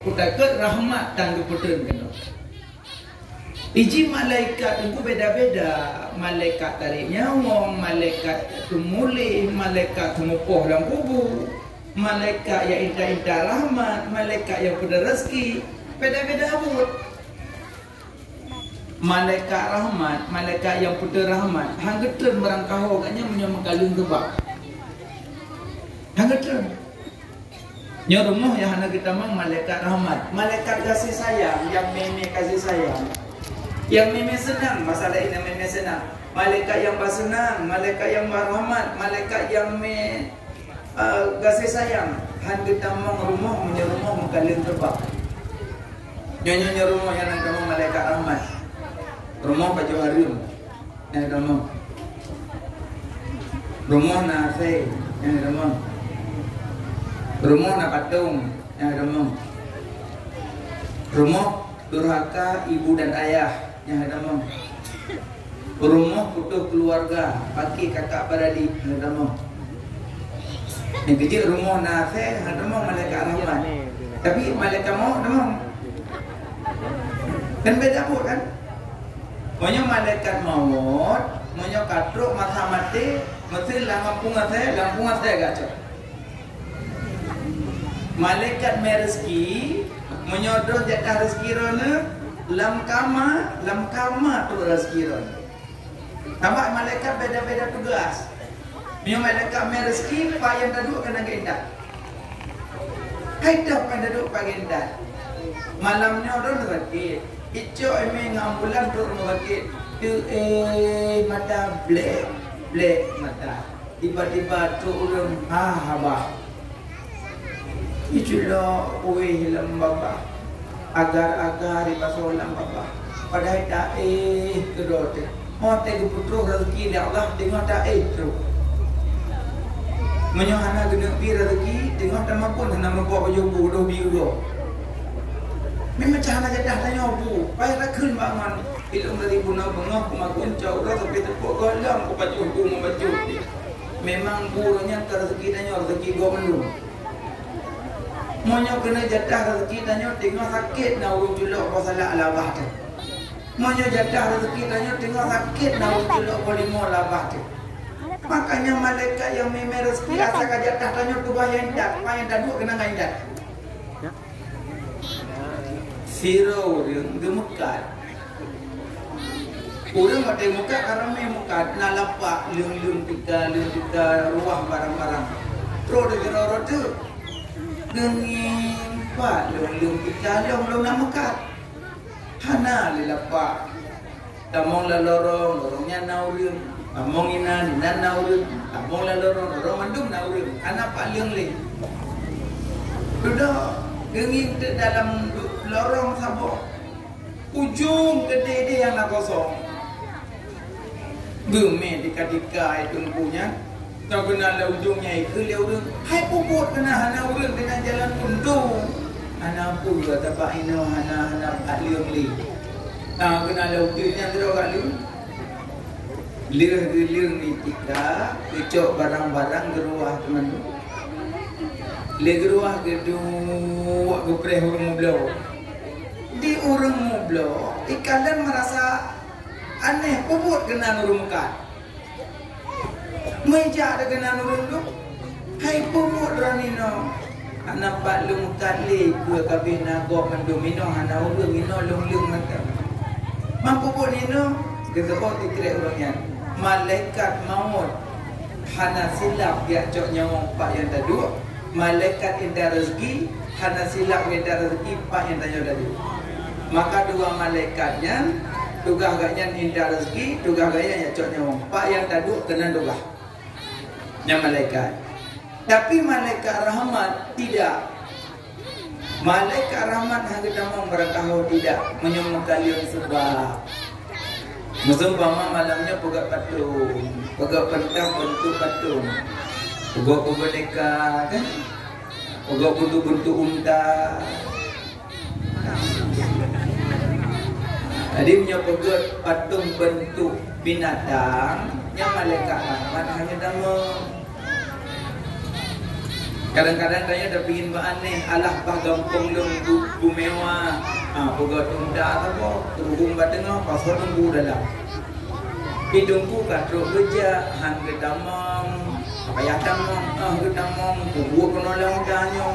Utakat rahmat tangga putun kena. Iji malaikat itu beda-beda. Malaikat tarik nyawa, malaikat tumuli, malaikat temupuh dalam kubur, malaikat yang indah-indah rahmat, malaikat yang penuh rezeki. Beda-beda abut. Malaikat rahmat, malaikat yang penuh rahmat. Hang getun berangkau katnya menyamakan kalung gebak. Hang getun. Nyuruh yang hendak kita mang malaikat rahmat, malaikat kasih sayang, yang meme kasih sayang, yang meme senang, masalah ini meme senang, malaikat yang bersenang, malaikat yang berrahmat, malaikat yang kasih sayang, hendak kita mang rumah menyuruh mengkalin terbak, nyonya rumah yang hendak mang malaikat rahmat, rumah baju harum, yang rumah nasi, yang rumah nak patung yang ada mong. Rumah durhaka ibu dan ayah yang ada mong. Rumah putus keluarga, paki kakak beradik yang ada mong. Yang kecil rumah nase ada mong malaikat rahmat. Tapi malaikat mau ada mong. Kan beda pun kan? Maunya malaikat maut, maunya katruk masa mati, mesti lampung ase gacor. Malaikat merezeki menyodor jatah rezeki rona lam kama tu rezeki rona. Nampak malaikat beda-beda tugas. Punya malaikat merezeki payah duduk kena gendak. Haidap kan duduk pagendak. Malamnya orang sakit. Ijo eme ngambulan tu sakit. Tu mata blek mata. Tiba-tiba tu orang habah. Itulah uwe hilang bapa, agar di pasolam bapa. Padahal tak kedua tu. Mau tegu putro rezeki dia Allah tengok tak tu. Menyohana guna pi rezeki tengok tak mampu nak membuat baju bodoh biru. Memang cahana jadah tanya bu, payah tak kun bangan. Ilmu dari punau bengok kumakun jauh dah sampai tepuk golam ku baju bu membaju. Memang burunya rezeki tanya rezeki gua belum. Maunya kena jatah rezeki tanya tengok sakit nak urung julok pasalah labah tu. Maunya jatah rezeki tanya tengok sakit nak urung julok polimo labah tu. Makanya malaikat yang memang rezeki asal jatah tanya tu bayang dah duk kena ngaidat. Siro yang gemukat. Orang mati muka karena mukat nak lapak lung tika ruah barang-barang. Terus dengan orang tu. Dengin pak lung kita long nak mekat hana lilapa tamong la lorongnya naurun tamong ina naurun tamong la lorong mandum naurun anak pak leung le sudah dengin dalam lorong sabo ujung gede dia yang nak kosong geme dika-dika itu punya. Tak kena lah ujungnya itu dia urang. Hai puput kena hana urang kena jalan untung. Hana pun kata Pak Ino hana liung li. Tak kena lah ujungnya terus kali. Liung ni kita kecok barang-barang geruah teman tu. Le geruah gedung gepreh urang mublo. Di urang mublo, ikalan merasa aneh puput kena urang muka. Meja ada kena nurun tu. Hai pumut ranino. Anak pak lung kali dua kabina go mendomino hana urung ino lung mata. Mampu pun ino gezebot dikira urangnya. Malaikat maut hana silap dia cok nyawa pak yang tadi. Malaikat indah rezeki hana silap indah rezeki pak yang tanya tadi. Maka dua malaikatnya tugas agaknya indah rezeki, tugas agaknya cok nyawa pak yang tadi kena tugas. Yang malaikat. Tapi malaikat rahmat tidak. Malaikat rahmat yang kita mau berkahau tidak menyumbangkan yang sebab. Musumpama malamnya pegak patung, pegak pentang bentuk patung, pegak boneka kan, pegak bentuk unta. Tadi punya pegak patung bentuk binatang. Yang malaikat rahmat hanya nama. Kadang-kadang tanya dah pingin aneh alah bah gampang lung Pegawai tunda apa terhubung batengah pasal tunggu dalam hidungku katruk beja han gedamang payah tamang gedamang kubur penolong danyo.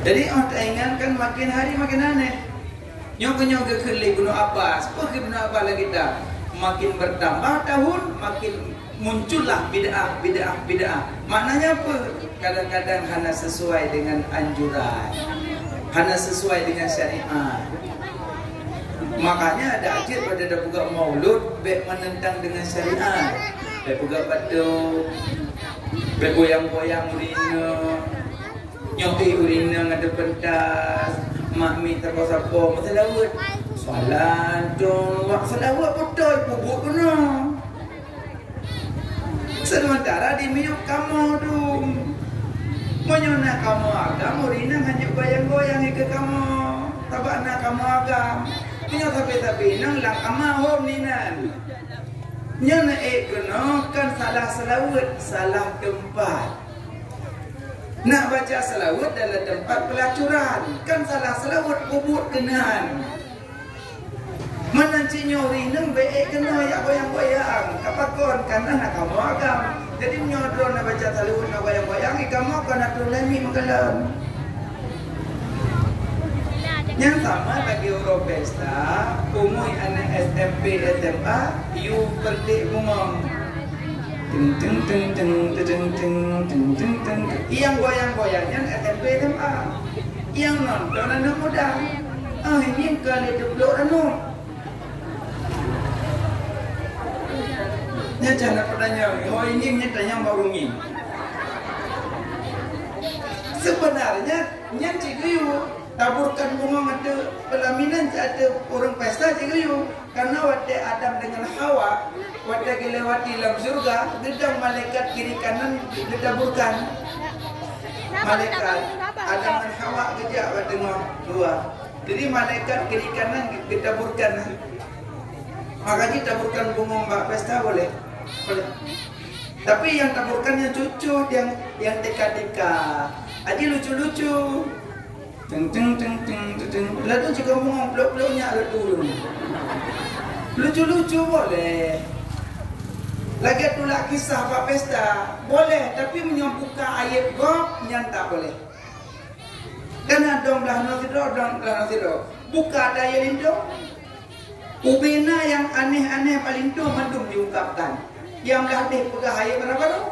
Jadi orang ingat kan makin hari makin aneh. Nyoga keli Gunung Abbas, pergi Gunung Abbas lagi dah. Makin bertambah tahun, makin muncullah bid'ah. Maknanya apa? Kadang-kadang hanya sesuai dengan anjuran, hanya sesuai dengan syariat. Makanya ada ajit pada dah buka maulud, baik menentang dengan syariat. Baik buka batu, baik goyang-goyang urina, nyopi urina ngada pentas. Mak mi terpaksa-paksa selawat. Salat dong, wak selawat betul bubuk kena. Sementara di miuk kamu dong. Menyona kamu agam, urina hanya goyang-goyang ke kamu. Tabak nak kamu agam. Punya tapi nang lang amahom ninan. Nyona kena kan salah selawat, salah tempat. Nak baca selawat dalam tempat pelacuran, kan salah selawat kubur kenahan. Menanci nyori neng baik kena ya goyang-goyang. Kapakon karena nak kamu agam. Jadi menyodor nak baca selawat nak goyang-goyang, kamu kena tulami menggelam. Yang sama bagi orang pesta, umui anak SMP, SMA, you pergi ngomong. Yang goyang-goyangnya SMP SMA, yang nonton anak muda. Ini kali duduk anu. Nya jangan bertanya, oh ini tanya baru ni. Sebenarnya nya cigiu taburkan bunga ada pelaminan ada orang pesta cigiu karena waktu Adam dengan Hawa waktu dilewati dalam surga, gedang malaikat kiri kanan ditaburkan. Malaikat Adam dan Hawa kejap waktu dua. Jadi malaikat kiri kanan ditaburkan. Makanya taburkan bunga mbak pesta boleh. Boleh. Tapi yang taburkannya cucu yang teka-teka. Aji lucu-lucu. Lalu juga bunga peluk-peluknya ada turun. Lucu-lucu boleh. Lagi itulah kisah pak pesta boleh, tapi menyambuka ayat gop yang tak boleh. Karena dong belah nasido, buka daya lindo. Ubina yang aneh-aneh paling tu mandum diungkapkan. Yang belah deh pegah ayat berapa tu?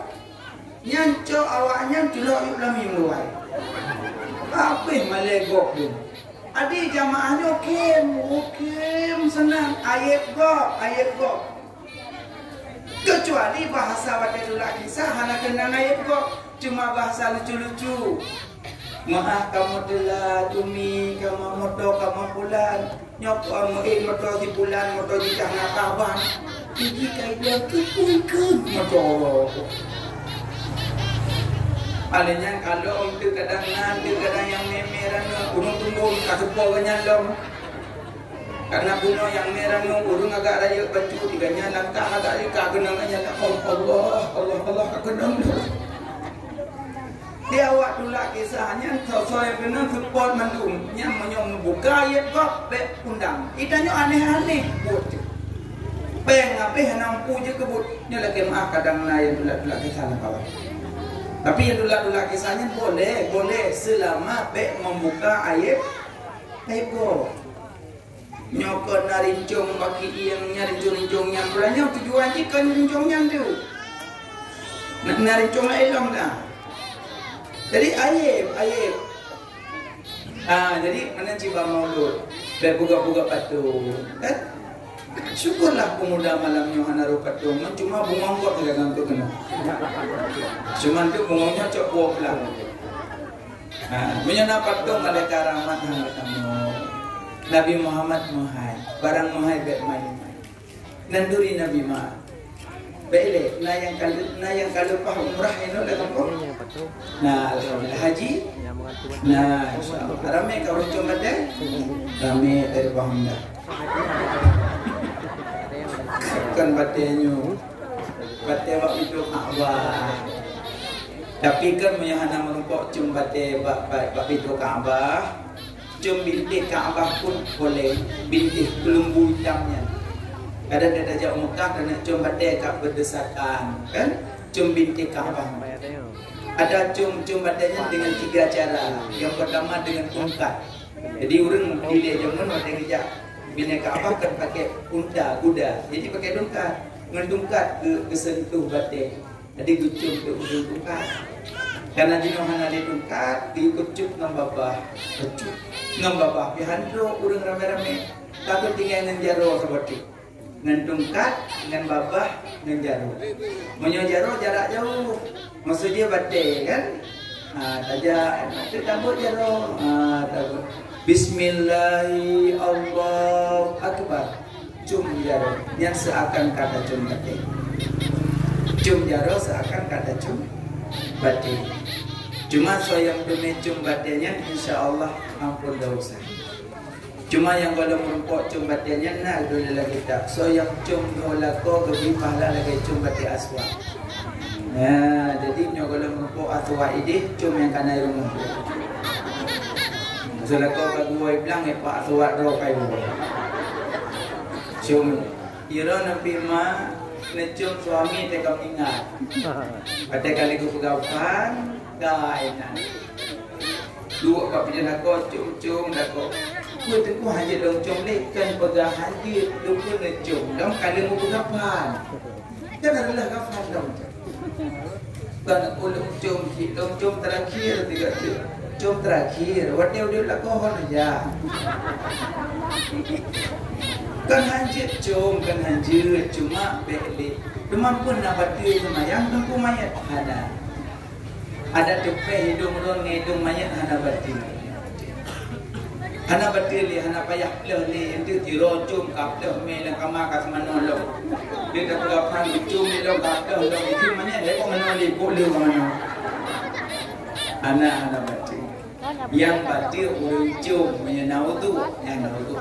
Nyanco awaknya julok yuk lami mulai. Apa yang malegok tu? Adik jamaahnya okem senang ayat gop. Kecuali bahasa waktu lagi kisah hanya kenal ayat kok, cuma bahasa lucu-lucu. Maaf kamu telah tumi, kamu moto, kamu bulan, nyok moto si bulan, moto di jangan kawan. Tinggi kaya kepungkun moto. Alenya kalau itu kadang nanti kadang yang memeran, urung-urung kasupol nyalom. Karena bunuh yang merah urung agak raya baju tiganya langkah agak rika genangnya Allah kegenang. Dia awak tolak kisahnya sesuai dengan support mandum yang membuka ayat kok be undang. Itanya aneh-aneh buat. Peng apa nampu je kebut. Dia lagi maaf kadang lain tolak kisah kawan. Tapi yang tolak kisahnya boleh selama be membuka ayat kok. Nyokot narincong bagi yang nyarincong yang belanja tujuan jika narincong yang tu narincong elong dah. Jadi ayib. Jadi mana ciba maulud dan buka-buka patu kan? Syukurlah pemuda malamnya hanaru patu. Cuma bungong kok tidak gantung kena. Cuma tu bungongnya cok buah pelang. Menyana patu mereka rahmat yang bertemu. Nabi Muhammad Muhai, barang Muhai baik main. Nanduri Nabi Muhammad. Baiklah, na yang kalau paham umrah ini dah kampung. Nah, alhamdulillah haji. Nah, insyaallah. Ramai kau cuma deh. Ramai dari paham dah. Kan batenya. Bate wak itu Ka'bah. Tapi kan menyahana merumpok cuma bate bak itu Ka'bah. Cum bintik Kaabah pun boleh, bintik kelumbu hitamnya. Kadang dia tajak Mekah dan nak cum badai kat berdesakan, kan? Cum bintik Kaabah. Ada cum badainya dengan 3 cara. Yang pertama dengan tongkat. Jadi orang pilih jangan ada kerja bina Kaabah kan pakai unta, kuda. Jadi pakai tongkat, dengan tongkat ke sentuh badai. Jadi gucung ke ujung tongkat. Karena di mana ada tongkat, diikucup dengan babah, kucup dengan babah. Pihandro orang ramai-ramai, takut tinggal dengan jaro seperti. Dengan tongkat, dengan babah, dengan jaro. Menyo jaro jarak jauh, maksudnya badai kan? Tajak, itu tambut jaro. Tambut. Bismillahi Allah Akbar. Cum jaro, yang seakan kata cum badai. Cum jaro seakan kata cum badai. Cuma soyang demi cum badainya, insya Allah ampun dosa. Cuma yang kalau merumpok cum badainya, nak dulu lagi tak. Soyang cum dolako lebih pahala lagi cum badai aswa. Nah, jadi kalau merumpok aswa ini cum yang kena rumah. Solako kaguai bilang pak aswa roh kayu. Cum, ira nabi ma necum suami tekam ingat. Pada kali ku pegapan. Kainan dua kat pijan aku cum-cum dah kau. Ku tengku hanya dong cum lekan pegang haji lupa necum. Dam kali mu pegapan. Kan adalah kapan dong. Kan aku cum dong cum terakhir tidak cum terakhir. Wadah dia lah kohon aja. Kan haji cum kan haji cuma beli. Demam pun nak batu semayang tengku mayat ada. Ada tepe hidung orang hidung mayat hana batil. Hana batil li hana payah leh li itu dirojum kaplah melang kamar kas manolong. Dia dah berapa cum ni dong kaplah dong itu mayat dia kok manoli boleh mana. Hana batil. Yang batil orang cum menyenau tu yang nau tu.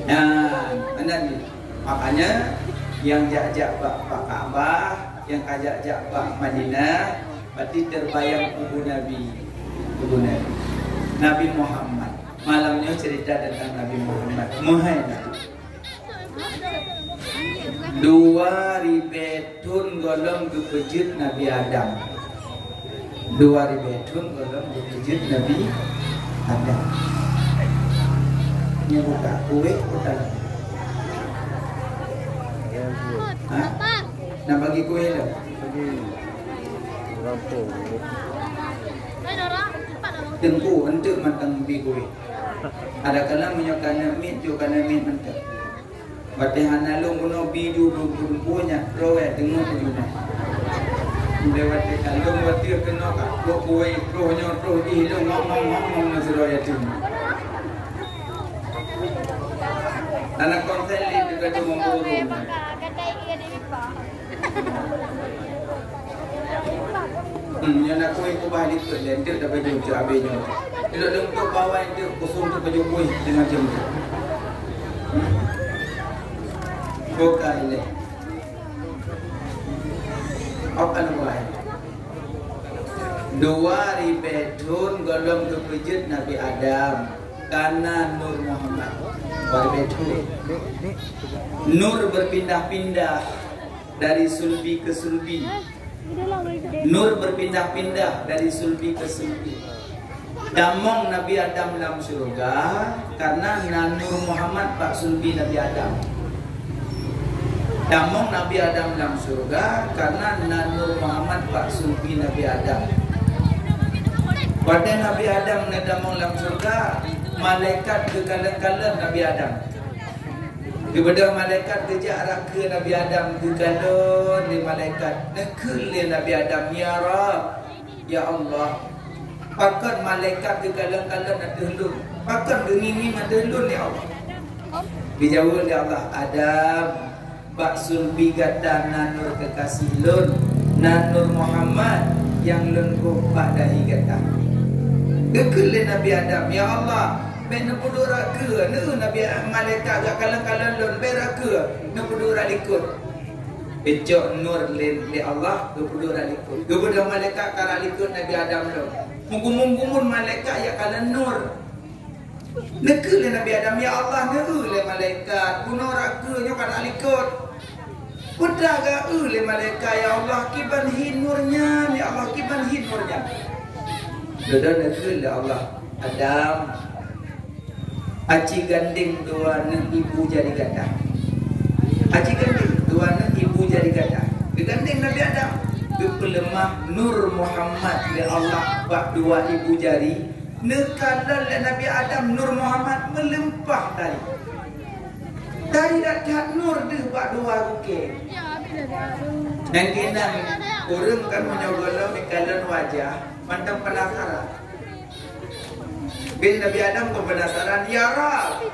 Nah, ni makanya yang jak-jak Pak Kaabah, yang ajak-jak Pak Madinah. Berarti terbayang kubu Nabi Nabi Muhammad. Malamnya cerita tentang Nabi Muhammad. Muhammad 2 ribetun golong kepejit Nabi Adam. 2 ribetun golong kepejit Nabi Adam. Ini buka kue buka. Nak bagi kue dah. Tengku untuk matang bigui. Ada kala menyokana mit juga kana mit mentah. Batihan lalu muno bidu punya roe tengok juga. Lewat kalau wati kena ka kue rohnya roh di lo ngomong nasroya tim. Anak konsen li juga tu memburu. Yang nak kuih kubah itu dan dia dapat jumpa abenya. Tidak untuk bawa itu kosong tu baju kuih dengan jumpa. Bukan ini. Apa nama? 2 ribetun golong kepejut Nabi Adam karena Nur Muhammad. Ribetun. Nur berpindah-pindah dari sulbi ke sulbi. Nur berpindah-pindah dari sulbi ke sulbi. Damong Nabi Adam dalam surga karena Nur Muhammad Pak sulbi Nabi Adam. Damong Nabi Adam dalam surga karena Nur Muhammad Pak sulbi Nabi Adam. Pada Nabi Adam damong dalam surga, malaikat kekalan-kalan Nabi Adam. Kepada malaikat kejarak ke Nabi Adam kegalon di malaikat nekul di Nabi Adam ya Rab ya Allah pakat malaikat kegalon-galon nak terlun pakat dengini nak terlun ya Allah dijawab ya Allah Adam baksul bigatan nanur kekasih lun nanur Muhammad yang lun pak dahi kata nekul di Nabi Adam ya Allah bena pudura ke Nabi malaikat gak kalang-kalang lon bera ke na pudura likut ejok nur li Allah ke pudura likut kepada malaikat kara likut Nabi Adam lon mungkum malaikat ya kalang nur Nekele Nabi Adam, ya Allah nekele malaikat, bunuh rakanya kan alikut. Putra le malaikat, ya Allah kiban hinurnya, ya Allah kiban hinurnya. Dodo nekele Allah, Adam aci gandeng dua nek ibu jadi ganda. Aci gandeng dua nek ibu jadi ganda. Gandeng Nabi Adam, pelemah Nur Muhammad le Allah bak dua ibu jari. Nekala Nabi Adam Nur Muhammad melempah tadi. Tadi dah nur deh bak dua ruke. Yang kena orang kan menyogolo mikalan wajah, mantap penasaran. Bin Nabi Adam pun penasaran, ya Rab,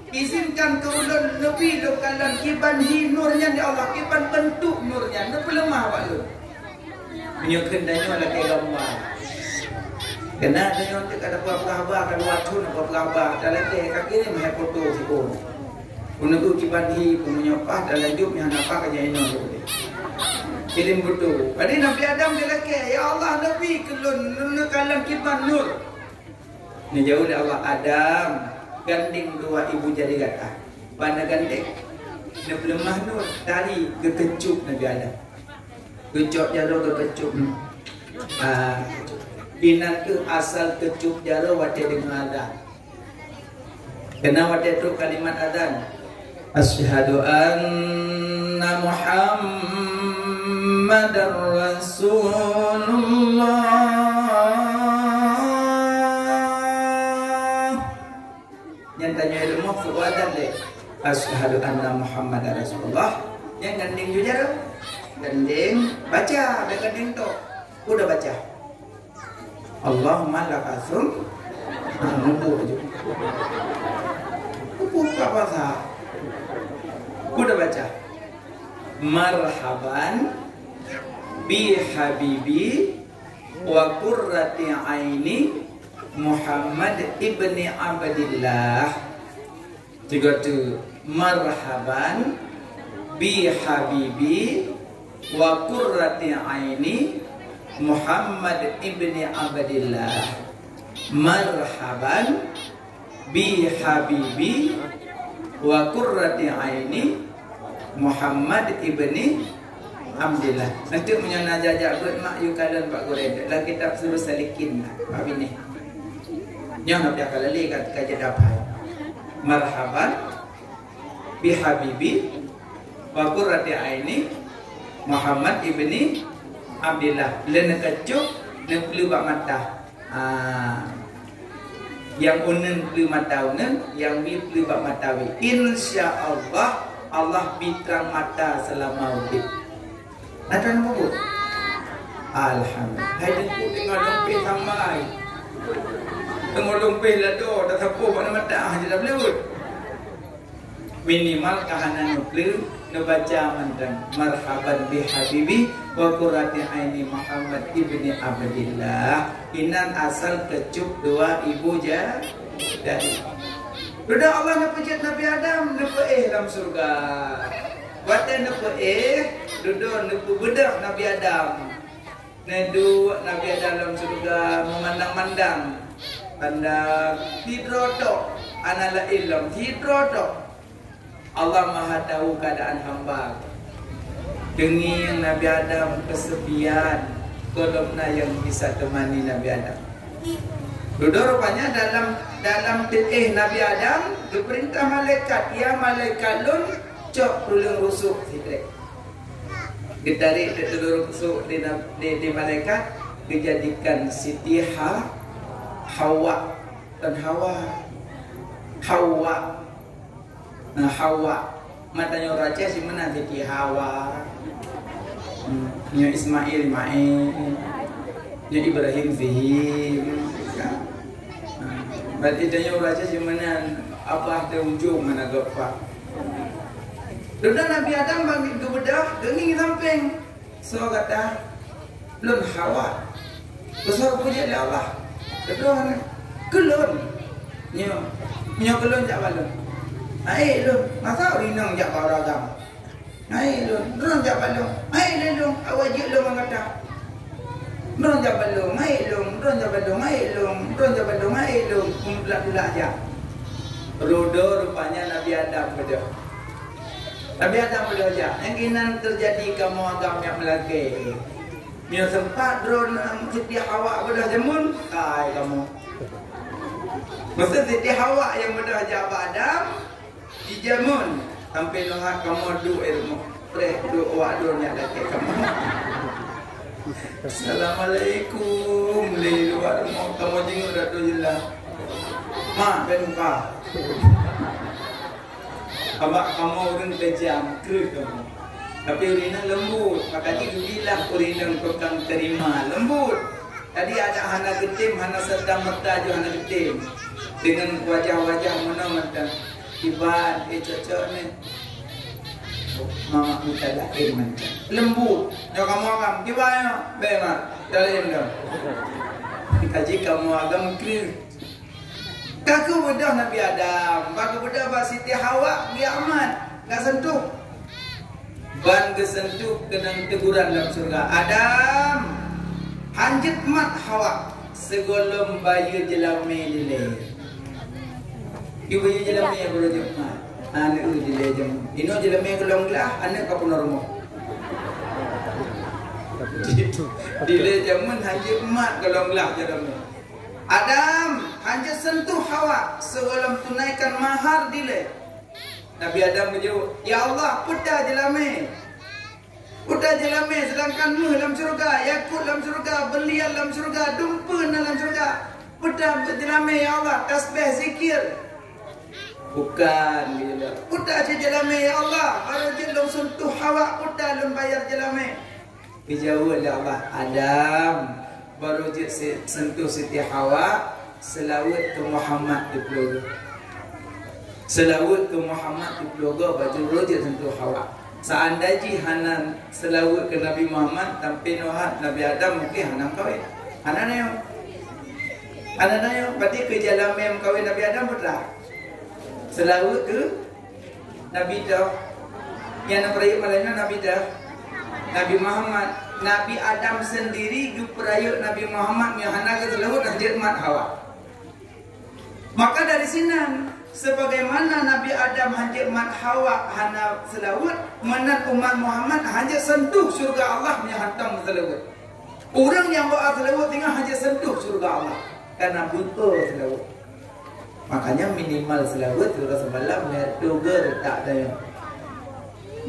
izinkan keulun lebih lokalan kiban hi nurnya di Allah, kiban bentuk nurnya, nak pelemah pak lu. Menyukai danya lagi gambar. Kena danya untuk ada apa-apa, ada wacun apa-apa, dalam teh kaki ni mahal foto si pun. Untuk kiban hi menyopah dalam hidup yang apa kerja ini boleh. Kirim betul. Pada Nabi Adam dia lagi, ya Allah Nabi keulun lokalan kiban nur. Ini jauh dari Allah. Adam ganding dua ibu jadi gata. Pada ganding dia lemah nur dari kekecup Nabi Adam. Kecup jaro kekecup. Binan tu asal kecup jaro wate dengan adan. Kena wate tu kalimat adan. Asyhadu anna Muhammadar Rasulullah. Yang tanya ilmu sebuatan deh. Asyhadu anna Muhammadar Rasulullah. Yang gandeng jujur, gandeng baca, gandeng tu, udah baca. Allahumma lakasum, numpuk aja. Numpuk apa sah? Udah baca. Marhaban bi habibi wa qurrati aini Muhammad ibni Abdillah. Tiga tu marhaban bi habibi wa qurrati aini Muhammad ibni Abdillah. Marhaban bi habibi wa qurrati aini Muhammad ibni Abdillah. Nanti punya najajak buat mak you kalan pak goreng. Dalam kitab suruh salikin pak bini. Yang nak dia kalali kat kaji dapat. Marhaban bi habibi wa qurrati aini Muhammad ibni Abdillah. Len kecup len perlu bak mata. Yang unen perlu mata unen, yang bi perlu bak mata wi. Insya-Allah Allah biterang mata selama hidup. Ada nama bu? Alhamdulillah. Hai aku tengok dompet samai. Tengok dompet lado, dah sapu mana mata aja dah belut. Minimal kahanan nuklir baca mantan marhaban bi habibi wa qurrati aini Muhammad ibni Abdillah. Inan asal kecup dua ibu dari. Sudah Allah nak pejat Nabi Adam nak dalam surga. Watan nak duduk nak bedah Nabi Adam. Nedu Nabi Adam dalam surga memandang-mandang. Pandang hidrotok anala ilm hidrotok. Allah Maha tahu keadaan hamba. Dengin Nabi Adam kesepian, kolomna yang bisa temani Nabi Adam. Duduk rupanya dalam Nabi Adam diperintah malaikat, ya malaikat lun cok tulung rusuk sitrek. Ditarik tulung rusuk di malaikat dijadikan Siti Hawa dan Hawa. Nah Hawa matanya raja si mana Siti Hawa. Nya Ismail nya Ibrahim Zihim. Berarti tanya raja si mana apa ada ujung mana gapa. Sudah Nabi Adam bagi kebedah denging samping. So kata lun Hawa. Besar puji Allah. Kedua kelun. Nya kelun jak balon. Ai lun, masa rinang jak baragam. Ai lun, rinang jak balon. Ai lun, awak lun mengata. Rinang jak balon, ai lun, rinang jak balon, ai lun, rinang jak balon, ai lun, pulak-pulak jak. Rodo rupanya Nabi Adam beda. Nabi Adam beda aja. Yang kinan terjadi kamu agam yang melagi. Mio sempat drone Siti Hawa beda jamun. Kai kamu. Masa Siti Hawa yang beda aja Adam di jamun sampai nohak kamu du ilmu. Pre du wadurnya lagi kamu. Assalamualaikum li luar mau kamu jenguk datu jelas. Ma benpa. Abak kamu orang kejam kerut kamu. Tapi urina lembut. Makanya dibilang urina tukang terima lembut. Tadi ada hana getim, hana serta merta juga hana getim. Dengan wajah-wajah mana macam tiba cocok ni. Mama kita lahir macam lembut. Jauh kamu agam tiba ya, benar. Dalam dong. Kaji kamu agam kerut. Kaku bedah Nabi Adam, baku bedah Siti Hawa, dia aman, tak sentuh. Ban kesentuh kena teguran dalam surga. Adam, hanjit mat Hawa, segolong bayu jelame dileh. Ibu bayu jelame baru jemaat, anak u dileh jam. Ino jelame kelong lah, anak kapun normal. Dileh jamun hanjit mat kelong lah jelame. Adam hanya sentuh Hawa sebelum tunaikan mahar dile. Nabi Adam menjawab, ya Allah, putar jelame. Putar jelame sedangkan mu dalam syurga, Yakut dalam syurga, belial dalam syurga, dumpun dalam syurga. Putar jelame ya Allah, tasbih zikir. Bukan bila. Putar jelame ya Allah, baru jelong sentuh Hawa, putar lum bayar jelame. Dijawab oleh Allah, Adam baru je sentuh Siti Hawa, selawat ke Muhammad di peluru. Selawat ke Muhammad di peluru, baju roja sentuh Hawa. Seandainya hana selawat ke Nabi Muhammad, tapi nohat Nabi Adam mungkin hana kawin. Hana nayo. Hana nayo, berarti ke jalan mem kawin Nabi Adam betul. Selawat ke Nabi dah. Yang nak perayaan malaikat Nabi dah. Nabi Muhammad. Nabi Adam sendiri diperayuk Nabi Muhammad yang hana ke selawat hanjit mat Hawa. Maka dari sini sebagaimana Nabi Adam hanjit mat Hawa hana selawat, menat umat Muhammad hanjit sentuh surga Allah yang hantam selawat. Orang yang buat selawat tinggal hanjit sentuh surga Allah karena butuh selawat. Makanya minimal selawat surga semalam ya tuger tak ada.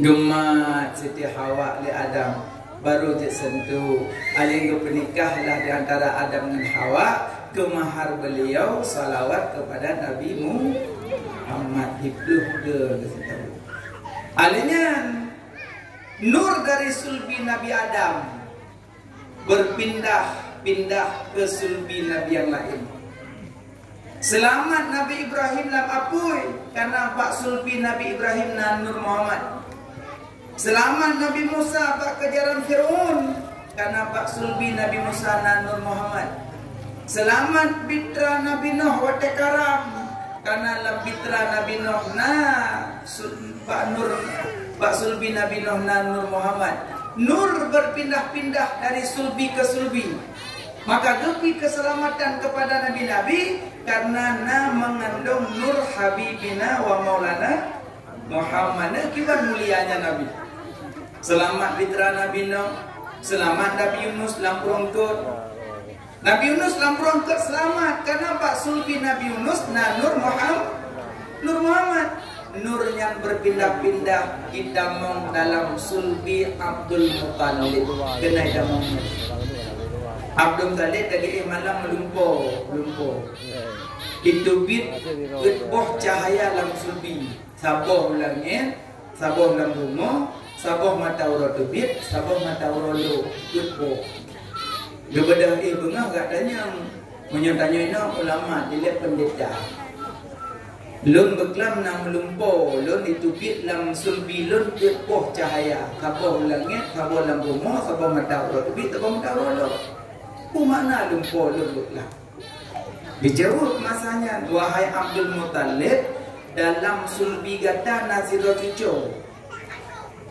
Gemat Siti Hawa li Adam. Baru je sentuh aling pernikahlah di antara Adam dan Hawa, ke mahar beliau salawat kepada Nabi Muhammad hibduh ke situ. Alingnya nur dari sulbi Nabi Adam berpindah-pindah ke sulbi Nabi yang lain. Selamat Nabi Ibrahim lam apui karena pak sulbi Nabi Ibrahim dan Nur Muhammad. Selamat Nabi Musa pak kejaran Fir'aun karena pak sulbi Nabi Musa dan Nur Muhammad. Selamat bitra Nabi Nuh wa tekaram karena lam bitra Nabi Nuh pak sulbi Nabi Nuh dan Nur Muhammad. Nur berpindah-pindah dari sulbi ke sulbi. Maka gepi keselamatan kepada Nabi-Nabi karena mengandung Nur Habibina wa Maulana Muhammad. Kibar mulianya Nabi. Selamat bitra Nabi Nuh, selamat Nabi Yunus lampurongkot. Nabi Yunus lampurongkot selamat karena pak sulbi Nabi Yunus na Nur Muhammad. Nur yang berpindah-pindah idamong dalam sulbi Abdul Muttalib. Kena idamong Abdul Muttalib tadi malam melumpuh. Itu bit boh cahaya dalam sulbi. Saboh langit, saboh dalam rumah, saboh mata urut bit, saboh mata urut boh. Kepada bengah katanya menyertanya ini ulama dilihat pendeta. Lun beklam nam melumpuh, lun itu bit lam sulbi lun boh cahaya, saboh langit, saboh dalam rumah, saboh mata urut bit, saboh mata urut. Mana lumpuh lun beklam? Dijawab masanya, wahai Abdul Muttalib, dalam sulbi gata Nazirah cucu,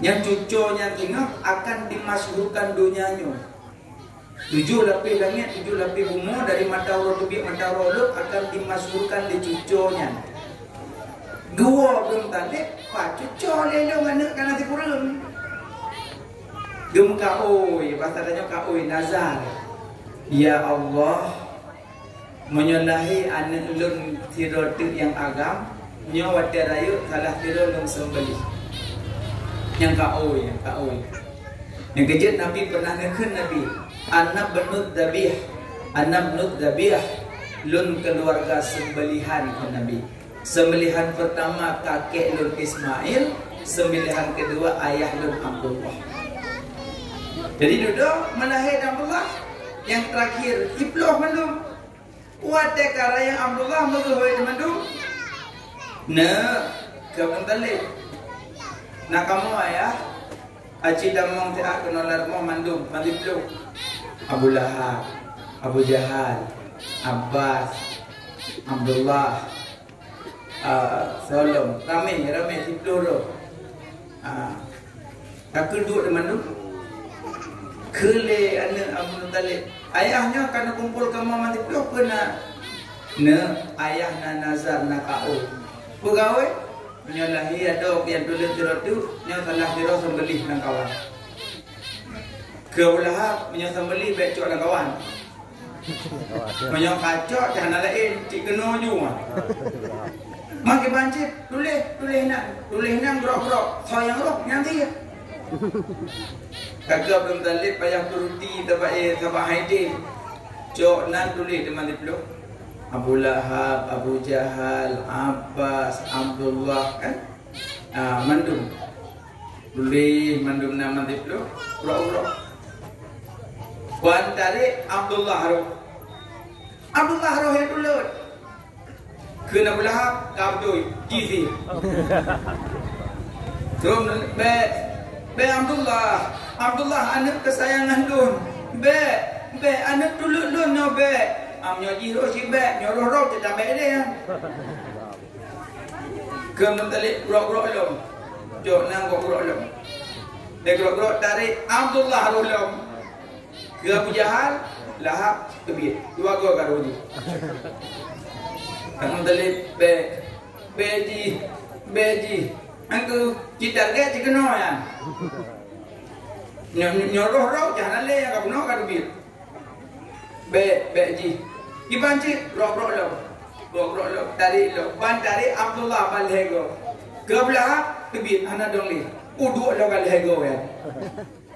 yang cucunya tengah akan dimasyhurkan dunianya. 7 lapis langit, 7 lapis bumi dari mata urut bit mata urut akan dimasyhurkan di cucunya. Gua belum tadi, pak cucol lelong anak kan nanti kurang. Gem kaoi, bahasanya kaoi nazar. Ya Allah, menyalahi anak ulun tirotu yang agam, nyawa terayu salah tirolong sembelih. Yang kaoi. Yang kejut Nabi pernah ngekun Nabi, anak benut dabih, lun keluarga sembelihan ke Nabi. Sembelihan pertama kakek lun Ismail, sembelihan kedua ayah lun Abdullah. Jadi duduk melahir Abdullah, yang terakhir ibloh mandum. Wate karaya Abdullah menguhoi mandum. Nah, kamu talib. Nak kamu ayah, aci damong tiak kenolar mo mandum, mandiblo. Abu Lahab, Abu Jahal, Abbas, Abdullah, Solom, ramai tiplo. Tak kedua teman tu, kele anak Abu Talib. Ayahnya karena kumpul ke mama tiplo kena, ayah nazar kau. Pegawai, menyalahi ada yang tulis surat tu, yang salah kira sembelih nang kawan. Abu Lahab menyembelih becok nang kawan. Menyok kacok jangan lain, cik kena juga. Makin bancit, tulis nang grok, sayang roh nanti ya. Kakak belum talib payah turuti tabak haidin. Cok nan tulis teman dipeluk. Abu Lahab, Abu Jahal, Abbas, Abdullah kan? Mandum. Tulis mandum nama dipeluk. Grok. Wan tarik Abdullah roh yang dulu. Kena Abu Lahab kabdoi gizi. Tum be Abdullah anak kesayangan lun. Be anak dulu lun no be. Amnya jiro si be nyoroh tidak be dia. Kena talik grok lom. Jok nang grok lom. De grok tarik Abdullah lom. Ke Abu Jahal, Lahab, Tebir. Dua gua karuji. Kamu talib beji. Angku cita ke cikeno ya. Nyoroh jangan le yang kamu nak Tebir. Beji. Dibanci rok lo. Dari Abdullah balhego. Ke Lahab, Tebir anak dongli. Uduk lo balhego ya.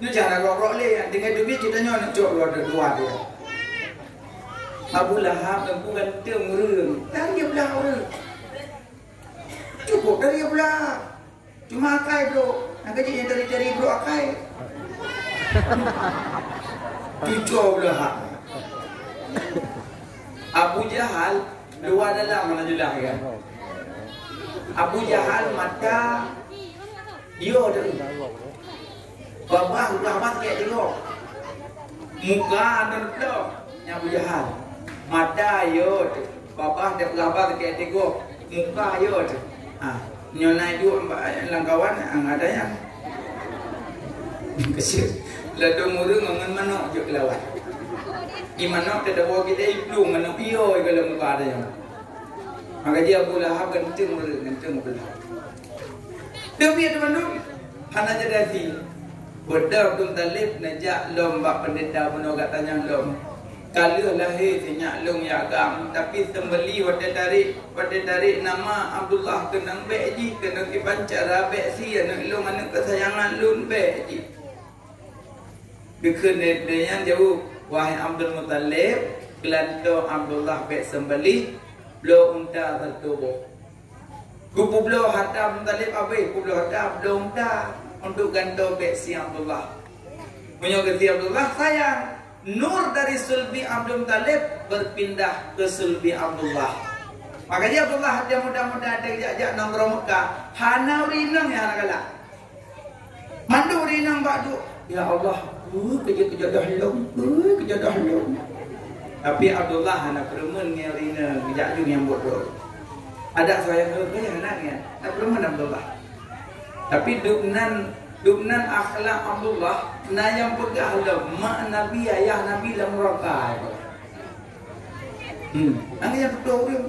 Ini jangan rok le dengan duit ceritanya nak cok dua dia. Abu Lahab dan bukan temurun. Dari Abu Lahab. Cukup dari Abu Lahab. Cuma akai bro. Nak kerja yang dari bro akai. Cucu Abu Lahab. Abu Jahal dua dalam mana jelas kan. Abu Jahal mata dia dari Babah kayak tengok. Muka dan pelok yang Abu Jahal. Mata yo. Babah dia babah kayak tengok. Muka yo. Nyonai dua langkawan ada yang kecil. Ladung murung ngan manok jo kelawat. Imanok tidak bawa kita iplung manok iyo kalau muka ada yang. Maka dia Abu Lahab kencing Abu Lahab. Tapi teman-teman hana jadi Bodoh tum talib najak lom bak pendeta bunogat tanya lom. Kalau lahir sinyak lom ya agam tapi sembeli wate tarik nama Abdullah kenang beji kenang kipancara besi anak lom anak kesayangan lun beji. Dikun yang jauh wahai Abdul Muttalib kelanto Abdullah be sembeli blo unta tertubuh. Kupu blo hatta Muttalib abai kupu blo hatta blo unta untuk ganto beksi Abdullah. Menyogeti Abdullah sayang. Nur dari sulbi Abdul Talib berpindah ke sulbi Abdullah. Makanya Abdullah dia mudah-mudah ada ajak nongkrong Mekah. Hana rinang ya anak galak. Mandu rinang badu. Ya Allah, kerja dahlum. Tapi Abdullah anak peremun yang rinang, kerja yang bodoh. Ada saya ke anaknya. Tak peremun Abdullah. Tapi duknan akhlak Abdullah na yang pegah dah mak Nabi ayah Nabi lah mereka. Angin yang betul dia.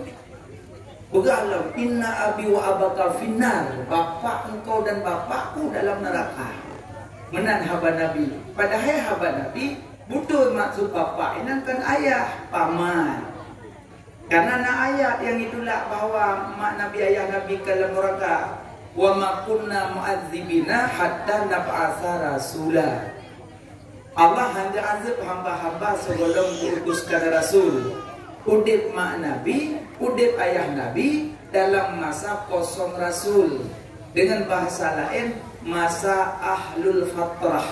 Bergalau, inna abi wa abaka finnar, bapak engkau dan bapakku dalam neraka. Menan haba Nabi. Padahal haba Nabi, betul maksud bapak ini kan ayah, paman. Karena nak ayat yang itulah bahwa mak Nabi ayah Nabi ke dalam neraka. Wa ma kunna mu'adzibina hatta nab'atsa rasula. Allah hanya azab hamba-hamba sebelum diutuskan rasul. Udip mak Nabi, udip ayah Nabi dalam masa kosong rasul. Dengan bahasa lain, masa ahlul fatrah,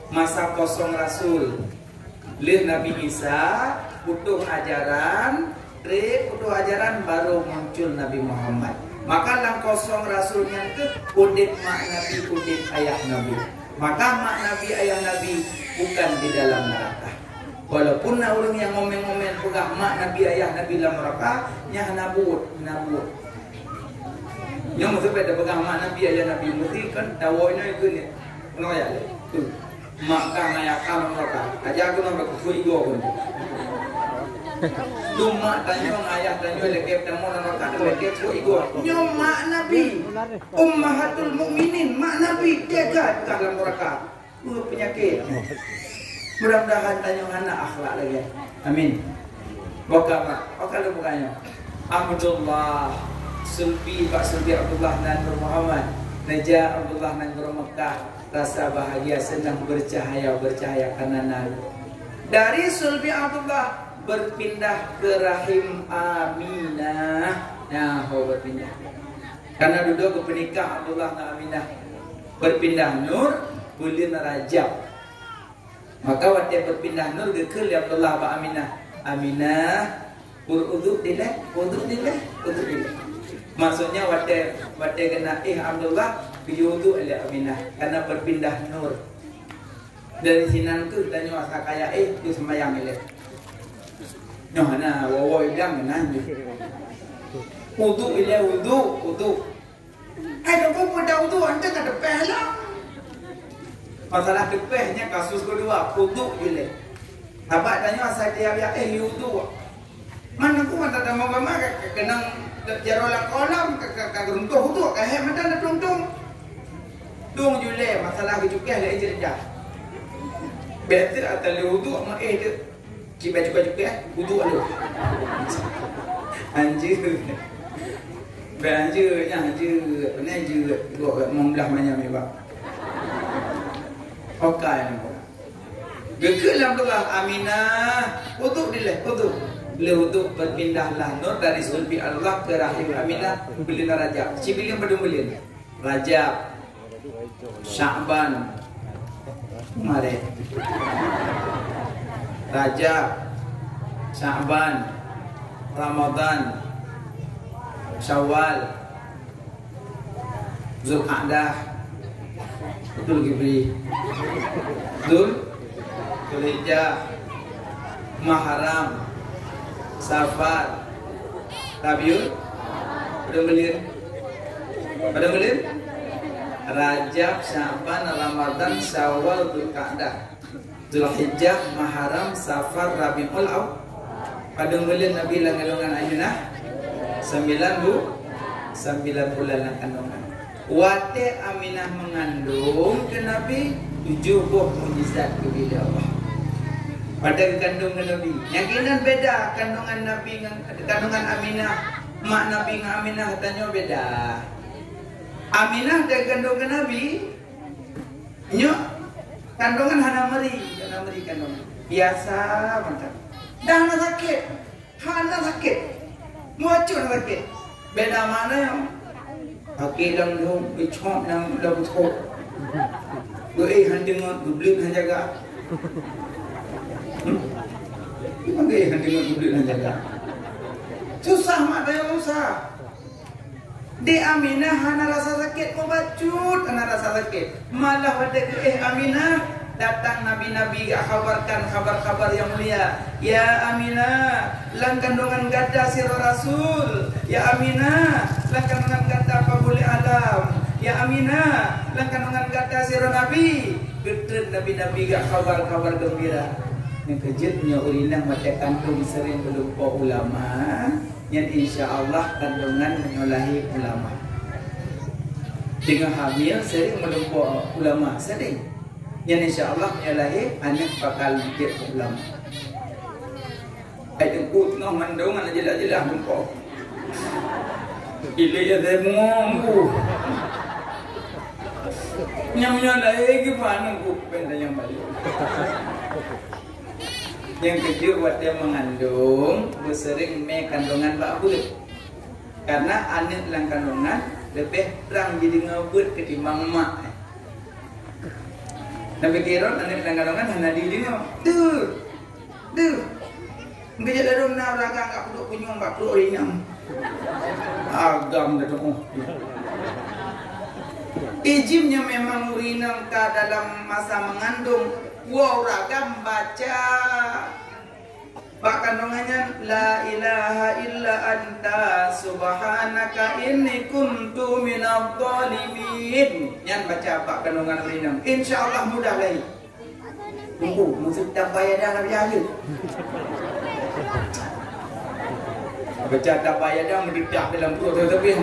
masa kosong rasul. Lih Nabi Isa butuh ajaran, butuh ajaran baru muncul Nabi Muhammad. Maka lang kosong rasulnya ke udip mak Nabi, udip ayah Nabi. Maka mak Nabi, ayah Nabi bukan di dalam neraka. Walaupun orang yang ngomen-ngomen pegah mak Nabi, ayah Nabi dalam neraka, nyah nabut. Yang mesti pada pegang mak Nabi, ayah Nabi mesti kan dawonya itu ni. Kenapa ya? Tu mak kang ayah kang neraka. Aja aku nak berkuih igo pun. Tu mak tanya ayah tanya lekep temu neraka lekep kuih igo. Nyom mak Nabi, ummahatul mukminin, mak Nabi dekat dalam neraka. Penyakit. Mudah-mudahan tanya anak akhlak lagi. Amin. Buka lu bukanya. Abdullah Sulbi Pak Sulbi Abdullah dan Nur Muhammad Najah Abdullah dan Nur Mekah. Rasa bahagia senang bercahaya karena dari Sulbi Abdullah berpindah ke rahim Aminah. Nah, berpindah. Karena duduk berpenikah Abdullah dan Aminah. Berpindah Nur Bulin Rajab. Maka waktu berpindah Nur gekil ya Abdullah ba Aminah uduk dilek. Maksudnya waktu kena Abdullah biudu oleh Aminah karena berpindah Nur. Dari sinan tu tanya asa kaya tu sembayang ile. Nyoh na wawo idang nan. Uduk ile uduk. Ada kau pada uduk anda kada pehlah. Masalah depehnya kasus kedua, uduk bila. Abang tanya saya dia uduk. Mana aku ada mama kenang jarola kolam runtuh uduk mana nak tuntung. Tung jule masalah kecukeh le jerja. Betul atau uduk mak tu. Ciba juga uduk lu. Anjir. Anjir. Benar anjir. Gua membelah banyak mebak. Okey. Gekil Abdullah Aminah uduk berpindahlah Nur dari sulbi Allah ke rahim Aminah Bulin Rajab. Cibilin bedumulin Rajab Sya'ban Mari Rajab Sya'ban Ramadan Syawal Zulqa'dah Betul Gibri Zulhijjah Muharram Safar Rabiul Pada belir Rajab Sya'ban Ramadan Syawal Zulqa'dah Zulhijjah Muharram Safar Rabiul Awal. Pada belir Nabi langan-langan Aminah 9 bulan kandungan. Wate Aminah mengandung ke Nabi 7 buah mukjizat kepada Allah. Pada kandungan Nabi. Yang kini beda kandungan Nabi dengan kandungan Aminah. Mak Nabi dengan Aminah katanya beda. Aminah dan kandungan Nabi. Nyo kandungan hana meri kandungan. Biasa mantap. Dah sakit. Hana sakit. Muacun sakit. Beda mana yang Aki lang dong, bichon lang dapat ko. Gue handing mo, dublit na jaga. Gimana gue handing mo, dublit na jaga? Susah mak tayo usah. Di Aminah hana rasa sakit mo bacut, hana rasa sakit. Malah pada Aminah datang nabi-nabi kabarkan kabar-kabar yang mulia. Ya Aminah, lang kandungan gada sira Rasul. Ya Aminah, lang kandungan gada pabuli alam. Ya Aminah, lang kandungan gada sira Nabi. Betul nabi-nabi kabar-kabar gembira. Yang kejutnya urinang mata kandung sering berlupa ulama. yang insya-Allah kandungan menyolahi ulama. Dengan hamil sering melumpur ulama sering. Yang insya-Allah menyolahi anak bakal jadi ulama. Ai tengku tengah mandung ana jelas-jelas lumpur. Ile ya demong. Nyam-nyolai gimana kuping yang balik. Yang kedua buat dia mengandung, bersering kandungan bak bulat. Karena anak dalam kandungan lebih terang jadi ngebut ketimbang mak. Nabi kira anak dalam kandungan hanya di dia. Tuh. Enggak jadi dong nak raga enggak perlu kunyung, enggak perlu rinang. Agam dah tu. Ijimnya memang urinam ke dalam masa mengandung. Wow, ragam baca bak kandungannya la ilaha illa anta subhanaka inni kuntu minadh dhalimin. Yang baca bak kandungan urinam insyaallah mudah lagi. Tunggu, mesti tak bayar dah nak biaya. Baca tak bayar dah mendidak dalam perut tapi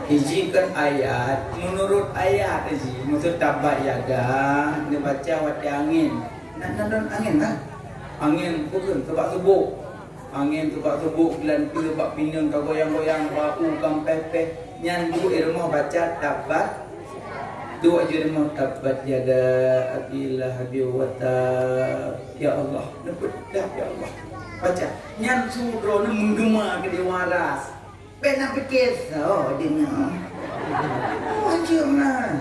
izinkan ayat menurut ayat aja maksud tabak yaga dia baca wati angin nak angin kan angin bukan sebab sebuk angin sebab sebuk bulan tu sebab pinang kau goyang-goyang bau kam pepeh nyandu rumah baca tabak dua je rumah tabat yaga abilah biwata ya Allah dapat ya Allah baca nyan sudro menggema ke waras. Pernah fikir, dengar. Macam lah.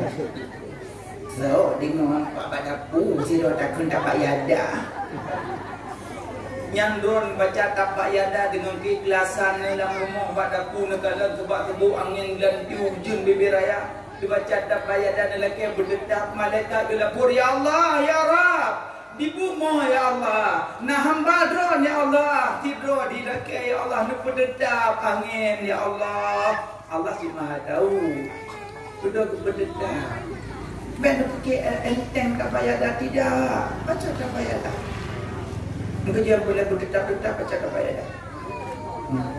Dengar Pak Dapu, si Dor takkan dapat yada. Yang Don baca tapak yada dengan keikhlasan dalam rumah Pak Dapu negara sebab tebu angin dan diujun bibir raya. Dibaca tapak yada dan lelaki berdetak malaikat gelapur, ya Allah, ya Rab. Di bumi ya Allah, nah hamba drone ya Allah, tidur di laki ya Allah, nu pededap angin ya Allah. Allah si Maha tahu. Sudah pededap. Ben pakai enteng tak payah dah tidak. Baca tak payah dah. Engkau dia boleh pededap-pededap baca tak payah dah.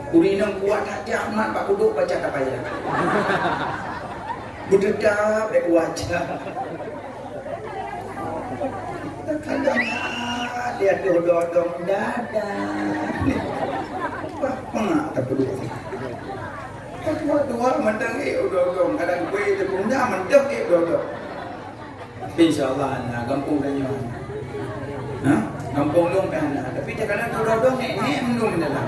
Urinam kuat tak jamat pak duduk baca tak payah dah. Pededap dek wajah. Kadang dia dodong dada. Apa tak perlu. Dua mentang dodong kadang gue tu pun dah mentang dodong. Insyaallah nak kampung dah nyon. Kampung dong kan. Tapi dia kadang dodong ni mendung dalam.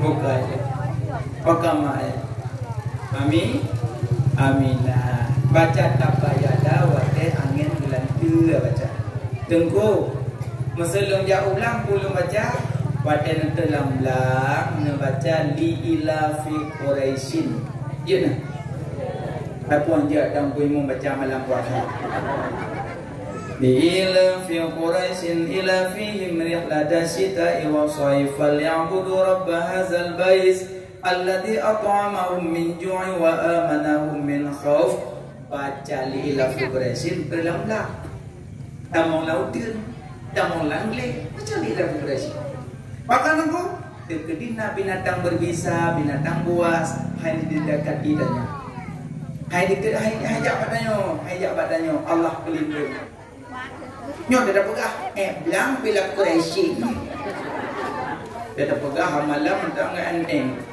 Bukan. Pakamai. Aminah. Baca tabayada wate angin bulan tu baca. Tengku meselong ja ulang pulung baca wate nanti lam-lam baca li ila fi quraisyin. Ya nah. Apa dia dan puimu baca malam puasa. Li ila fi quraisyin ila fihim rihlata syita'i wa sayfal ya'budu rabb hadzal bait alladzi at'amahum min ju'i wa amanahum min khauf. Baca li ila fi quraisyin berlam-lam. Tamong lautin, tamong langle, baca li ila fi quraisyin. Bahkan engkau dekedina binatang berbisa, binatang buas, hai di dekat idanya. Hai dekat hajak badannya, Allah pelindung. Nyo dah pegah, belang bila quraisyin. Dia dah pegah malam mentang enteng.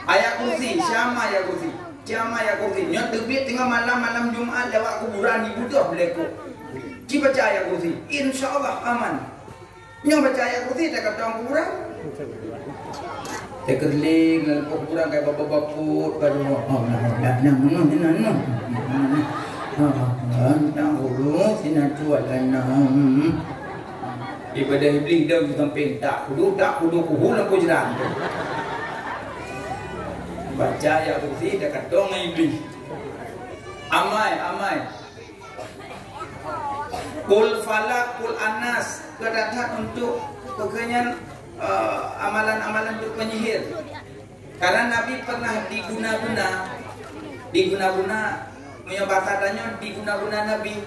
Ayat kursi, syama ayat kursi. Jama ya kursi, nyot terbit tengah malam Jumaat lewat kuburan ibu dah berlaku. Ci baca ayat kursi, insya-Allah aman. Nyok baca ayat kursi tak kata orang kuburan. Dia kerling dalam kuburan kayak bapak-bapak baru ibadah iblis dah di samping tak kudu kuhu lampu jerang. Baca ya kursi dekat dong iblis. Amai. Kul falak, kul anas kedatang untuk pekerjaan amalan-amalan untuk penyihir. Karena Nabi pernah diguna-guna punya bahasanya diguna-guna Nabi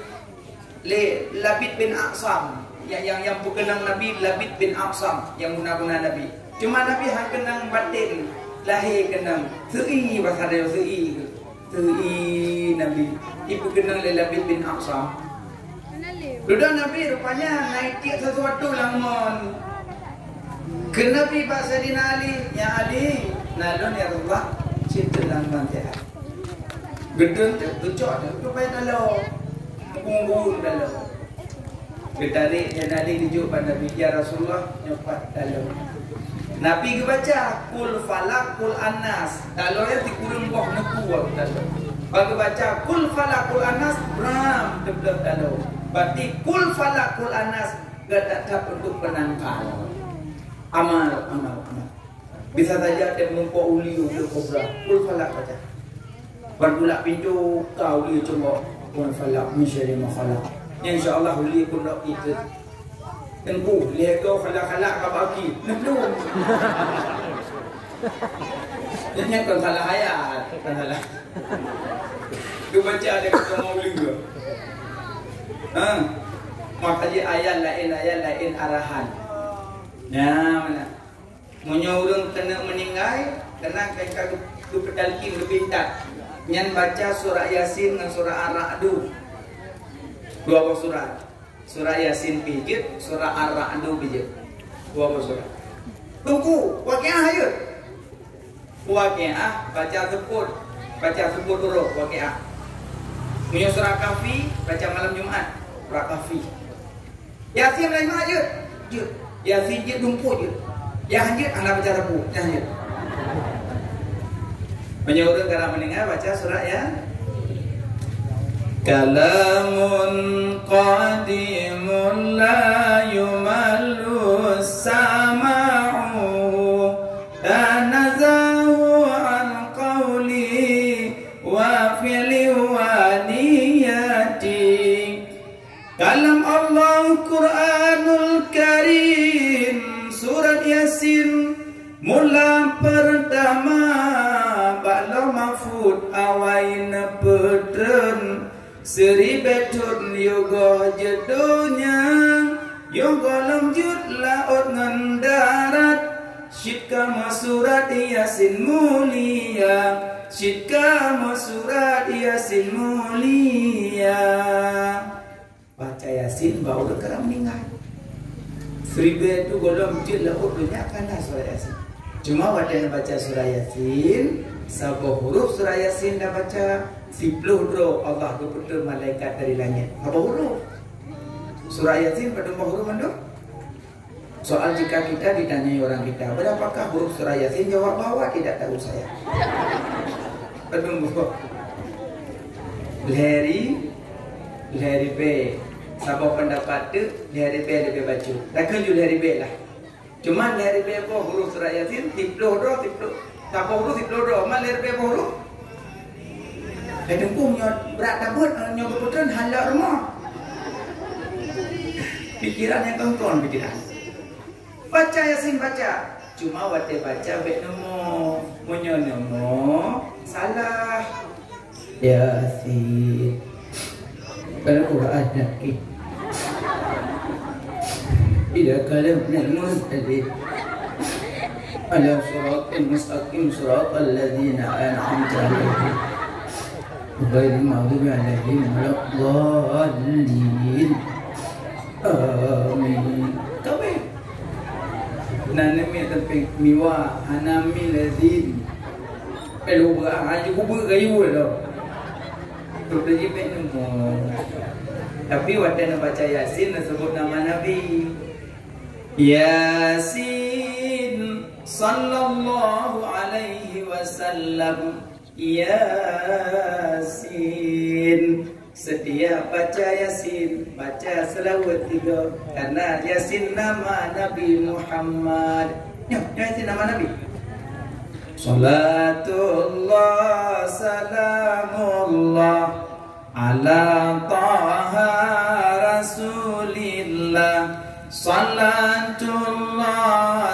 le Labid bin Aqsam yang berkenang Nabi Labid bin Aqsam yang guna-guna Nabi. Cuma Nabi hang kenang batin, lahir kenang sei bahasa dia sei Nabi. Ibu kenang Labid bin Aqsam. Sudah Nabi rupanya naik sesuatu lamon. Ke Nabi bahasa Dina Ali, ya Ali, nalon ya Allah, cinta lamon dia. Gedung tu, tucuk tu, rupanya dalam, punggung dalam. Ditarik dan Ali dijuk pada Nabi, ya Rasulullah, nyopat dalam. Nabi baca kul falak kul anas. Kalau ya dikurung boh neku dalam. Bagi baca kul falak kul anas ram deblok dalam. Berarti kul falak kul anas tetap untuk penangkal. Amal. Bisa saja dia menumpuk uli kobra. Kul falak baca. Berdulak pintu kau uli cuma kul falak misyari makhalak. Insya-Allah uli pun nak itu. Tengku, lihat kau khalak-khalak kau bagi. Nebelum. Ini kan salah ayat, kan salah. Tu baca ada kata maulid ke? Makanya ayat lain arahan. Ya, mana? Menyuruh kena meninggal, kena kau tu pedalkin lebintat. Nyan baca surah Yasin dengan surah Ar-Ra'd. Dua surat. Surah Yasin pijit, surah Ar-Ra'd pijit. Dua surah. Tunggu, waqiah ayat. Waqiah baca sebut huruf waqiah. Punya surah Kahfi baca malam Jumaat, surah Kahfi. Yasin lain ayat. Yasin je tumpuk je. Yang je anda baca rebu, yang je. Menyuruh cara mendengar baca surah ya. Kalamun qadimun la yumallu sama'u tanazahu an qawli wa fi'li wa niyati. Kalam Allah Quranul Karim surat Yasin mula pertama ba'la mafud awaina pedren seribetun yoga jedonya yoga lanjut laut ngendarat syidka masurat Yasin mulia syidka masurat Yasin mulia. Baca Yasin baru dekat meninggal. Seribet tu golong jut laut dunia kalah surah Yasin. Cuma wadah baca surah Yasin, sabah huruf surah Yasin dah baca. 10 huruf Allah kepada malaikat dari langit. Apa huruf? Surah Yasin pada huruf mana? Soal jika kita ditanyai orang kita, berapakah huruf surah Yasin? Jawab bahwa tidak tahu saya. Pedung Lehari B. Sabah pendapat tu Lehari B lebih baca. Takkan ju Lehari B lah. Cuma Lehari B apa huruf surah Yasin? 10 huruf, 10. Sabah huruf 10 huruf. Mal Lehari B apa huruf? Tengku berat takut nyoba putran halak rumah. Pikiran yang kawan pikiran. Baca Yasin baca. Cuma wate baca baik nombor. Punya nombor salah. Yasin. Al-Quran nakit. Ila kalamna al-mustaqim. Ala siratal mustaqim siratal ladzina an'amta 'alaihim. غير المغضوب عليهم ولا الضالين آمين. Kabeh. Nanami tapi miwa hanami lazim. Elu aja kubur kayu dah. Tu dia benung. Tapi waktu nak baca Yasin sebut nama Nabi. Yasin sallallahu alaihi wasallam. Yasin. Setiap baca Yasin, baca selawat 3 karena Yasin nama Nabi Muhammad. Ya, Yasin nama Nabi. Salatullah salamullah ala taha rasulillah. Salatullah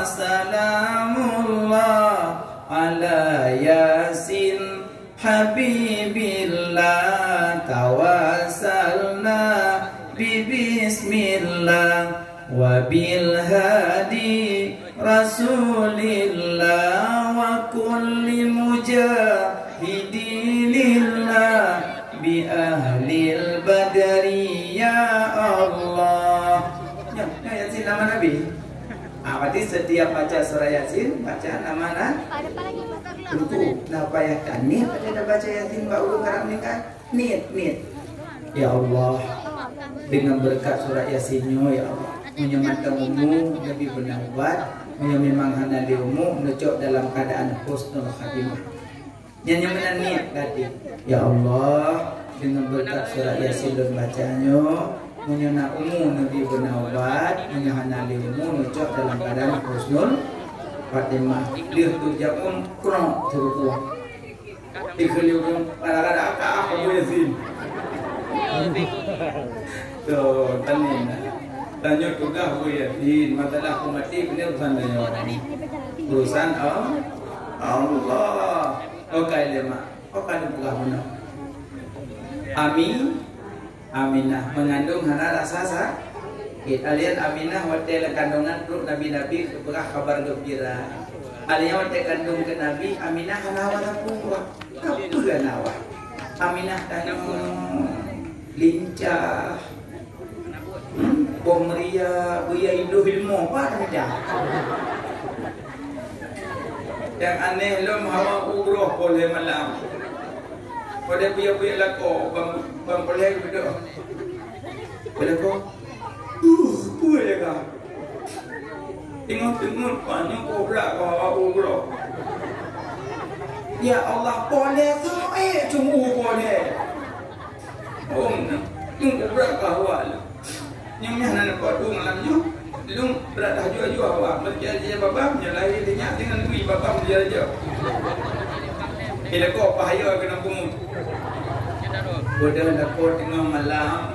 salamullah ala Yasin habibillah. Tawassalna bi bismillah wa bil hadi rasulillah wa kulli mujahidilillah bi ahlil badari ya Allah. Ya, Yasin nama Nabi. Berarti setiap baca surah Yasin baca nama Nabi. Nah, payahkan niat pada baca Yasin baru karang ni kan niat. Ya Allah, dengan berkat surah Yasinnya ya Allah, menyematan umum lebih bernabat, memang hana di umum necok dalam keadaan husnul khatimah. Yang mana niat tadi, ya Allah, dengan berkat surah Yasin dan bacanya, menyana umum lebih bernabat, menyana di umum necok dalam keadaan husnul khatimah. Dia tu japun kurang teruk. Ikeliu kadang-kadang apa Yasin. Tuh, tanya tugas Yasin, masalah aku mati ini urusan tanya. Urusan Allah. Oke lemah. Oke bukan mana. Aminah mengandung hana rasa kita lihat Aminah hotel kandungan untuk nabi-nabi berkah kabar gembira. Aliyah hotel kandung ke Nabi Aminah hana walaupun apa nawa. Aminah tanya lincah, pemeria, buaya hidup ilmu apa saja. Yang aneh lom hawa ugroh boleh malam. Pada buaya lako, bang boleh betul. Boleh kok? Buaya kah? Tengok panjang kobra kau hawa ugroh. Ya Allah boleh tu, cuma boleh. Nung berapa awal? Yang mana nak buat malamnya? Lung berada jauh awak. Berjaya bapa menyalahi dia dengan kui bapa berjaya. Bila kau bahaya kena bungut. Bodoh nak kau tengah malam.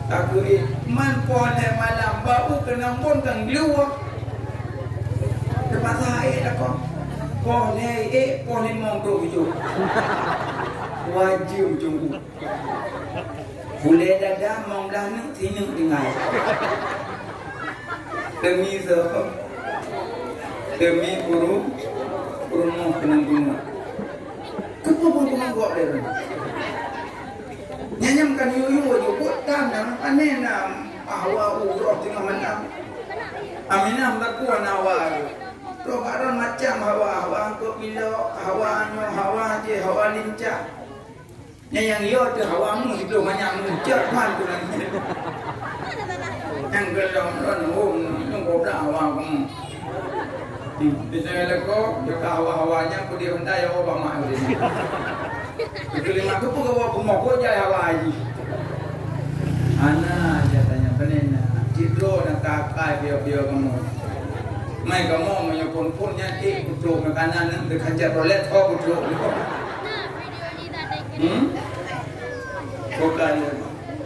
Aku man pole malam bau kena pun kang luar. Terpaksa nak kau. Pole mongkro hijau. Wajib jumpa. Boleh dadah monglah ni sini dengar. Demi sebab demi burung mau kenang bunga. Kenapa bunga buat dia? Nyanyamkan yuyu wajib buat tanam aneh nam ahwa uroh tengah malam. Aminah tak kuat nawar. Rokaran macam hawa kau bila hawa je hawa lincah. Yang ia tu hawamu itu banyak muncul man tu lagi. Yang gelong nung kobra hawamu. Di sana leko juga hawa-hawanya aku dia hendak ya Obama ini. Itu lima aku pun kau mau kau jadi hawa aji. Ana jatanya penena. Citro dan kakak biar kamu. Mai kamu menyopon-ponnya putruk makanan berkajar rolet kau putruk. Bukan,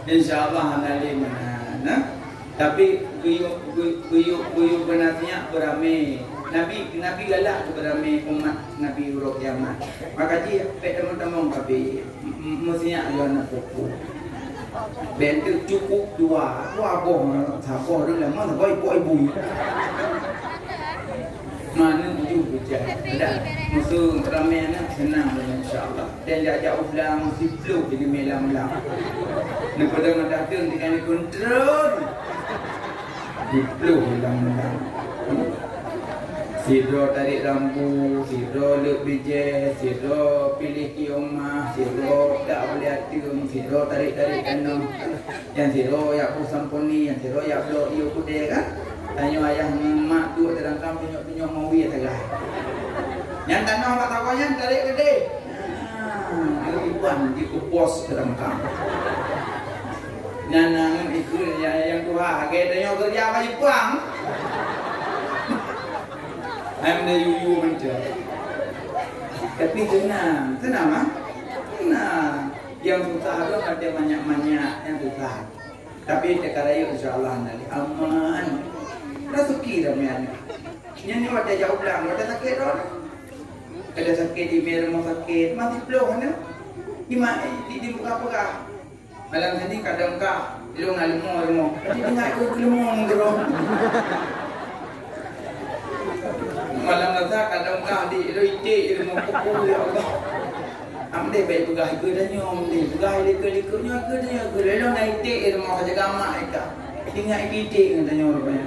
insyaallah hanali mana. Tapi guyuk benarnya beramai. Nabi galak beramai umat Nabi urut kiamat. Maka dia teman-teman tapi mestinya ada nak pokok. Bentuk cukup dua boh, saboh dulu mana boy bui. Mana juga ada musuh ramai anak senang insyaallah dan jauh belang mesti flow jadi melang-melang nak pada datang dengan kontrol di flow melang-melang sidro tarik rambu sidro lek bije sidro pilih kiomah sidro tak boleh atung sidro tarik kano yang sidro ya usamponi yang sidro ya blok iyo kude kan. Tanya ayah mak tu dalam kampung tunjuk mau biar tegah. Yang tanah mak tawayan tarik gede. Iban di kupos dalam kampung. Nanang itu yang tua agak tanya kerja apa Jepang. Am de yuyu mencari. Tapi tenang ah. Tenang. Yang susah tu ada banyak yang susah. Tapi sekarang insyaallah nanti aman. Rezeki ramai. Yang ni ada jauh belang, ada sakit orang. Ada sakit di rumah sakit, mati peluh mana? Di buka-buka. Malam tadi kadang Lu ngalemo. Tapi dengar aku kelemong gerong. Malam nasa kadang kali lu ite ilmu pukul ya Allah. Amde baik pegah ke dah nyom ni. Pegah likut-likutnya ke dia ke. Lalu naik ite ilmu kerja gamak ika. Ingat ite katanya rupanya.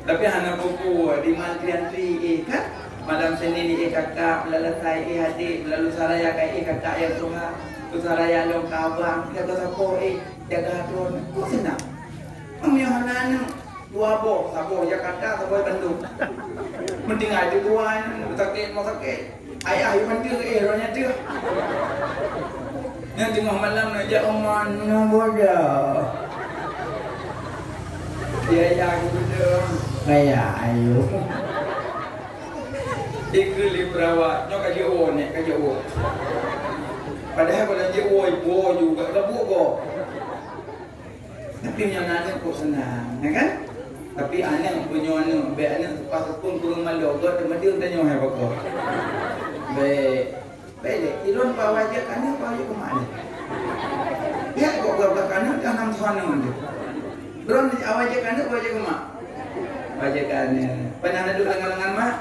Tapi hana buku di mantri-antri kan. Malam Senin ni kakak, melalai adik, lalu saraya kai kakak yang Tuhan. Tu saraya long kabang, jaga sapo jaga hatun. Kok senang. Yang hana dua boh, sapo Jakarta, sapo Bandung. Mending ada dua sakit mau sakit. Ayah yang mandi rohnya tu. Yang tengah malam nak jak oman bodoh. Dia yang bodoh. Kayak ayo. Ikli perawat, nyok kaji o ni, kaji o. Padahal kalau dia o juga lebuk ko. Tapi yang nanya kok senang, ya kan? Tapi anak punya anak, be anak pas pun kurang malu, god dia tanya hai bako. Baik, ilon bawa je kan bawa je ke mana? Ya kok bawa kan jangan sana tu. Belum awak je kan bawa je ke mana? Bawa je kan. Pernah duduk lengan-lengan mak?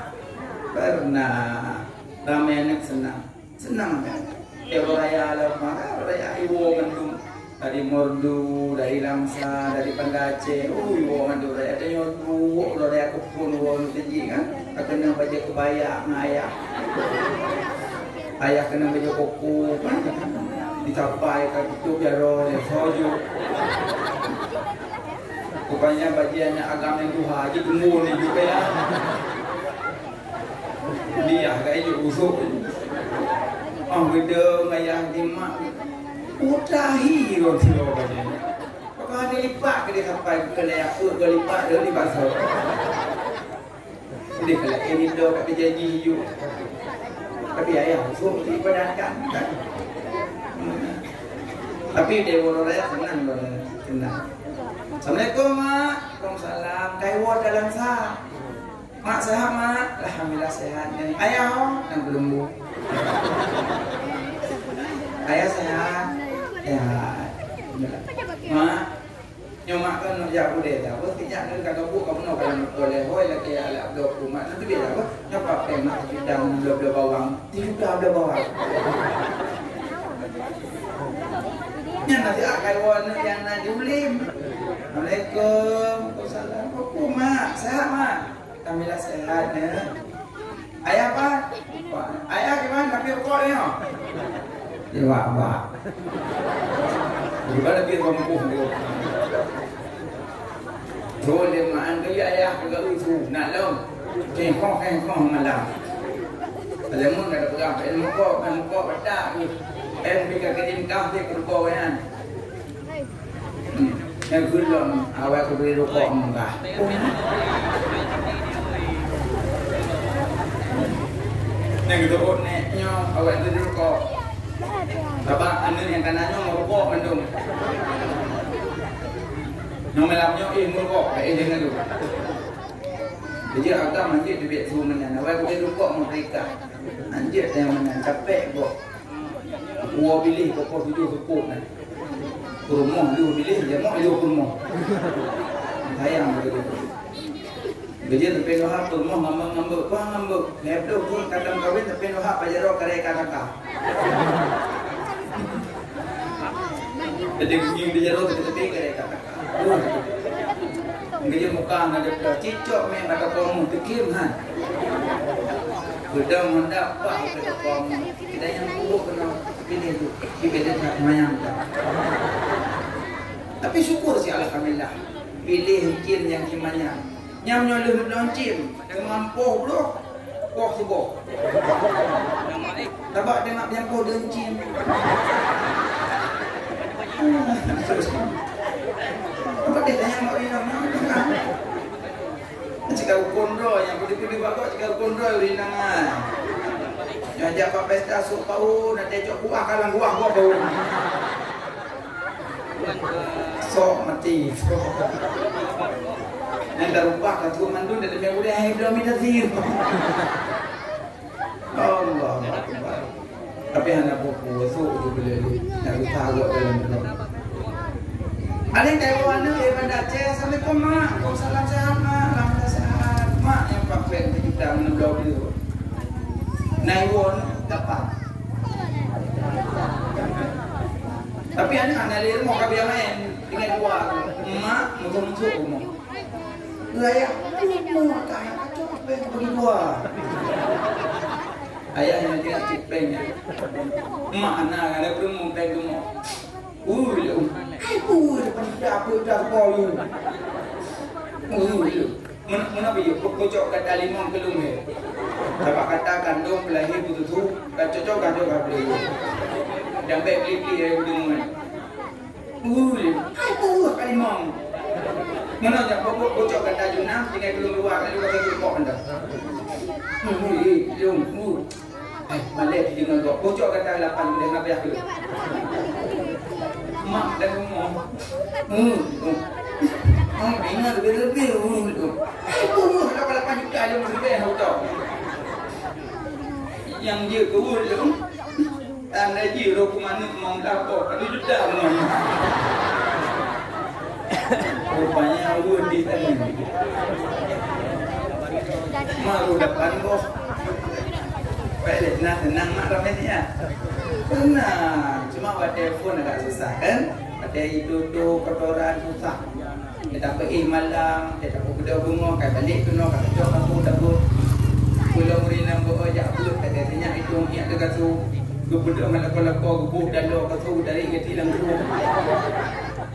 Pernah. Ramai anak senang kan? Dia beraya lama, beraya ibu mendung. Dari Mordu, dari Langsa, dari Pandace, ibu mendung. Dari ada nyotu, dari aku pun ibu teji kan? Aku kena baca kebaya ayah. Ayah kena baca koko kan? Dicapai kat itu biaro soju. Rupanya bagiannya agama yang Tuhan aja tunggu ni juga ya. Dia kayak usuk. Beda ayah dimak utahi roti bagian. Kalau ada lipat ke dia sampai ke layak ke lipat dia di basah. Dia kalau ini dah kat janji hidup. Tapi ayah usuk dipadankan kan. Tapi dia orang raya senang. Assalamualaikum mak. Waalaikumsalam. Kaiwa dalam sah. Mak sehat mak. Alhamdulillah sehat. Ayah yang belum bu. Ayah sehat. Ya. Mak. Nyomak kan nak jauh deh. Apa tidak nak kagak bu kamu nak kalau boleh hoi lagi ala dok rumah nanti biar apa? Nyopak pemak sedang bela bawang. Tidak ada bawang. Yang nanti akan warna yang nanti ulim. Assalamualaikum. Waalaikumsalam. Aku mak, sehat mak. Alhamdulillah sehat ya. Ayah apa? Ayah gimana? Tapi rokok ni oh. Dia wak. Gimana dia kampung dia? Boleh mak dia ayah juga usu nak lom. Kengkong malam. Kalau mun ada perang, ilmu kok betak ni. Pergi ke tingkah dia kerupuk kan. Yang gulung awak aku beri rokok enggak. Yang gitu neknya awak beri rokok. Sebab anu yang kanannya merokok mendung. Yang malamnya merokok kayak dengan tu. Jadi agak mandi di biak suhu mana. Awak beri rokok mereka. Anjir yang mana capek kok. Gua pilih pokok tujuh sepuluh kan. Kurumah lu pilih dia mau lu kurumah. Sayang begitu. Begitu tapi lu hak kurumah ngambek. Hebdo pun kadang kawin tapi lu hak pajero kareka kakak. Jadi gini pajero tapi kareka kakak. Begitu muka ada cicok main ada kamu tekim han. Gedang mendapat kita kamu. Kita yang buruk kena pilih tu. Kita tak mayang. Tapi syukur sih alhamdulillah. Pilih jin yang imannya. Nyam nyoleh loncim, dengan mampu bro. Kok sibuk. Tabak tengok yang kau dencim. Apa dia tanya mak rinang. Jika kondro yang putih-putih bagus, jika kondro rinangan. Yang jaga pesta sok tahu nak tecok buah kalang buah bau. Sok mati. Yang terubah katu mandun dan demi udah hidup minta zir. Allah Akbar. Tapi anak buku sok tu boleh nak tahu dalam dalam. Ada yang Taiwan ni, pada Aceh, Assalamualaikum mak, Waalaikumsalam sehat mak, alhamdulillah sehat. Mak yang pakai kita menablau dia. Naiwon dapat. Tapi anak-anak dia mau kau main, tinggal dua. Mak musuh-musuh mau. Ayah, mau kaya kacau apa yang berdua. Ayahnya dia cipengnya. Mak anak ada belum mau peng tu mau. Dah apa dah kau. Mana pergi? Kocok kata limau kelung ni. Dapat kata kandung pelahir butuh kacocok kacau kabel. Dan baik lagi yang dengan. Hai kali limau. Mana nak kocok kata junam tinggal kelung luar kalau kata kocok anda. Jom. Malek dengan kau kocok kata 8 boleh nak payah ke? Mak dan ngomong. Ingat lebih. Kalau 8 juta dia mesti bayar hotel. Yang dia kewul tu, tanda dia rok mana mau lapor, kalau juta mana. Rupanya awal di tadi. Maru depan bos. Baik, tenang mak ramainya. Tenang, cuma buat telefon agak susah kan? Ada itu tu kotoran susah. Dia tak pergi malam, dia tak pergi bunga, kat balik tu nak kat jauh aku tak pun. Pulau Merina berajak pulut kat dia itu yang dia kata gubernur malak-malak gubuh dalam kata dari kecil dalam tu.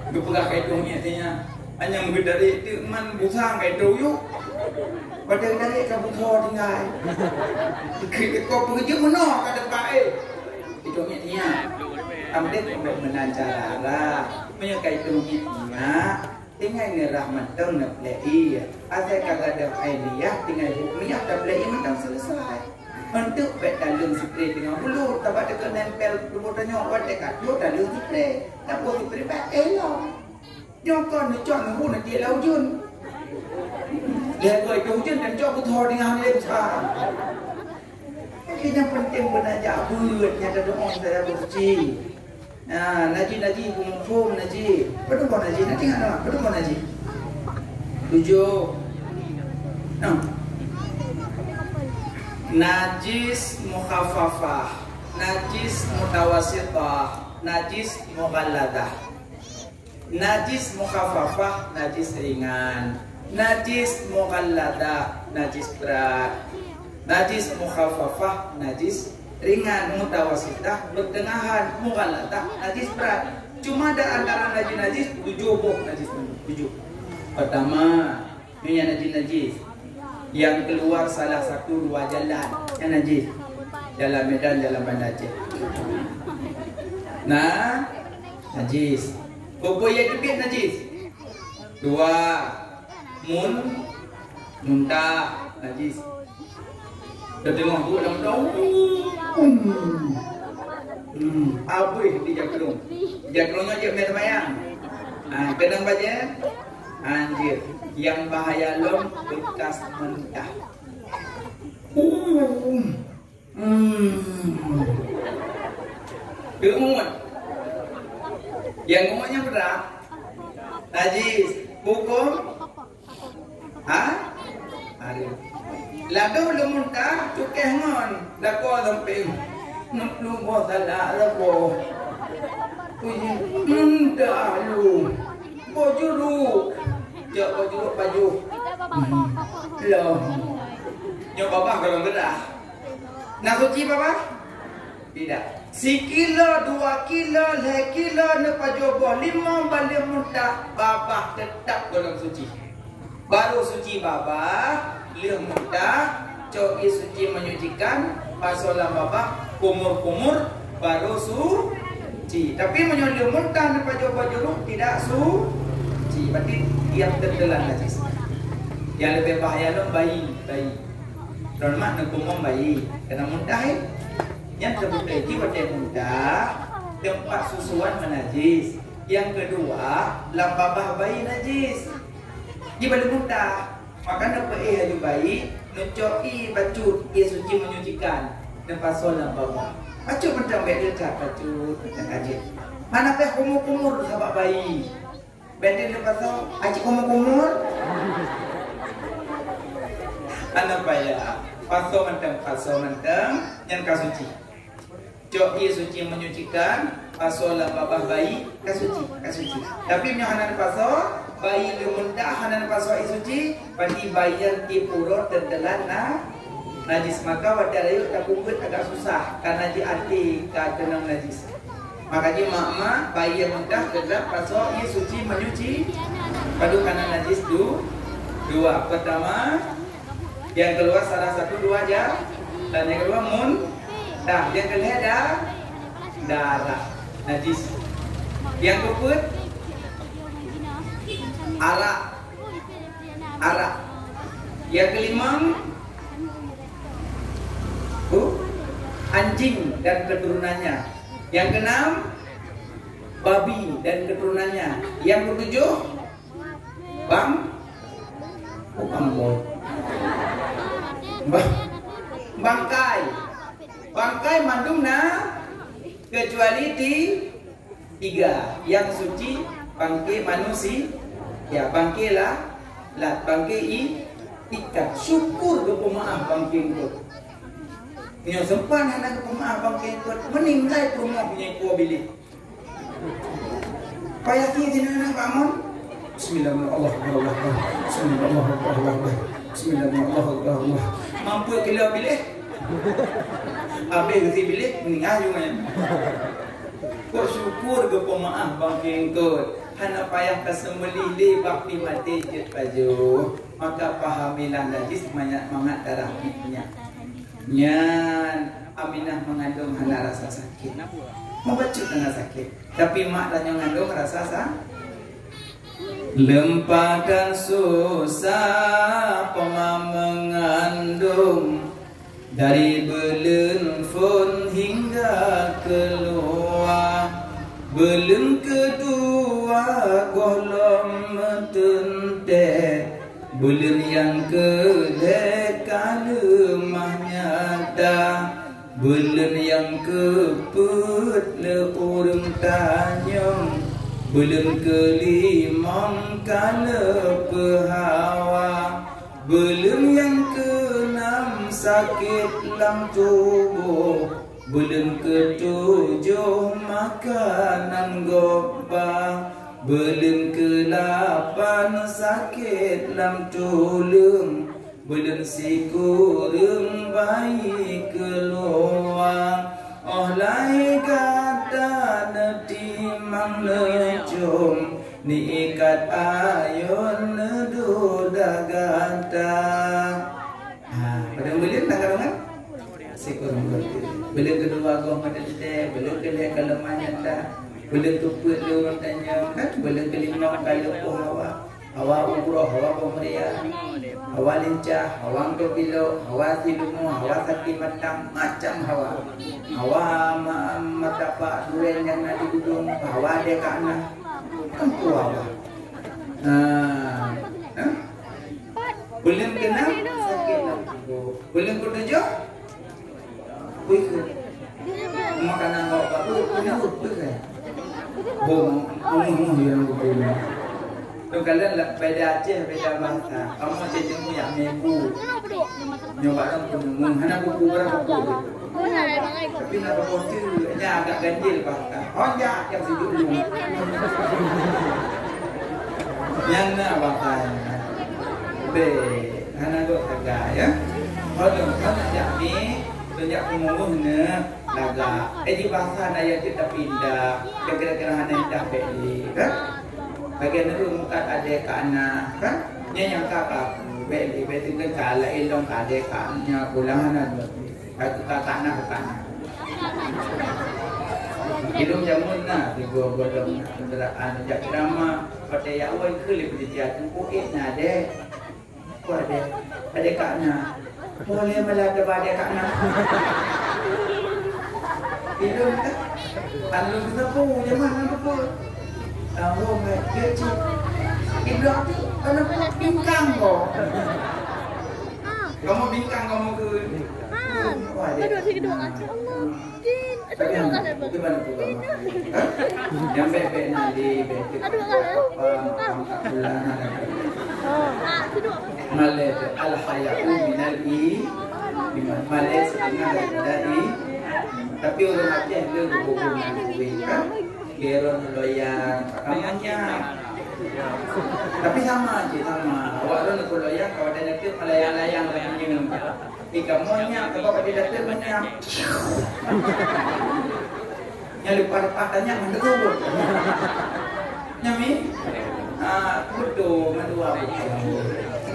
Gubernur kat itu dia hanya dari itu man busang kat itu yuk. Pada dari kamu kau tinggal. Kau pergi mana kat depan itu dia. Ambil menancaralah menyakai itu dia. Tinggal ni rahmat dong nak play. Ada kagak ada idea tinggal hukumnya tak play mentang selesai. Untuk bet dalam spray dengan bulu, tak ada nempel kemudiannya awak dekat tu dalam spray. Tak boleh spray bet elok. Jangan ni jangan nak dia laujun. Lihat kau itu hujan dan jauh betul dengan dia besar. Yang penting belajar buatnya ada orang saya bersuci. Nah, Naji kumfum Naji. Betul kau Naji? Nanti ada. Betul kau Naji? 7. Najis mukhaffafah, najis mutawasithah, najis mughalladah. Najis mukhaffafah, najis ringan. Najis mughalladah, najis berat. Najis mukhaffafah, najis ringan, mutawasithah, pertengahan, mughalladah, najis berat. Cuma ada antara najis 7 buah najis 7. Pertama, ini najis. Yang keluar salah satu 2 jalan yang najis. Jalan Medan, jalan Banda Aceh. Nah, najis. Berapa yang kebit najis? 2. Muntah, najis. Dah tengok tu dalam daun. Apa di jaklung? Jaklungnya je main semayang. Kenang baca? Anjir. Yang bahaya lom bekas mentah. Gemut. Yang gemutnya berat. Najis. Hukum? Hari. Lagu belum muntah, cukai ngon. Lagu samping. Nak lupa salah lagu. Muntah lu. Baju lu. Jok baju. Loh. Nyok bapa kalau gerah. Nak suci bapa? Tidak. Sekilo, 2 kilo, 2 kilo nak baju boh 5 balik muntah. Bapa tetap dalam suci. Baru suci bapa, lihat muntah, coki suci menyucikan, pasolah bapa, kumur baru suci. Tapi menyuci muntah nak baju lu tidak suci. Berarti yang tertelan najis. Yang lebih bahaya lo bayi. Normal nak kumur bayi, kena muntah. Yang terbukti pada muntah, tempat susuan menajis. Yang kedua, lambabah bayi najis. Dia boleh muntah. Maka nak haju bayi, nucoki bacut, ia suci menyucikan. Dan pasal lambabah. Bacut macam beda cat, bacut macam kajet. Mana peh kumur sahabat bayi. Benda lepas tu, acik kumur-kumur. Anak payah. Paso mentang, yang kasuci. Cok ia suci menyucikan, paso lah babah bayi, kasuci. Tapi nyahanan paso, bayi lumundah hanan paso ia suci, pasti bayi yang dipurut tertelan najis. Maka wadah layu tak kumpul agak susah, karena diarti ketenang najis. Makanya mak-mak bayi yang mudah tertelan paso ia suci menyuci, padu karena najis dua. Pertama, yang keluar salah satu dua aja, dan yang kedua dah, yang kedua darah najis. Yang keempat arak. Yang kelima anjing dan keturunannya. Yang keenam babi dan keturunannya. Yang ketujuh bangkai mandum kecuali tiga yang suci bangkai manusia ya bangkai bangkai ikat syukur ke pemaaf bangkai itu nyo sempan hendak ke pemaaf bangkai itu meninggal rumah punya kuah bilik payah kita nak bangun Bismillahirrahmanirrahim. Mampu kilo bilik. Habis ke bilik meninggal juga. Kau syukur ke pemaaf bangking kau. Hana payah kesembelih le bakti mati jet baju. Maka pahamilah najis banyak mangat darah punya. Nyan Aminah mengandung hana rasa sakit. Membacut hana sakit. Tapi mak dan yang mengandung rasa sakit. Lempakan susah pema mengandung dari belum pun hingga keluar belum kedua golong mententek belum yang kedua lemahnya dah belum yang keput le urung tanyong belum kelimang kala pehawa belum yang keenam sakit dalam tubuh belum ketujuh makanan gobah belum ke-8 sakit dalam tulang belum sikurung bayi keluar oh lai kata netimang lecum ni ikat ayun neduda gata. Pada beliau tak kadang sikurung berarti. Beliau kedua gong ada teh, beliau kedua kelemahannya tak, beliau tuput lu tanya kan, beliau kelima kalau hawa. Hawa umroh, hawa pemeriah, hawa lincah, hawa kebilo, hawa silumu, hawa sakit macam hawa. Hawa mata pak durian yang ada di gunung, hawa dia kana, tentu hawa. Belum kenal sakit belum ketujuh, makanan bapak tu punya kan, bom yang punya. Tu kalau beda Aceh, beda bahasa. Kamu macam jemu yang minggu. Nyoba kan penuh. Hana buku berapa buku? Tapi nak buku nya agak ganjil bahasa. Honja yang sejuk dulu. Yang nak bahasa. Be, hana dok agak ya. Kalau nak jadi sejak umur ne laga. Di bahasa naya kita pindah. Kira-kira hana dah beli, kan? Bagian itu muka adik anak kan, yang kakak beli kan kalau ilong adik anaknya pulang anak kakak anak. Hidung jamun na, digo godong kendaraan jak drama pada yang awal kelip dia kuit na dek, adik anak boleh melada adik anak. Hidung kan, anu kita pun zaman apa pun. Tahu nggak kecil, ibrah tu anak bingkang kok. Kamu bingkang kamu ke? Kedua Allah, jin. Bagaimana program? Yang bebek nanti bebek Malay al-hayatu minal-i Malay setengah daripada-i. Tapi orang Aceh dia berhubungan kan? Geron loyang namanya. Tapi sama aja sama. Awak orang nak loyang kalau ada nanti melayang-layang namanya. Jika maunya kalau pada datang banyak. Yang lupa-lupa tanya mana tu? Nyami? Betul, mandua betul.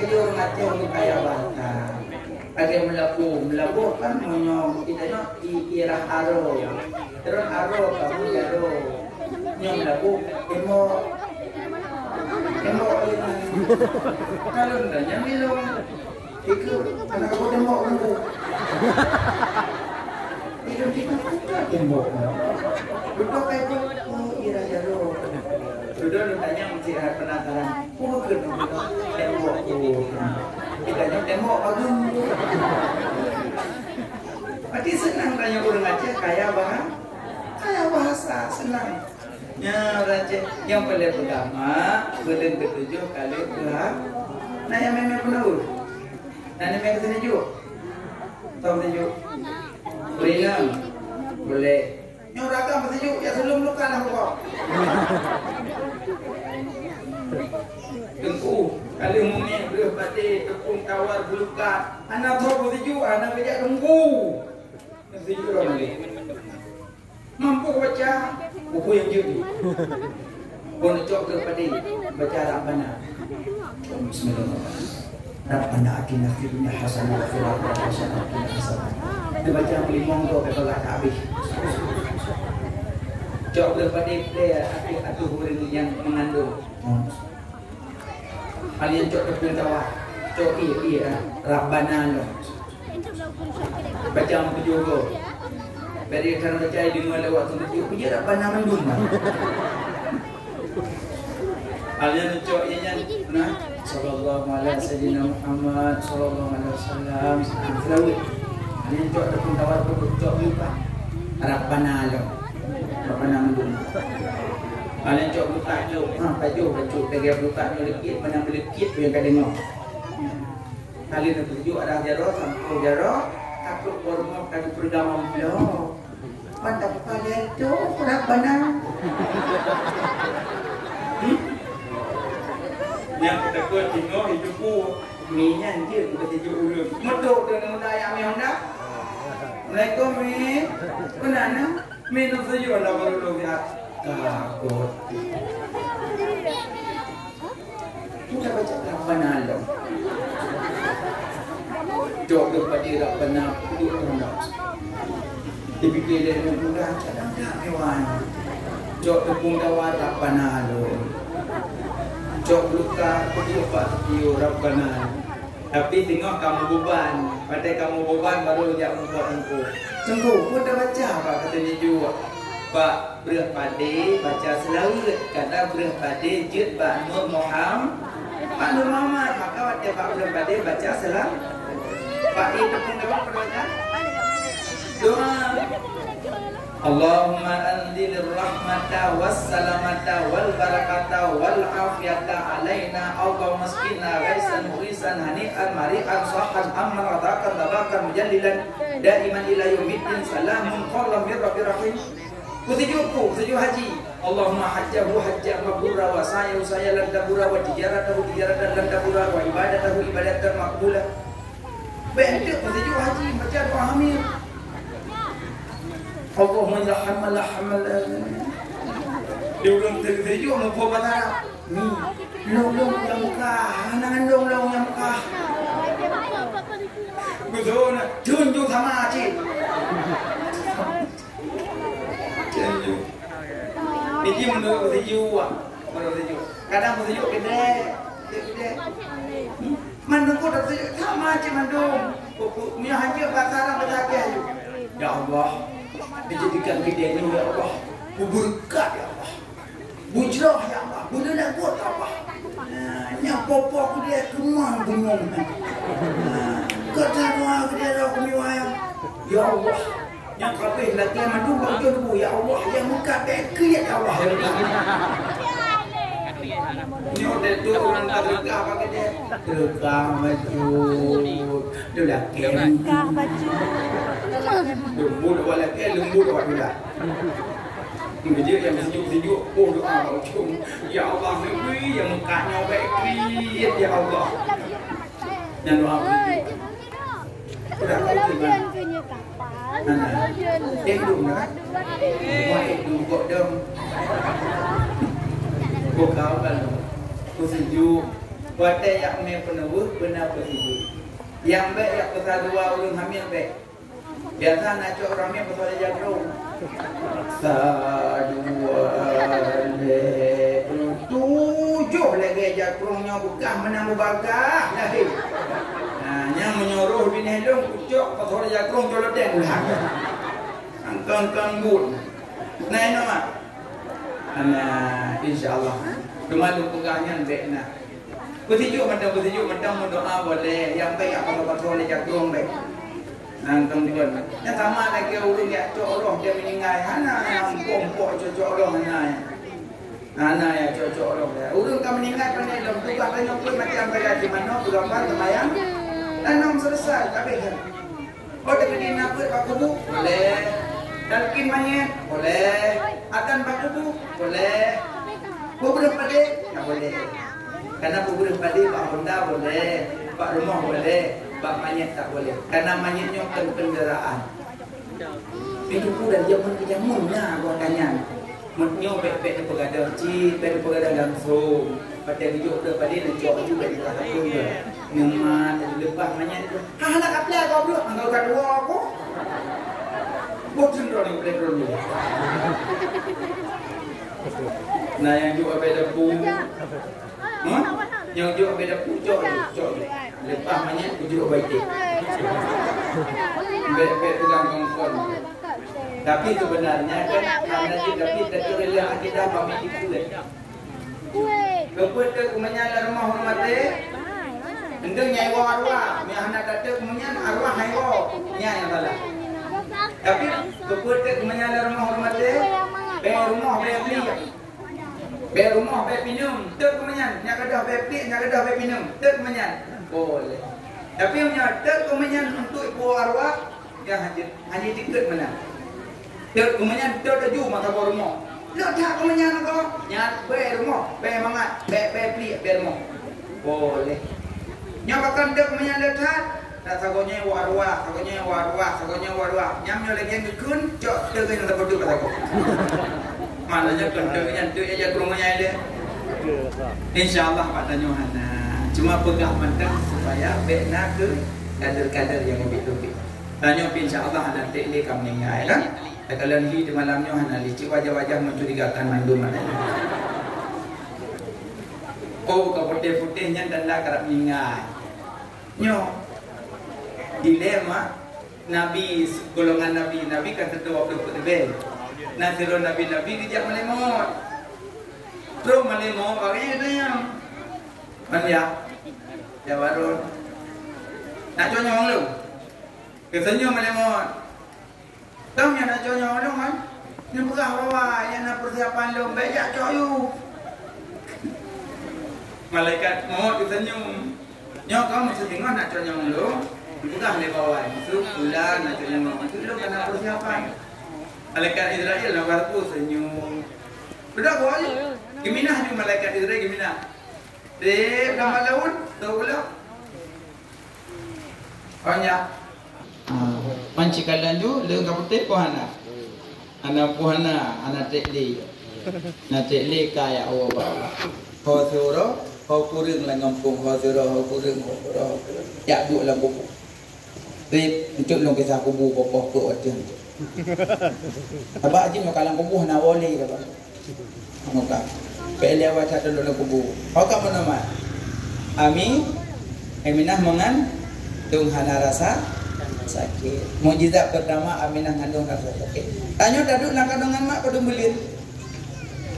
Jadi orang Aceh orang kaya bangsa. Ada melaku kan monyong kita ni irah aro. Terus aro kamu aro. Nyong melaku emo kalau ndak nyami lo. Itu anak aku demo aku. Itu kita demo. Betul kayak itu irah aro. Sudah lu tanya mesti ada penasaran. Bukan tembok tu. Kita nak tembok bagus. Berarti senang tanya orang Aceh kaya bahasa senang. Ya Aceh yang paling pertama bulan ketujuh kali bulan. Nah yang memang penuh. Nah yang memang ketujuh. Tahu ketujuh? Boleh boleh. Yang rakam ketujuh ya sebelum luka lah kau. Tengku kali umumnya belah batik tepung tawar belukat anak tahu betuju anak bejak tengku betuju orang ni mampu baca buku yang jadi pun cok belah batik baca Rabbana Bismillahirrahmanirrahim Rabbana atina fid dunya hasanah wa fil akhirati hasanah wa qina adzabannar dia baca pelimong tu kepala tak habis cok belah batik dia atu huruf yang mengandung kalian cok tepung tawar cok iya Rabbana lo baca tujuh go dari cara baca di mulai waktu tujuh punya Rabbana mandum kalian cok ianya nah sallallahu alaihi sayyidina Muhammad sallallahu alaihi wasallam selalu kalian cok tepung tawar cok lupa Rabbana lo Rabbana mandum kalian cok buka tu, baju pegang buka tu lekit, mana lekit tu yang kau dengar. Kalian nak tuju ada jarok, sampai jarok, takut korma kali pergama beliau. Mantap kalian tu, kurang benar. Yang takut tengok hidupku, minyak dia kita tuju ulun. Medok dengan daya mi honda. Assalamualaikum mi, kenana? Minum tuju anda baru lihat. Takut. Kita baca Rabbana lo. Jok kepada Rabbana itu orang. Dipikir dari mudah cadang tak hewan. Jok tepung tawar Rabbana lo. Jok luka berjumpa tiu Rabbana. Tapi tengok kamu beban. Pada kamu beban baru dia membuat engkau. Tunggu, pun dah baca apa katanya juga. Pak berah pade baca selawat kata berah pade jid Pak Nur Muhammad maka waktu Pak berah pade baca selawat Pak itu pun dapat berbaca doa Allahumma anzil rahmata wassalamata wal barakata wal afiyata alaina Allahumma skina ghaisan murisan hani'an mari'an sahhan amman radakan tabakan mujallilan daiman ila yaumiddin salamun qawlan min rabbir rahim. Tujuh haji. Allahumma hajjahu hajjah mabrura wa sa'yahu sa'yalan dabura wa tijaratahu tijaratan lan dabura wa ibadatahu ibadatan maqbulah. Bentuk tujuh haji baca doa hamil. Allahumma la hamal la hamal. Dia belum tujuh mau batara. Ni long yang muka, hanangan long yang muka. Betul nak tunjuk sama cik. Ini menurut tujuh, kadang tujuh gede. Mandung kau tak tujuh sama cik mandung. Punya haji bakaran berjaga. Ya Allah, dijadikan gede ni ya Allah, berkat ya Allah, bujrah ya Allah, boleh nak buat apa? Nyak popo aku dia kemang bengong. Kata doa aku dia dah kami wayang. Ya Allah. Yang kabeh lagi madu bang tu ya Allah yang muka dekri ya Allah. Ni ada tu orang terka pakai dia. Terka maju. Dia laki. Terka baju. Lembut awak laki, lembut awak pula. Dia yang sejuk-sejuk, oh doa ujung. Ya Allah, negeri yang mukanya baik ya Allah. Yang doa begitu. Sudah kau terima. Duduk nak. Baik duduk dong. Kau kau kalau kau sejuk. Buat yang me penuh benar sejuk. Yang baik yang pasal dua orang hamil baik. Biasa nak cakap orang ni pasal dia jatuh. Dua tujuh lagi jatuhnya bukan menambah bakah lagi. Yang menyuruh bini dong kucuk pasal dia jatuh jolot dia ulang. Angkang but. Nah ini mak. InsyaAllah. Cuma lu pegangnya baik nak. Bersejuk mentang doa boleh. Yang baik apa pasal dia jatuh baik. Nantang tuan. Yang sama lagi orang yang cocok dia meninggal. Hana yang pompok cocok orang hana ya cocok orang dia. Orang kan meninggal kan dia dalam tukar tanya pun macam berada di mana berapa temayang. Tanam selesai tapi kan. Oh dia kena nak buat pakubu boleh. Talqin manyet boleh. Akan pakubu boleh. Kubur pade tak boleh. Karena kubur pade Pak Honda boleh. Pak rumah boleh. Bak manyet tak boleh. Karena manyetnya kendaraan. Itu pun dah zaman kejamunnya gua tanya. Mutnya pek-pek pegadang ci, pek pegadang langsung. Pada hidup dia pada nak jauh juga di kata pun dia. Nyaman dan lepas manyet tu. Nak kapal kau bro, engkau kedua aku. Bosan orang petrol ni. Nah yang juga beda pun. Yang juga beda pucuk. Lepas banyak pucuk baik. Bek-bek tulang kongkong. Tapi sebenarnya kan nanti tapi terkena akidah kami itu. Kepada kemenyala rumah hormat Endeng nyai arwah, mi anak kata kemenyan arwah haiwa. Nya yang salah. Tapi kepada kemenyala rumah hormat be rumah be beli. Be rumah be pinjam, tek kemenyan, nya kadah be beli, nya kadah be pinjam, tek kemenyan. Boleh. Tapi punya tek kemenyan untuk ibu arwah yang hanya tiket mana. Tek kemenyan tek tuju mata rumah. Lo tak kemenyan kau? Nya be rumah, be mangat, be beli be rumah. Boleh. Nya bahkan tek kemenyan letat. Tak sagonya warwa, sagonya warwa. Nyamnya lagi yang gekun, cok tek yang tak betul kata kau. Maknanya kendernya tu aja rumahnya dia. InsyaAllah Pak Tanyohana. Cuma pegang mantap supaya bena ke kader-kader yang lebih-lebih. Tanyo insyaAllah nanti ini kami meninggal lah. Kalau ni di malamnya hana licik wajah-wajah mencurigakan mandum mana. Oh kau putih-putihnya tanda kerap meninggal. Nyo dilema Nabi golongan Nabi kan tentu waktu putih. Nasirun Nabi dijak melemot. Terus melemot bagaimana tanya? Mana ya warun. Nak conya orang lu. Kesannya melemot. Tahu yang nak conya orang kan? Ni bukan bawa yang nak persiapan lu bejak coyu. Malaikat maut kesannya. Nyo kamu mesti tengok nak conya orang lu. Bukan le bawa. Masuk bulan nak conya orang. Itu lu kena persiapan. Malaikat Israel nak warpu senyum. Sudah kau aja. Gimana ni malaikat Israel gimana? Dek nama laun tahu pula. Banyak. Pancikalan tu le kapute pohana. Anak pohana, anak tekli. Na tekli kaya awak bawa. Ho suro, ho kuring la ngampung, ho suro, ho kuring, ho suro. Ya bu la buku. Tip untuk long kisah kubu kokoh ko atin. Abah aji makalang kubuh na wali ka ba? Muka. Pele awak satu dulu kubuh. Kau tak mana? Ami, Aminah mangan tunghana rasa sakit. Mujizat pertama Aminah ngandung rasa sakit. Tanya daduk nak kandungan mak pada belir.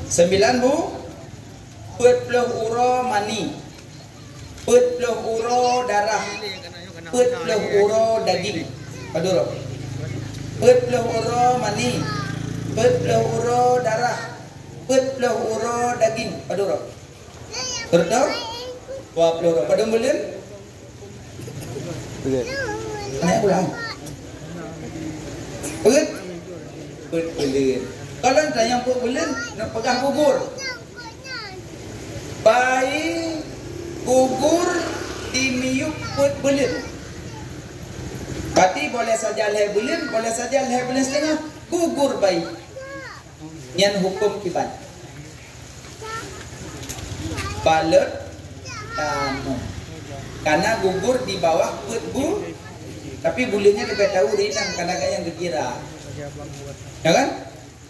9 bu. Putloh uro mani. Putloh uro darah. Putloh uro daging. Paduro. Putlah uro mani, putlah uro darah, putlah uro daging. Pada uro. Bertahu? 20 uro. Pada bulan? Bulan. Naik bulan. Put bulan. Kalau anda yang put bulan, nak pegang gugur. Bayi gugur dimiuk put bulan. Berarti boleh saja leher bulan, boleh saja leher bulan setengah. Gugur bayi. Yang hukum kibat. Balut tanam. Karena gugur di bawah put bu. Tapi bulannya kita tahu rinang karena yang kekira. Ya kan?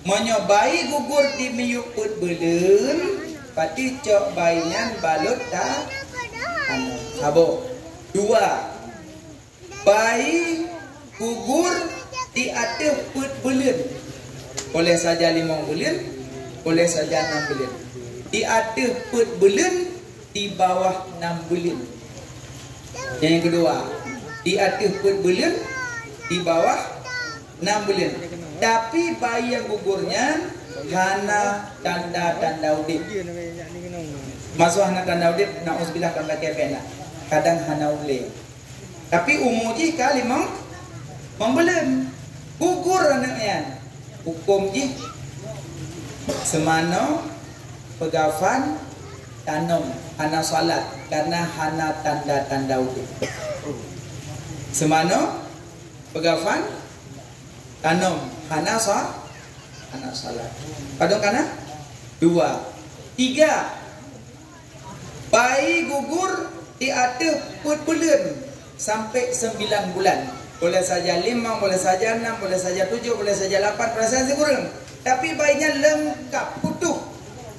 Menyobai gugur di miuk put bulan. Berarti cok bayinya balut tanam. Habo. 2. Bayi gugur di atas put bulan. Boleh saja 5 bulan, boleh saja 6 bulan. Di atas put bulan, di bawah 6 bulan. Yang kedua, di atas put bulan, di bawah 6 bulan. Tapi bayi yang gugurnya hana tanda-tanda udip. Masuk hana tanda udip, na'udzubillah tanda kebena. Kadang hana ule. Tapi umur jika 5 bulan gugur anaknya. Hukum je semana pegafan tanam hana salat karena hana tanda-tanda udip. Semana pegafan tanam hana salat. Kadang kana 2. 3. Bayi gugur di atas put bulan sampai 9 bulan. Boleh saja 5, boleh saja 6, boleh saja 7, boleh saja 8, boleh saja kurang. Tapi bayinya lengkap, utuh.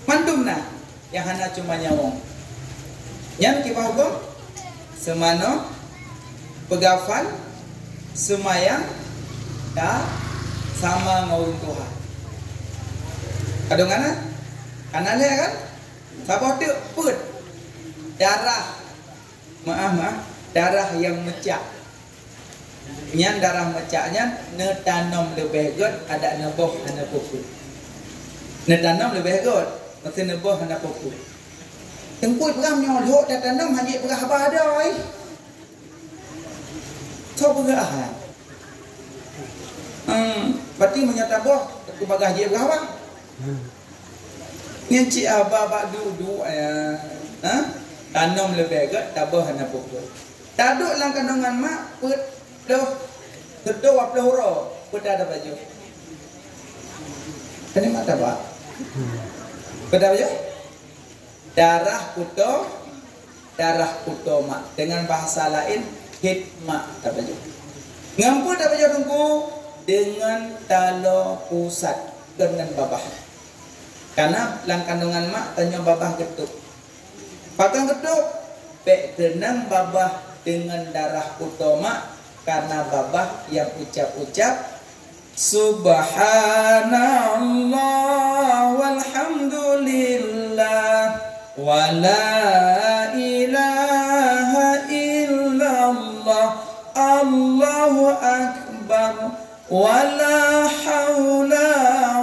Mandum nah. Yang hana cuma nyawang. Yang kibah hukum semana pegafan semayang dah sama ngawin Tuhan. Kadang kana? Kanan dia kan? Siapa tu put darah. Maaf. Darah yang mecah. Yang darah mecahnya netanam lebih good ada neboh hana pupuk. Netanam lebih good mesti neboh hana pupuk. Tengkui perang nyolok dan tanam hanya perah apa ada oi. So perah. Berarti menyata boh aku bagah je berapa? Nyenci aba bak duduk tanam lebih good tabah hana pupuk. Taduk lang kandungan mak put doh terdo apa horo put ada baju. Ini mata pak. Put ada baju? Darah puto mak dengan bahasa lain hitma tak baju. Ngampu tak baju tunggu dengan talo pusat dengan babah. Karena lang kandungan mak tanya babah getuk. Pakai getuk pek tenang babah dengan darah utama karena babah yang ucap-ucap subhanallah walhamdulillah wala ilaha illallah Allahu akbar wala haula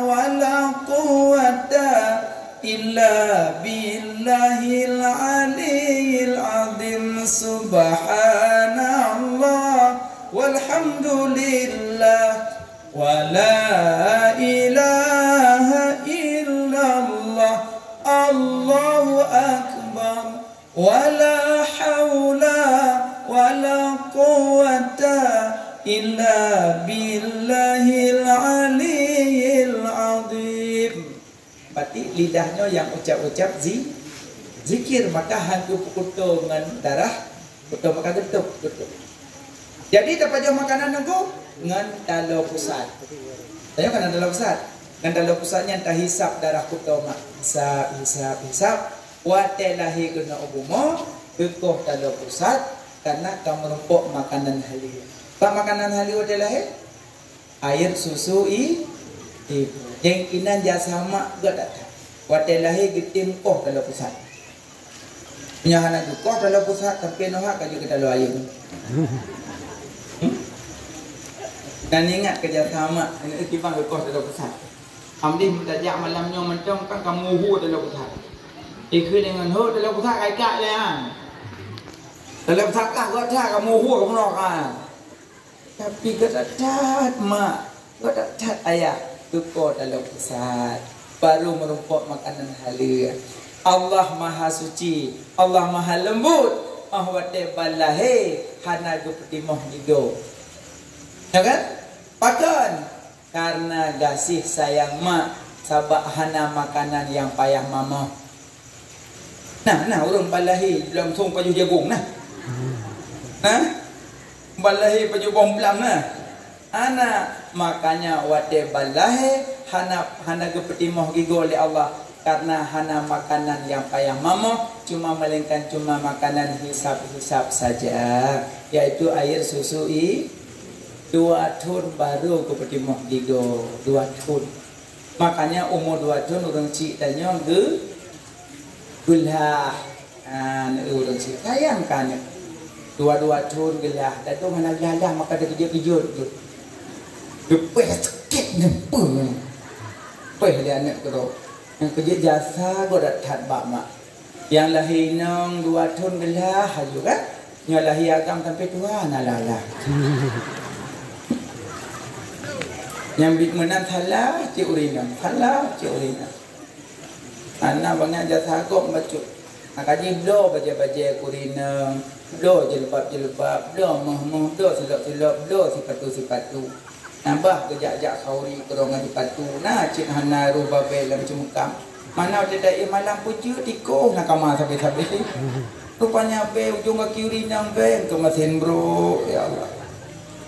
wala quwata illa billahil aliyil azim subhanallah walhamdulillah wala ilaha illallah Allahu akbar wala haula wala quwata illa billahil aliyil azim. Berarti lidahnya yang ucap-ucap zikir, maka hantu pukuto dengan darah pukuto maka getuk. Jadi dapat jauh makanan nunggu dengan dalau pusat. Tanya kan dalau pusat. Dengan dalau pusatnya entah hisap darah pukuto mak hisap. Watelahi guna ubumo kekuh dalau pusat karena kamu rempuk makanan halil. Pak makanan halil watelahi air susu ibu. Yang kinan jasa mak gak datang. Watelahi gitim koh dalam pusat. Punya anak koh dalam pusat tapi nohak kaju kita dalam air. Dan ingat kerjasama ini iktifan kekos dalam pesat. Amdi mentajak malamnya mencong kan kamu hu dalam pesat. Ikut dengan hu dalam pesat kait-kait dia. Dalam pesat kah kau dah kamu hu kamu nak ah. Tapi kata cat mak, kata cat ayah kekos dalam pesat. Baru merumpok makanan halal. Allah Maha Suci, Allah Maha Lembut. Ahwate balahe hana gupetimoh nido. Ya kan? Pakan karena kasih sayang mak sabak hana makanan yang payah mama. Nah orang balahi dalam song baju jagung nah. Balahi baju bom belam nah. Ana makanya wate balahi hana gepetimoh gigo oleh Allah karena hana makanan yang payah mama cuma melainkan cuma makanan hisap-hisap saja, yaitu air susu 2 tahun baru kepetimoh gigo 2 tahun. Makanya umur 2 tahun orang cik tanya gelah orang cik sayang kan 2 tahun gelah dan tu mana gelah maka dia kerja tu depeh sakit nempe peh dia anak tu yang kerja jasa gua dak tat bak mak yang lahir nang 2 tahun gelah haju kan yang lahir agam sampai tua nalalah yang bik menan thalah cik urina anak banyak jasa kok bacu kaji blo baca kurina blo jilbab blo mah blo silap blo sipatu nambah kejak khauri kerongan sipatu nah cik hana ruba belam cumukam mana ada malam puju tiko nak kamar sampai rupanya be ujung kaki urina be kemasin bro ya Allah.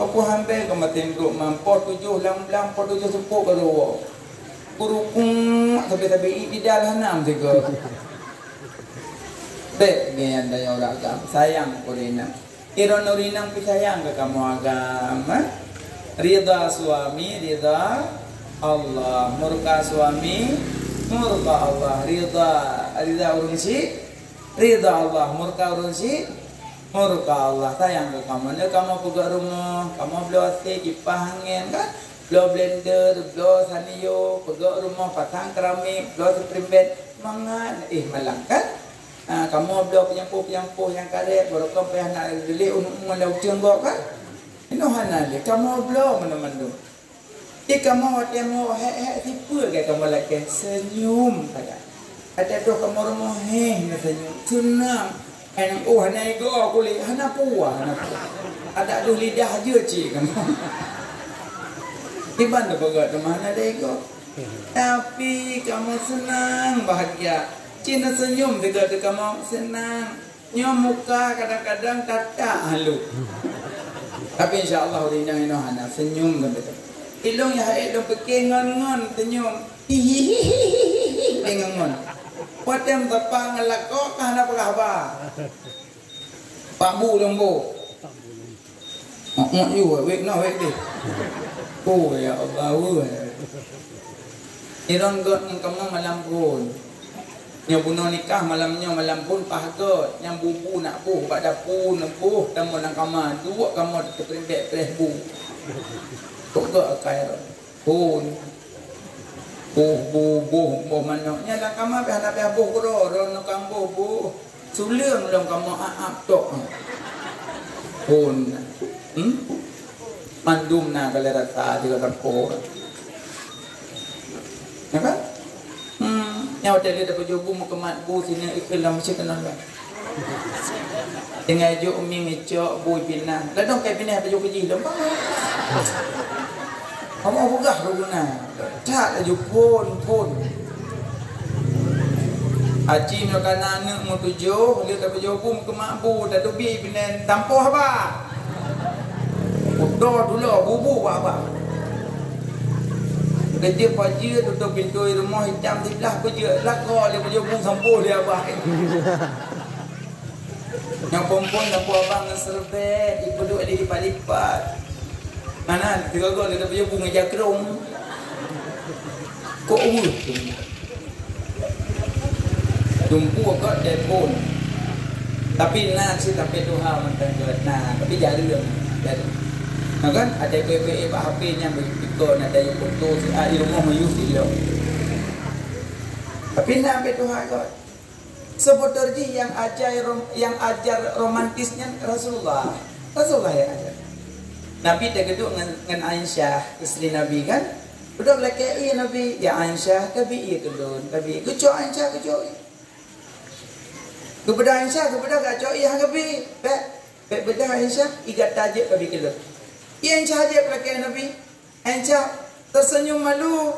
Aku hampir kematin bro mampor 7 lam 7 sepuk karo. Kurukung sampai di dalam hanam juga. Bek gian daya orang agam sayang kurina. Iron urinang pisayang ke kamu agama. Ridha suami ridha Allah, murka suami murka Allah, ridha urunsi ridha Allah, murka urunsi murka Allah. Sayang ke kamu. Nếu kamu pergi rumah, kamu belum asyik kipas angin kan, belum blender, belum sanio, pergi rumah pasang keramik, belum spring bed, mangan, malang kan? Kamu belum penyampu yang karet, baru kamu pernah nak beli untuk melau tiang kan? Ini hana le, kamu belum mana-mana. Kamu temu tipu ke kamu lagi senyum saja. Ada tu kamu rumah senyum, senang. Hana ego kulit, hana puah. Ada tu lidah je cik kamu. Di mana berat mana ada ego. Tapi kamu senang, bahagia. Cina senyum juga tu kamu senang. Nyom muka kadang-kadang kata halu. Tapi insya-Allah rinang ino hana senyum betul. Ilong ya ilong pekengon-ngon senyum. Hihihi dengon. Patem tapang ngelakok kana apa? Pak Bu lembu. Ngok you wek no wek deh. Oh ya Allah. Irong got kamu malam pun. Yang bunuh nikah malamnya malam pun pahagot. Yang bubu nak puh bak dapur nempuh tamu nang kamar. Dua kamar terpendek bu. Kok akai pun. Bu manoknya dalam kamar pe hendak pe buh gro ron kang bu. Suleung dalam kamar aap tok. Pun. Mandum na kale rata juga terko. Apa? Yang ada dia dapat jobu mukamat bu sini iklan macam kenal lah. Dengan jo umi ngecok bu pinah. Ladong kai pinah baju keji lembah. Kamu bugah ruguna. Tak laju pun. Aci nak anak mu tujuh, dia dapat jobu mukamat bu dak dubi pinah tampoh apa? Udah dulu bubu apa? Kerja pagi tutup pintu rumah hitam sebelah kerja lakor dia punya bung sampo dia abang. Yang perempuan dan abang serbet duduk di lipat-lipat. Mana tiga gol dia punya bung aja kerung. Kok tumpu kok telefon. Tapi nak si tapi Tuhan mentang nah tapi jadi. kan ada PPE pak HP nya begitu ada yang foto di rumah mayu silo. Tapi nak ambil Tuhan kot. Sebetulnya yang ajar romantisnya Rasulullah yang ajar. Nabi dah geduk dengan Aisyah isteri Nabi kan. Udah laki Nabi ya Aisyah tabi kedun tabi kecoh Aisyah kecoh. Kepada Aisyah kepada kecoh yang Nabi. Baik bedah Aisyah ikat tajik Nabi kedun. Ya Aisyah aja laki Nabi. Aisyah tersenyum malu.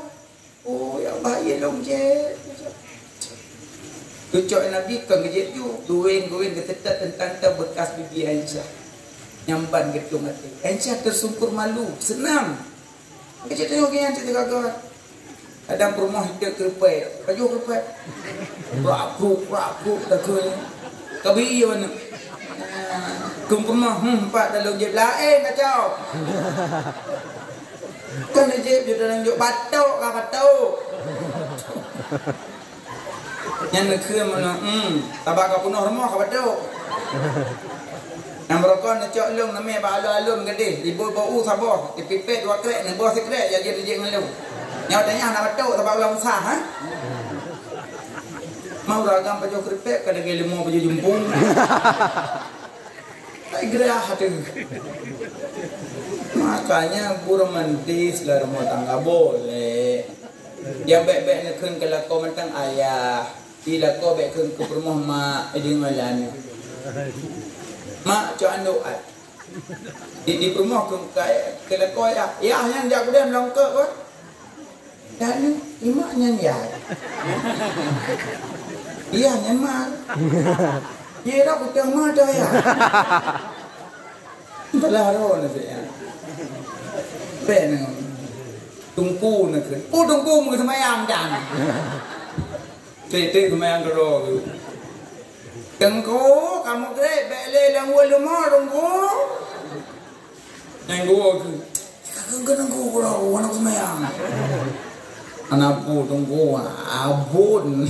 Oh ya Allah ya dong je. Kecoh Nabi kan kejut tu duing ketetat tentang bekas bibi Aisyah. Nyamban gitu mati. Aisyah tersungkur malu, senam. Kejut tengok yang cerita kakak. Kadang rumah hidup kerpai, baju kerpai. Raku takut. Kabi ya mana? Kumpulnya, pak dalam jeb lain kacau. Kan jeb dalam jeb batuk. Yang nekir mana, tabak kau penuh rumah kau batuk. Yang merokok nak cok lung namanya pak alun gede, ribut bau sabah, dipipet dua krek, ni bawah sekrek jadi rejek ngelung. Yang tanya nak batuk tabak ulang sah, ha? Mau ragam baju keripek, kadang lima baju jumpung. Tak gerah tu. Makanya romantis lah rumah tangga boleh. Yang baik-baik nak kun kalau kau mentang ayah, tidak kau baik kun ke rumah mak eding malan. Mak cuan doa. Di rumah kun kalau kau ayah yang dia kemudian melongkak kan. Dan imaknya ya. Iya nyaman. Ya dah kita mata ya. Belah roh na saya. Ben tungku na kan. Tungku mu semayang dan. Tete semayang roh. Tengku kamu kre bele lang wala mo tungku. Nanggu aku. Kagak nanggu roh anak semayang. Anak pu tunggu abun.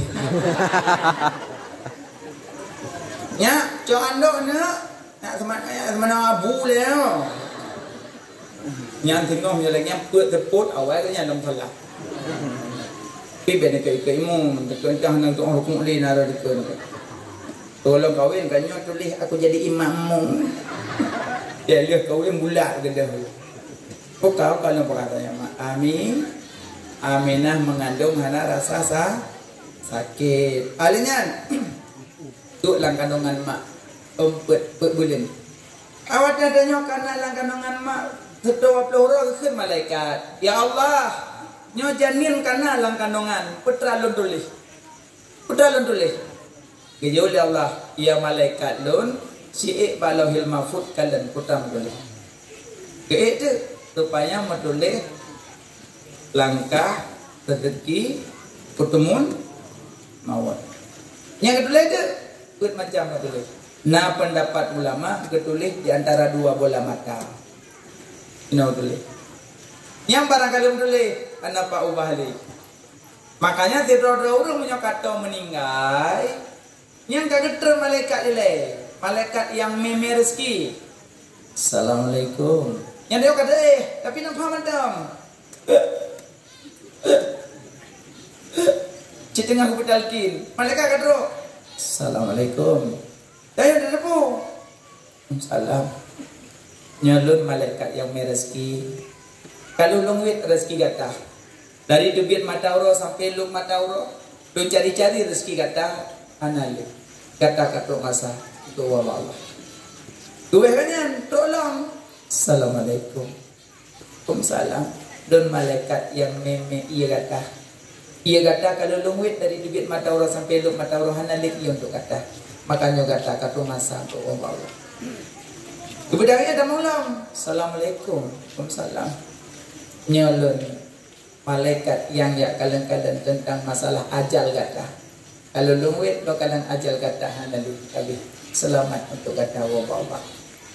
Ya, cuan dok nak semana abu leo. Yang tengok yang lagi yang put awal tu yang dalam salah. Tapi benda kai mu, tekun dah nang tu orang hukum leh nara tekun. Tolong kawin kanyo tulis aku jadi imammu. Dia lihat kawin bulat gedah. Kau kalau perkataan mak amin. Aminah mengandung hana rasa sakit. Alinya tu lang kandungan mak pet bulan. Awak ada nyo karena lang kandungan mak setua peluru ke malaikat. Ya Allah, nyo janin karena lang kandungan putra lun tulis. Kejauh ya Allah, ya malaikat lun siik balauhil mahfud kalian putra tulis. Ke itu supaya menulis langkah rezeki pertemuan mawar. Yang kedua itu ikut macam ketulis. Nah pendapat ulama ketulis di antara dua bola mata. Ini ketulis. Yang barangkali ketulis kenapa ubah li. Makanya tidak ada orang punya kata meninggal. Yang kageter malaikat ile, malaikat yang meme rezeki. Assalamualaikum. Yang dia kata tapi nampak macam. Cik tengah aku betalkin. Malaikat kata, Assalamualaikum. Dah ada apa? Salam. Nyalun malaikat yang merezeki. Kalau lungwit rezeki kata. Dari debit mata uro sampai lung mata uro. Lu cari-cari rezeki kata. Analik. Kata masa. Itu Allah. Dua kanyan. Tolong. Assalamualaikum. Waalaikumsalam. Dan malaikat yang meme ia kata. Ia kata kalau lungwit dari bibit mata orang sampai luk mata orang hanalik ia untuk kata. Makanya kata masa untuk Allah. Kemudiannya ada mulam. Assalamualaikum. Waalaikumsalam. Nyalun malaikat yang ya kalian tentang masalah ajal kata. Kalau lungwit lo kalian ajal kata hanalik kali. Selamat untuk kata Allah.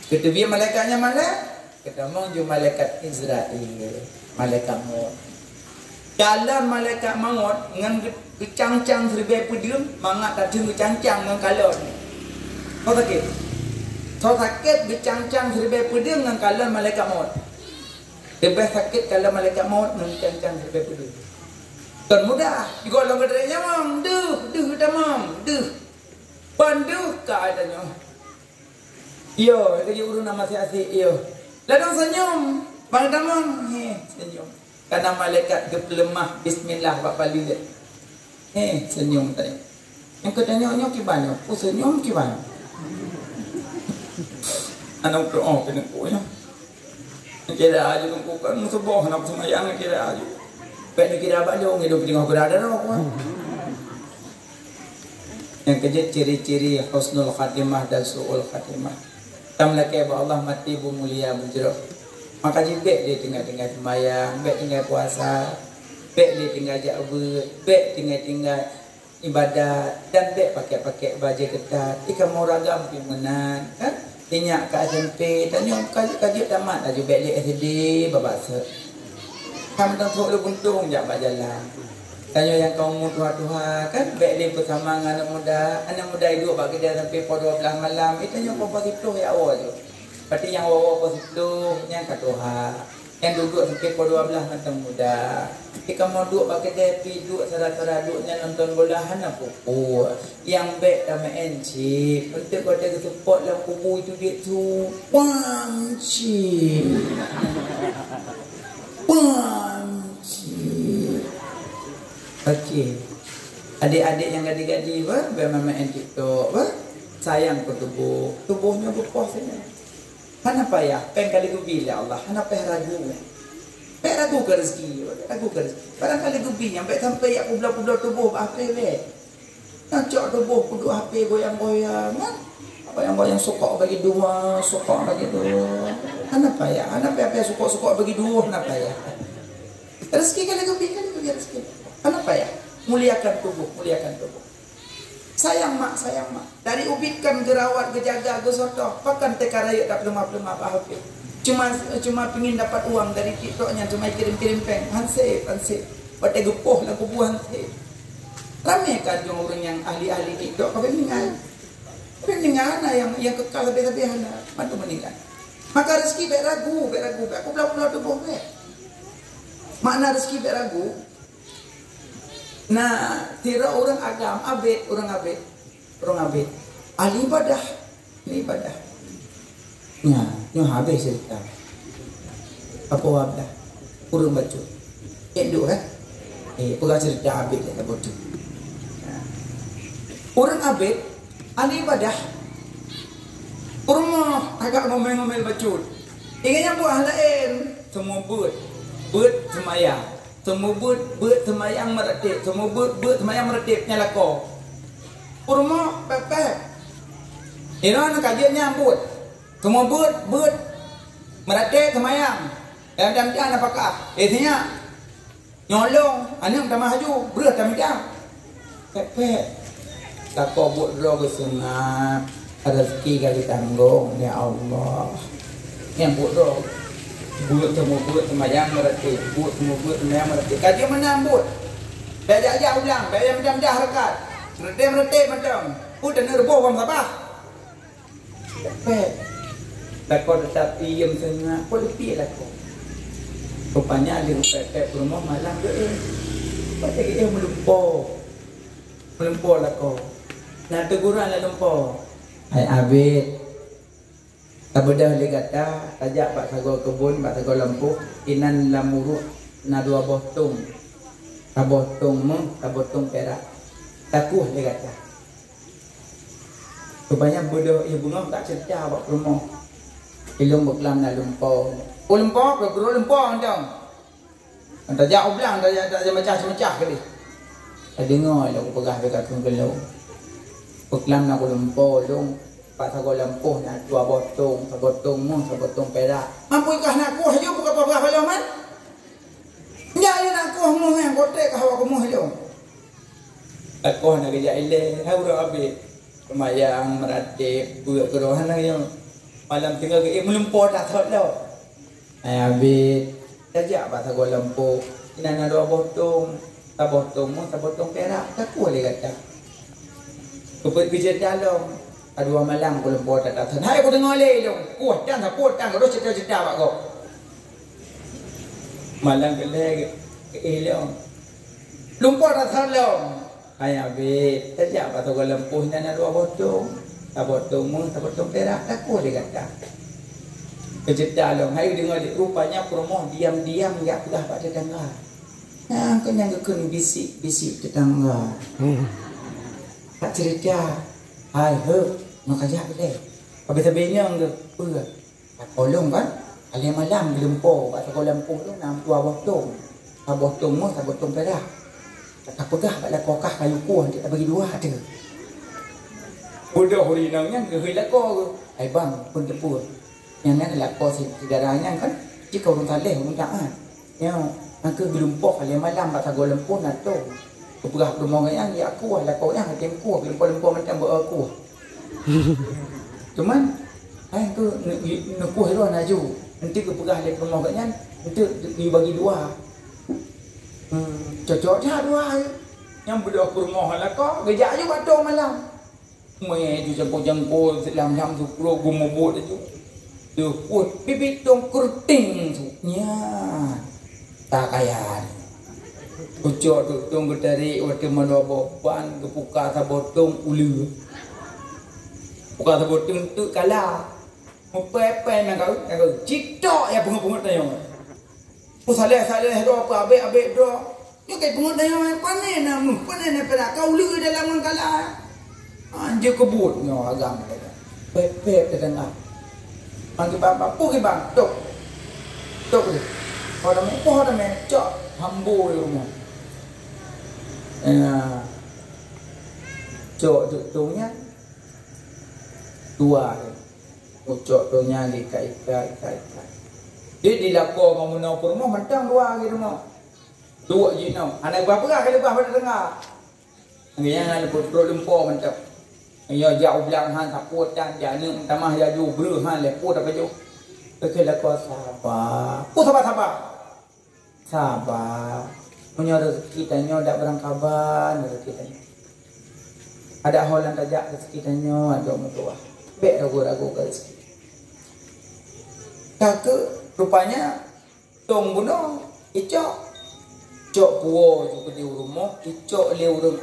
Kita biar malaikatnya mana? Kita mau jumpa malaikat Israel. Malaikat maut. Kalau malaikat maut dengan kecang-cang seribai pedium, mangat tak cuma kecang-cang dengan kalon. Kau sakit? Kau sakit kecang-cang seribai pedium dengan kalon malaikat maut. Lebih sakit kalau malaikat maut mencang-cang lebih peduli. Kan mudah. Jika orang kedainya mam, duh damam, duh. Panduh keadaannya. Yo, kerja urun nama si asik yo. Ladang senyum, bang damam, senyum. Karena malaikat lemah, bismillah bapak lihat. Senyum tadi. Yang kedainya gimana? Senyum gimana? Anak doa kena kuya. Kira aja tunggu kan sebuah anak semayang kira aja. Pek kira apa jauh hidup di ngau berada no. Yang kedua ciri-ciri husnul khatimah dan su'ul khatimah. Tamlaki Allah mati bu mulia menjeruk. Maka jibek dia tinggal semayang, bek tinggal puasa, bek dia tinggal jabut, bek tinggal ibadat dan bek pakai baju ketat. Ikan mau ragam pimenan, kan? Tinyak kat SMP, tanya kaji tamat dah juga dia SD berbahasa. Kamu tak tahu lu buntung jak berjalan. Tanya yang kamu tua-tua kan baik dia bersama dengan anak muda hidup bagi dia sampai pukul 12 malam. Itu yang pukul 10 ya awal tu. Berarti yang awal pukul 10 yang kat Tuhan. Yang duduk sampai pukul 12 macam muda. Jika mau duduk bagi dia duduk salah-salah duduknya nonton bola hana pukul. Yang baik dah main cip. Untuk kau ada support dalam kubu itu dia tu. Panci. Okey. Adik-adik yang gadi-gadi biar main TikTok sayang ke tubuhnya berpuas saja. Kenapa ya? Kali gubi ya Allah. Kenapa ragu? Ragu ke rezeki. Barangkali gubi yang baik sampai aku belah-belah tubuh apa le? Nak tubuh kudu HP goyang-goyang. Goyang-goyang sokok bagi dua, sokok bagi dua. Kenapa ya? Kenapa sokok bagi dua? Kenapa ya? Rezeki kali gubi rezeki. Kenapa ya? Muliakan tubuh. Sayang mak. Dari ubitkan gerawat, gejaga, gesotoh. Pakan tekaraya tak lemah-lemah apa. Cuma pingin dapat uang dari TikToknya. Cuma kirim peng. Hansip. Batai gepoh lah kubu hansip. Ramai kan orang yang ahli-ahli TikTok. Kau meninggal. Yang kekal lebih-lebihan. Bantu meninggal. Maka rezeki baik ragu. Aku belah-belah tubuh baik. Makna rezeki baik ragu. Nah, tira orang agam, orang abid. Ahli ibadah. Nah, habis cerita. Apa wabdah? Urung baca. Enduk kan? Pegang cerita abid ya, bodoh. Orang abid, ahli ibadah. Orang agak ngomel-ngomel baca. Ingatnya buah lain. Semua buat semayang. Semua buat semayang meretip. Semua buat semayang meretip nyala ko. Urmo pepek. Ini anak kajian nyambut. Semua buat meretip semayang. Dan apakah? Isinya nyolong. Anak tak maju. Berat tak macam. Pepek. Tak kau buat roh kesengat. Rezeki kali tanggung. Ya Allah. Yang buat roh. Buat semayang meretip. Buat semayang meretip. Kajian menyambut. Bajak ulang. Bajak macam dah rekat. Meretip macam. Udah nerboh orang sabah. Cepet. Lakau tetap diam sengat. Kau lebih lakau. Rupanya di rupet rumah malam tu Patut melumpur lakau. Nak teguran lah lumpur. Hai abid. Tak bedah boleh kata, tajak pak sago kebun, pak sago lampu, inan lamuru, na dua botong. Tabotong perak. Takuh dia kata. Rupanya bodoh ia bunga tak cerita awak rumah. Ilung berkelam na lumpur. Lumpur, berguru lumpur macam. Tajak ublang, tajak macah-macah kali. Saya dengar aku pegah dekat kenggelung. Berkelam na lumpur, dong. Pak sago lampuh nak dua sabotong perak. Mampu ikah nak kuah je bukan apa-apa halau man. Ya nak kuah muh yang kotek kah awak muh je. Aku nak kerja ile, haura abis. Semayang meratip buat kerohan lagi. Malam tinggal ke melumpur dah thot dah. Abis tajak pak sago lampuh. Ina nak dua sabotong perak. Tak kuah dia kata. Keput kerja dalam. Dua malam aku lempur tak datang. Hai aku dengar leh dong. Kuat dan tak kuat dan terus cerita pak kau. malang kelek elong lumpur rasa long ayah be sejak patut lempuh dan ada botong tak botong mu tak botong perak aku dia kata kejeda long hai dengar rupanya promoh diam-diam enggak pedah pada tetangga nah kenyang kekun bisik tetangga tak cerita hai he nak ajak boleh habis-habisnya ke tolong kan kali malam gelempur atau lempung tu nam tua botong mu tak botong perak tak pegah pada kokah kayu kuah dia tak bagi dua ada bodoh rinangnya ke hilako ke ai bang pun tepur yang nak lakon sejarahnya kan jika orang taleh orang taat yang angka gelempur kali malam tak golempur nak tu pegah rumah yang ya kuah lakon yang tem kuah gelempur macam buat kuah cuman ai tu nak kuah lu nak ju nanti ke pegah le rumah katnya nanti dibagi dua cocok dah dua yang berdoa ke rumah lah kau gejak je waktu malam mai tu jangkau dalam jam 10 gumubut tu tu put bibit tong kurting tu nya tak kaya cocok tu tong bertarik waktu mana boban kepuka sabotong ulu buka sabotong tu kalah pepe nak kau citok ya bunga-bunga tayong saleh do apa abek do yo kai pungut tayong panen namu panen pada kau lu dalam mangkala anjir kebut nyo agam pepe tetangga panggil bapa pu ke bang tok ni kalau dah me cok hambo rumah cok tutungnya dua cok tunya dikai-kai dia dilakor ngomong rumah mentang dua gitu mau dua je no anak berapa lah kalau pada dengar yang ada perut lempur mentang ya jauh bilang han saput dan jana tamah jaju bru han leput apa jo okey lakor sabar punya rezeki tanyo dak berangkaban rezeki tanyo ada hal yang tajak rezeki tanyo ada mutuah bek ragu-ragu ke rezeki kata rupanya tong bunuh icok puo juga di rumah icok leurung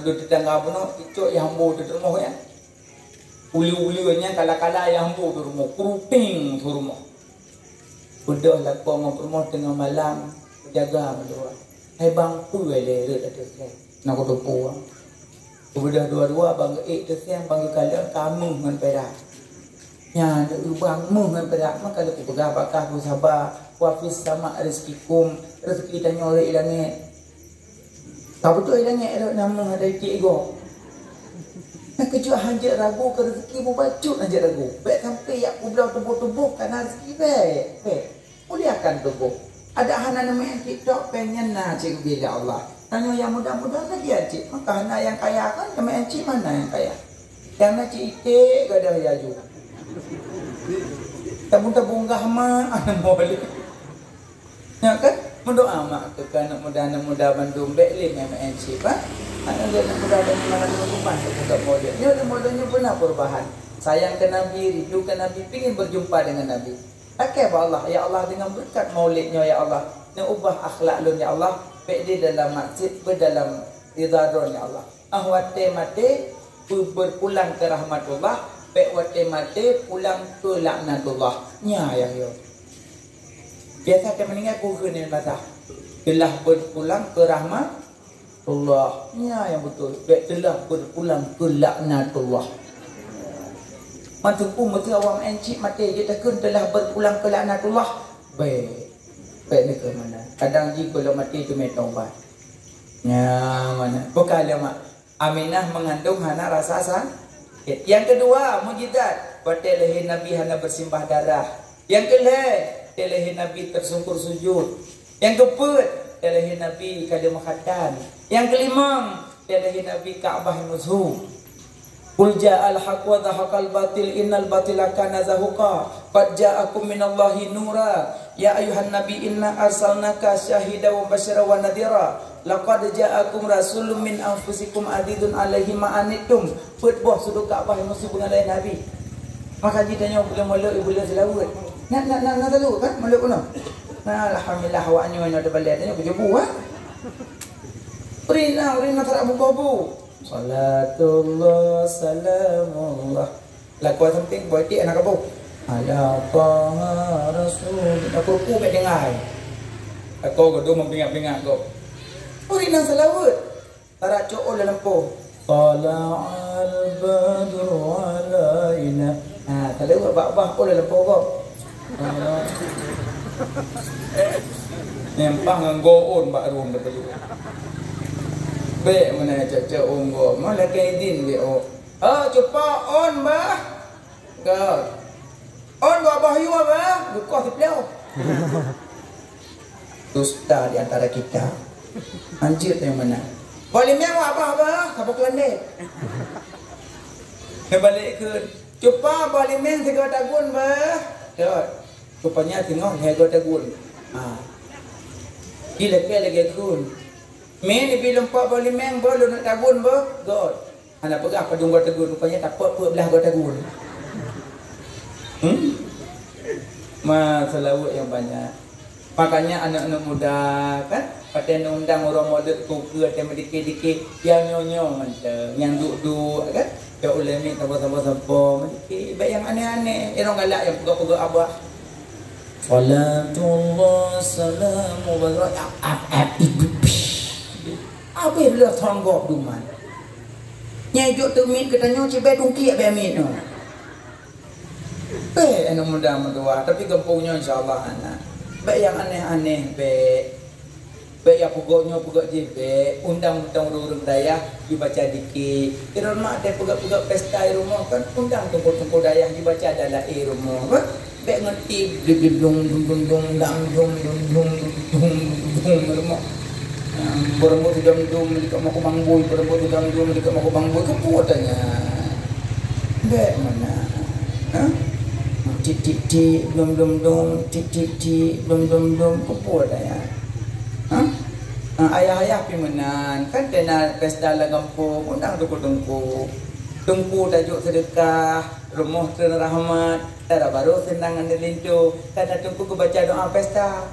tetangga bunuh icok yang hambo di rumah ya uli-ulinya kala-kala yang hambo di rumah kuruping di rumah udah lah kau mau rumah tengah malam jaga berdua hai bang pu le ada saya nak kau pu udah dua-dua bang tu siang bang kalian kamu dengan perak nya bang mu dengan perak maka kalau aku pegang bakah aku sabar wafis sama rezekikum rezeki tanya oleh langit tak betul langit nama ada ego nak kejut hajat ragu ke rezeki mu bacut hajat ragu baik sampai ya aku belau tubuh-tubuh kerana rezeki baik muliakan tubuh ada hana nama yang TikTok pengen nak cik bila Allah tanya yang mudah-mudah lagi ya cik maka hana yang kaya kan nama yang cik mana yang kaya yang nak cik itik gadah yaju tabung-tabung gahma anak boleh ya kan mendoa mak ke anak muda bandung beklim yang encik ha anak muda dan mana rumah tak boleh dia modalnya pernah perubahan sayang ke nabi rindu ke nabi ingin berjumpa dengan nabi akeh Allah ya Allah dengan berkat maulidnya ya Allah nak ubah akhlak lu ya Allah baik di dalam masjid berdalam ridadon ya Allah ahwate mate berpulang ke rahmatullah baik wate mate pulang ke laknatullah nya yang yo biasa dia meninggal kuhun ni masa telah berpulang ke rahmat Allah nya yang betul baik telah berpulang ke laknatullah macam pun mesti awam encik mati dia takun telah berpulang ke laknatullah baik ni ke mana kadang jika kalau mati tu mai taubat nya mana bukan mak Aminah mengandung hana rasa sakit yang kedua mukjizat pada leher Nabi hana bersimbah darah yang kelih leher Nabi tersungkur sujud yang keempat leher Nabi kalimah khatan yang kelima leher Nabi Ka'bah musuh Qul ja'al haqq wa dhahaqal batil innal batila kana zahuqa qad ja'akum minallahi nura ya ayuhan nabi inna arsalnaka syahida wa basyira wa nadhira laqad ja'akum rasulun min anfusikum azizun 'alaihi ma anittum put boh suduk Kaabah musuh pengalai nabi maka ditanya boleh meluk boleh selawat nak tahu kan meluk kuno Nah, alhamdulillah awaknya ada balik tanya kerja buat. Urina tak bubu. Salatullah salamullah. Lagu penting buat dia anak abu. Ala taha rasul. Aku ku mek dengar. Aku godo mempingat-pingat kau. Urina salawat. Tarak cok dalam po. Tala'al badru alaina. Salawat bak-bak dalam po kau. Nempang nggoon bak rum dah perlu. Be mana cak unggo, mana kaidin be o. Cepat on bah. Go. On bah you bah. Buka teplau. Dusta di antara kita. Anjir yang mana? Boleh mewah bah. Kabuk landai. Balik ke. Cepat boleh meng segala tagun bah. Dah. Rupanya tengok hego tagun. Gila ke lagi kun. Main di film pak boleh meng boleh nak tagun bah. God. Anak pegah padung go tagun rupanya tak apa belah go tagun. Masalah yang banyak. Makanya anak-anak muda kan pada undang orang model kuku atau dikit-dikit yang nyonyo macam yang duk-duk kan. Ya ulama tambah-tambah dikit baik yang aneh-aneh. Orang galak yang pegah-pegah abah. Salatullah salamu barakatuh. Apa dia tanggap duman? Nyai jok tu mit katanya cibai tungki be mit no. Anak muda mentua tapi gempungnya insyaallah anak. Baik yang aneh-aneh baik yang pokoknya pokok jibe undang-undang urang daya dibaca dikit. Kira mak ada pegak-pegak pesta rumah kan undang tungku-tungku daya dibaca dalam rumah kan. Baik ngerti dung rumah. Berembut dum dekat mak bangboy berembut dum dekat mak bangboy kepuatannya. Baik mana? Tik dum tik dum kepuatannya. Ayah-ayah pimenan kan kena pesta la kampung undang tungku tajuk sedekah rumah terang rahmat tara baru senangan dilintu kata tungku baca doa pesta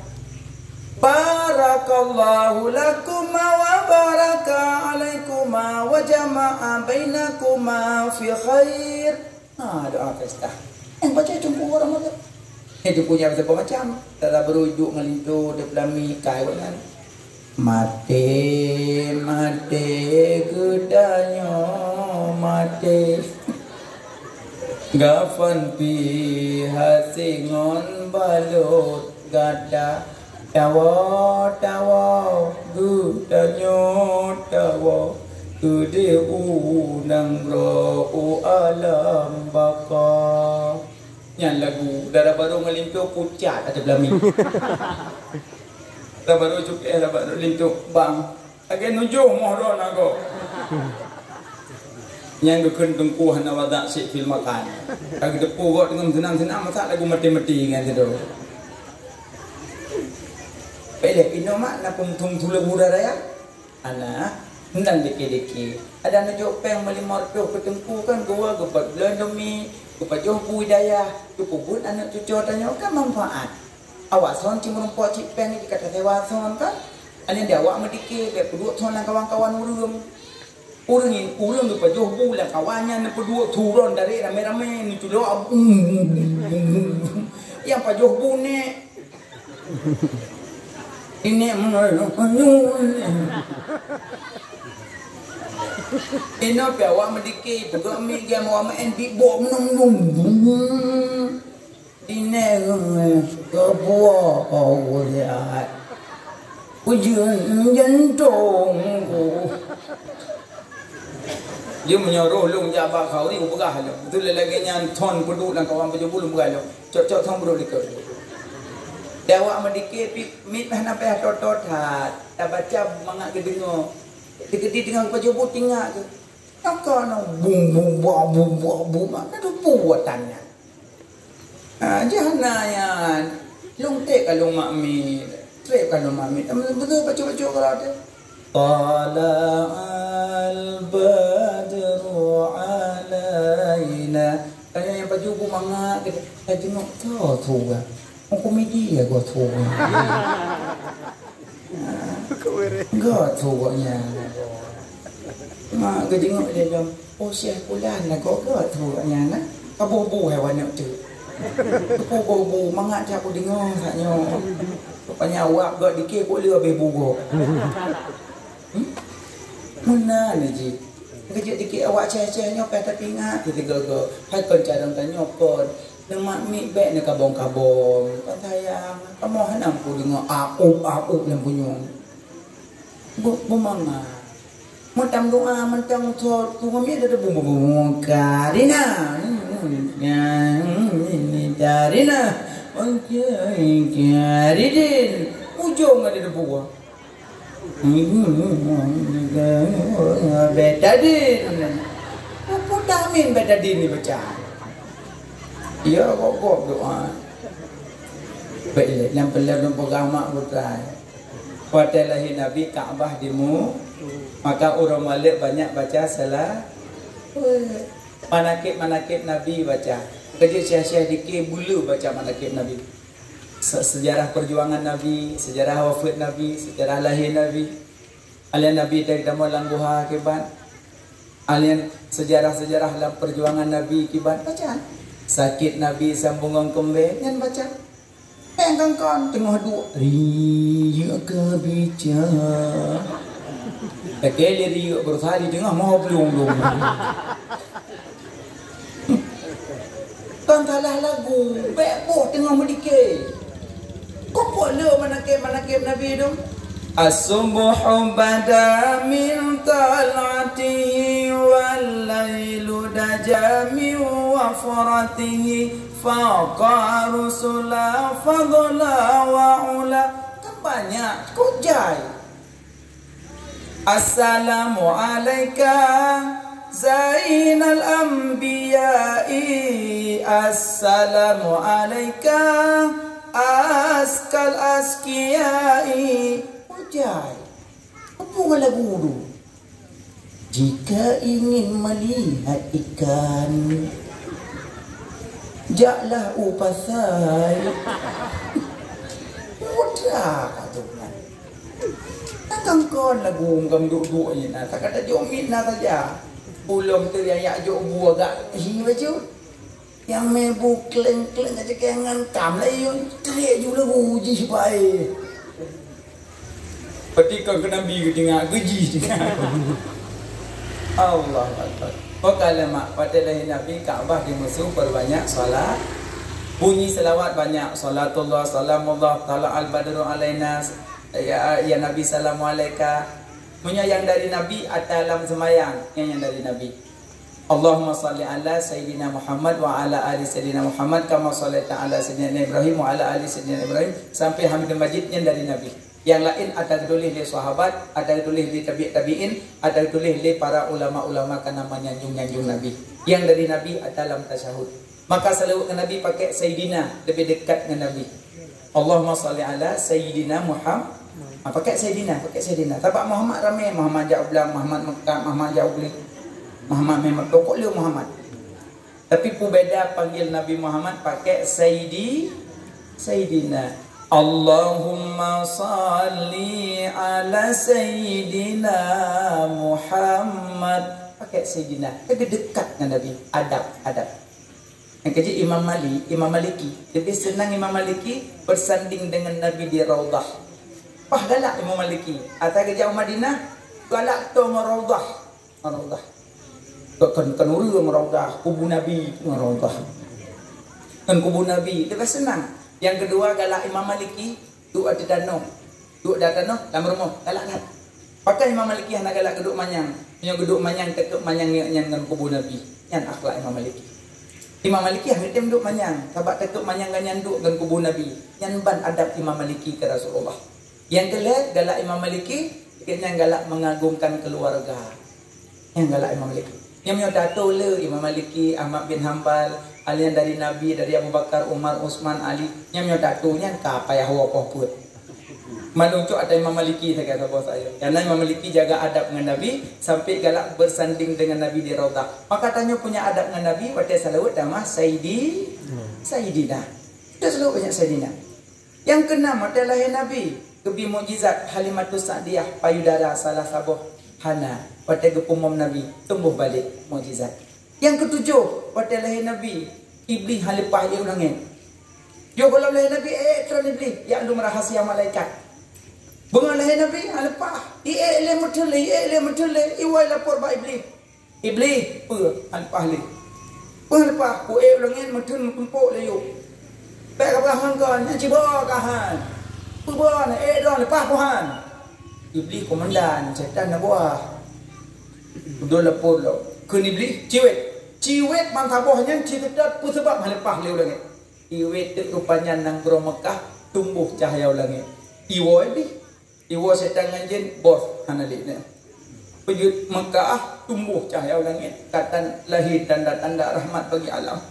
barakallahu lakuma wa baraka alaikuma wa jama'a bainakuma fi khair. Doa pesta yang baca tungku orang mana itu punya macam tara berujuk ngelintu de pelami kai kan mati gedanya mati gafan pi hasingon balut gada tawa gedanya tawa gede unang ro alam baka yang lagu darah baru ngelimpio pucat ada belami. Dah baru cukup dah baru lintuk bang. Agak nujuh mohron aku. Yang dukun tungku hana wadak si film makan. Agak depu kok dengan senang-senang masak lagu mati-mati kan tu. Pelek ino mak nak tung tulang muda raya. Anak hendang dikit-dikit. Ada nujuk peng melimar tu ketengku kan gua gebat belandomi, gebat joh budaya, cukup pun anak cucu tanya kan manfaat. Awak son cuma nampak cik peng ni kata sewa son kan. Ane dia awak medikir dia peduk son lang kawan-kawan urung. Urung tu pajuh bulan kawannya ni peduk turun dari rame-rame ni tu doa. Yang pajuh bune. Ini Ino pe awak medikir peduk mi game awak main beatbox menung. Ini kebuah awalnya ujian jantung. Dia menyuruh lung jabak kau ni ubah lo. Betul lagi yang ton peduk dan kawan pejuh belum beralo. Cok thong bro dekat. Dia awak mendikir mit mana payah tot hat. Tak baca mangak ke dengar. Dikedi dengan pejuh but tinggal ke. Nak no bum. Mana tu buatannya. Jahannayan lung tek kalau makmi trep kalau makmi betul baca-baca kalau ada qala al-badru alaina kaya yang baju bu manga kita tengok tu ga komedi ya gua tu. Gua tu nya. Mak ke tengok dia bilang, oh siah pulan lah kau tu nya nak. Kabu-bu hewan nak tu. Kabu-bu mangat dia aku dengar saknya. Rupanya awak gak dikit boleh habis buruk. Mana ni ji? Kejut dikit awak ceh-cehnya pada pingat kita go. Hai kon cadang tanya kon. Lemak mik bek ni kabong-kabong. Kan sayang, kamu hanam ku dengar aku yang punya. Bu mama. Macam doa macam tu kami ada bumbu karina. Ya, ini karina. Okey, karidin. Ujung ada buah. Betadin. Apa damin betadin ni baca? Ya, kok doa. Baiklah, yang belum beragama bertanya. Pada lahir Nabi Kaabah dimu, maka orang Malik banyak baca salah. Manakib Nabi baca. Kerja syah-syah dikir bulu baca manakib Nabi. Sejarah perjuangan Nabi, sejarah wafat Nabi, sejarah lahir Nabi. Alian Nabi dari dalam langguha akibat. Alian sejarah-sejarah dalam perjuangan Nabi akibat baca. Sakit Nabi sambungan kembali dan baca. Kan tengah dua riak ke bicara. Kekeli riak bersari tengah mau belum. Kan salah lagu, bebo tengah mendikir. Kok boleh manakib Nabi tu? As-subuhu bada min tal'atihi wal lailu dajami wa faratihi faqa rusula fadla wa ula. Kan banyak kujai. Assalamu alayka zainal anbiya'i. Assalamu alayka askal askiyai. Ujai. Apa lagu tu? Jika ingin melihat ikan, jaklah upasai. Mudah katanya. Takkan kon lagu ngam duk-duk ni nak. Tak ada jomit nak saja. Belum tu yang jok buah gak hi baju. Yang mebu kleng-kleng aja kengan kam lah yun. Teriak juga lagu ji baik. Petikan ke Nabi ke tengah geji tengah. Allah Akbar. Wakala mak pada lahir Nabi Kaabah di musuh perbanyak solat. Bunyi selawat banyak. Salatullah salamullah ta'ala al-badru alaina. Ya Nabi salamu alaika. Punya yang dari Nabi atalam semayang. Yang dari Nabi. Allahumma salli ala Sayyidina Muhammad wa ala ali Sayyidina Muhammad kama sallaita ala Sayyidina Ibrahim wa ala ali Sayyidina Ibrahim sampai Hamidul Majid yang dari Nabi. Yang lain ada ditulis oleh sahabat, ada ditulis oleh tabi'in, ada ditulis oleh para ulama-ulama karena menyanjung-nyanjung Nabi. Yang dari Nabi adalah tasyahud. Maka selalu ke Nabi pakai Sayyidina, lebih dekat dengan Nabi. Allahumma salli ala Sayyidina Muhammad. Pakai Sayyidina. Sebab Muhammad ramai, Muhammad jauh belang, Muhammad Mekah, Muhammad jauh belang. Muhammad memang pokok dia Muhammad. Tapi pembeda panggil Nabi Muhammad pakai Sayyidina. Allahumma salli ala Sayyidina Muhammad. Pakai Sayyidina. Dia dekat dengan Nabi. Adab. Yang kerja Imam Maliki. Lebih senang Imam Maliki bersanding dengan Nabi di Raudah. Pah galak Imam Maliki. Atas kerja Madinah, galak tu Raudah. Kan urus Raudah. Kubu Nabi Raudah. Kan kubu Nabi. Lebih senang. Yang kedua galak Imam Maliki duduk di danau. Duduk di danau dalam rumah galak. Pakai Imam Maliki nak galak duduk manyang. Punya duduk manyang tekuk manyang yang dengan kubur Nabi. Yang akhlak Imam Maliki. Imam Maliki hari dia duduk manyang. Sebab tekuk manyang dengan duduk dengan kubur Nabi. Yang ban adab Imam Maliki ke Rasulullah. Yang kedua galak Imam Maliki yang galak mengagungkan keluarga. Yang galak Imam Maliki. Yang punya dato le Imam Maliki, Ahmad bin Hanbal, alian dari Nabi, dari Abu Bakar, Umar, Utsman, Ali. Yang punya datonya ka payah apa pun. Malung cok ada Imam Maliki saya kata bos saya. Karena Imam Maliki jaga adab dengan Nabi sampai galak bersanding dengan Nabi di Raudah. Maka tanya punya adab dengan Nabi pada salawat nama Sayyidina. Dia selalu banyak Sayyidina. Yang keenam adalah lahir Nabi. Kebi mukjizat Halimatus Sa'diyah payudara salah sabuh hana. Pada gepumum Nabi tumbuh balik mukjizat. Yang ketujuh pada lahir Nabi. Iblis halepah ia ulangin. Yo kalau lahir Nabi tron iblis yang lu rahasia malaikat. Bunga lahir Nabi halepah. Le mutule iwai lapor ba iblis. Iblis halepah le. Halepah ku ulangin mutun kumpul le yo. Baik kabahan kan, yang ciba kahan. Puban, don lepas puhan. Iblis komandan, setan nak buah. Udah lepur lo. Kun iblis, ciwet mang tabohnya, ciwet pun sebab lepas leu lagi. Ciwet tu rupanya nang bro Mekah tumbuh cahaya lagi. Iwo setan nganjen bos hanalik ni. Pejut Mekah tumbuh cahaya lagi. Katan lahir tanda-tanda rahmat bagi alam.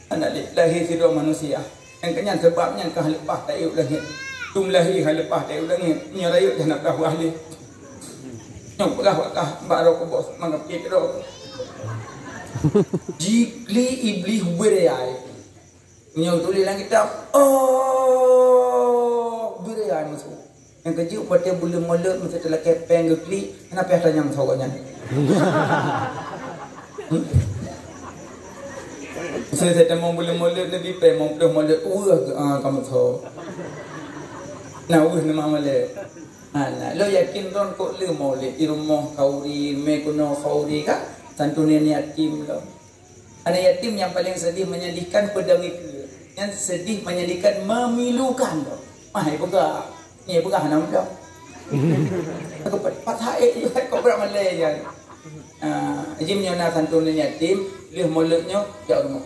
Hanalik lahir hidup manusia. Yang kenyan sebabnya kah lepas tak yuk langit. Tum lahir hal lepas tak yuk langit. Nyarayuk dah nak belah ahli. Nyok belah wakah barok bos mangap kek ro. Jikli iblis berai. Nyok tulis langit tak. Oh, berai masuk. Yang keju pada bulu mulut mesti telah kepeng gekli. Kenapa ada yang sawanya? Saya tak mau mulut lebih pe mau peluk mulut kamu tahu. Nah nama mulut. Lo yakin don kok le mulut di rumah kauri mekuno kauri kah? Santunan yatim lo. Anak yatim yang paling sedih menyedihkan pedang itu. Yang sedih menyedihkan memilukan lo. Mahai buka. Ni buka nama lo. Aku patah kau berak malai je. Jimnya nak santunan yatim, le mulutnya jauh rumah.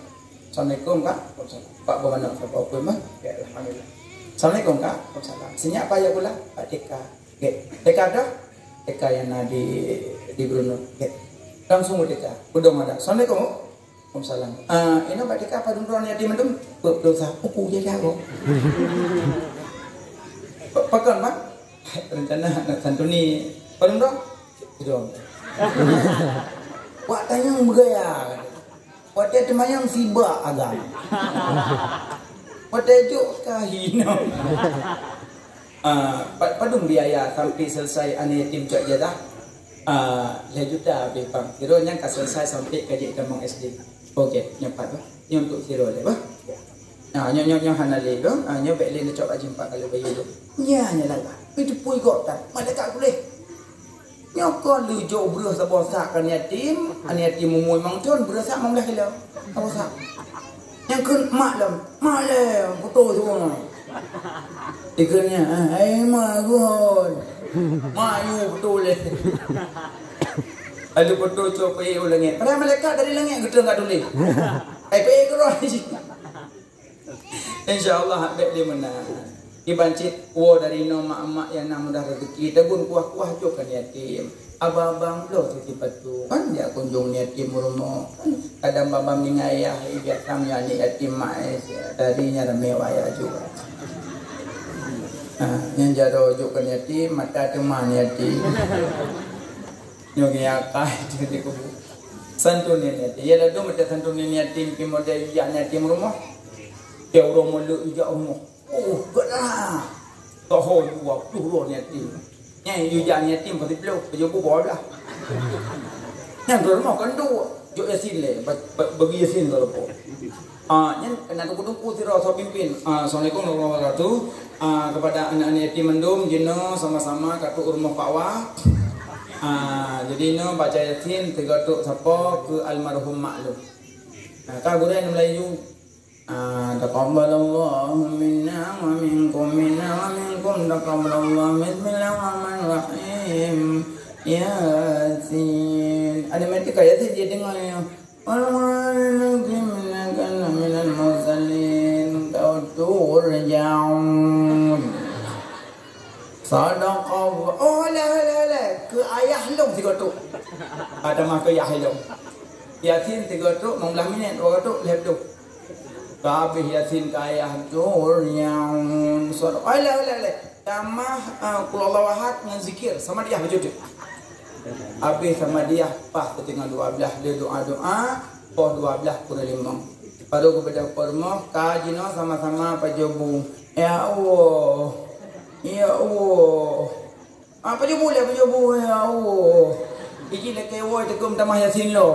Assalamualaikum kak. Pak Bawang nak apa mah? Ya alhamdulillah. Assalamualaikum kak. Waalaikumsalam. Senyap apa ya pula? Pak Deka. Deka ada? Deka yang ada di Brunei. Langsung Deka. Udah ada. Assalamualaikum. Waalaikumsalam. Ini Pak Deka apa dulu ni di mendung? Berdosa. Uku dia jago. Pakai mak? Rencana nak santuni. Paling dong? Dong. Wak tanya bergaya. Pada temayang siba agam. Pada juk kahino. Padung biaya sampai selesai ane tim cak jadah. 5 juta bepang. Kira yang selesai sampai kaji Kamang SD. Okey, nyapat bah. Yang untuk siro le bah. Nyo hanale dong. Nyo beli nak coba jumpa kalau bayi tu. Nya lah. Itu pui kok tak. Malaikat boleh. Nyokon lu jauh beruh sabosak kan yatim, yatim mumui mangton berusak manglah kilo. Sabosak. Yang kun maklum, betul semua. Ikannya, magun. Mayu betul le. Alu betul coba ulangnya. Pada malaikat dari langit gedung kat tulis. Pe keroi. Insyaallah hak dia menang. Ibancit dari mak-mak yang nak mudah rezeki tegun kuah-kuah juga kan yatim. Abang-abang lo setiap tu kan dia kunjung yatim rumah. Kadang babam ni ayah dia kami ni yatim mak darinya mewah juga. Yang jaro juga kan yatim mata teman yatim. Nyogi akai jadi kubu. Santunin yatim. Ya lalu mata santunin yatim kemudian yatim rumah. Dia rumah lu ijak rumah. Oh, benar. Tahu juga tu yatim. Yang yatim pasti belum kerja buat lah. Yang rumah kan tu, jauh yasin le, bagi yasin kalau po. Yang kena tunggu sirah so pimpin. Assalamualaikum warahmatullahi wabarakatuh. Kepada anak-anak yatim mendum, jino sama-sama katu rumah Pak Wah. Jadi no baca yasin tegatuk siapa ke almarhum maklum. Kau gurau Melayu. Taqabbalallahu minna wa minkum taqabbalallahu bismillahirrahmanirrahim Yasin. Ada mati kaya Yasin dia dengar ya. Al-Qur'an minal mursalin turja'un. Sadaqallah. Oh la ke ayah long 3 tuk. Ada mah ke ayah long. Yasin 3 tuk 16 minit 2 tuk lihat tu. Kabeh yasin kaya tur yang suara ala tamah qul Allahu ahad dengan zikir sama dia wujud. Habis sama dia pas ketinggal 12 dia doa-doa, pos 12 kurang 5. Baru kepada kormo, kajino sama-sama pajobu. Ya Allah. Ya Allah. Apa je boleh pajobu ya Allah. Iji le kewo tekum tamah yasin lo.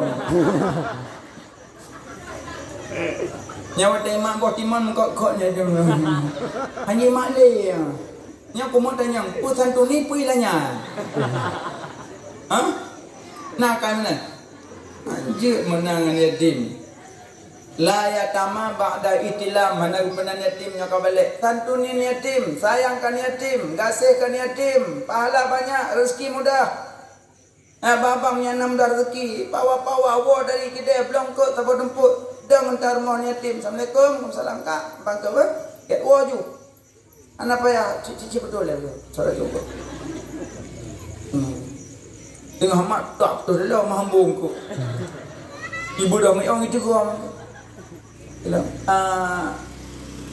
Nyawa temak boh timan kok nya dong. Hanya mak le. Nya aku mau tanya, pusan tu ni pui lah nya. Ha? Nak kan mana? Anjir menang yatim. La yatama ba'da itilam, mana benar yatimnya kau balik. Santunin yatim, sayangkan yatim, kasihkan yatim, pahala banyak, rezeki mudah. Babangnya 6 dah rezeki, pawa-pawa wo dari kedai belum ke tabo temput. Dah mentar mohon yatim. Assalamualaikum, salam kak. Bang ke apa? Get wo ju. Anak payah, cici betul lah tu. Salah juga. Tengah mak tak betul dah mahambung ku. Ibu dah mai orang itu kau.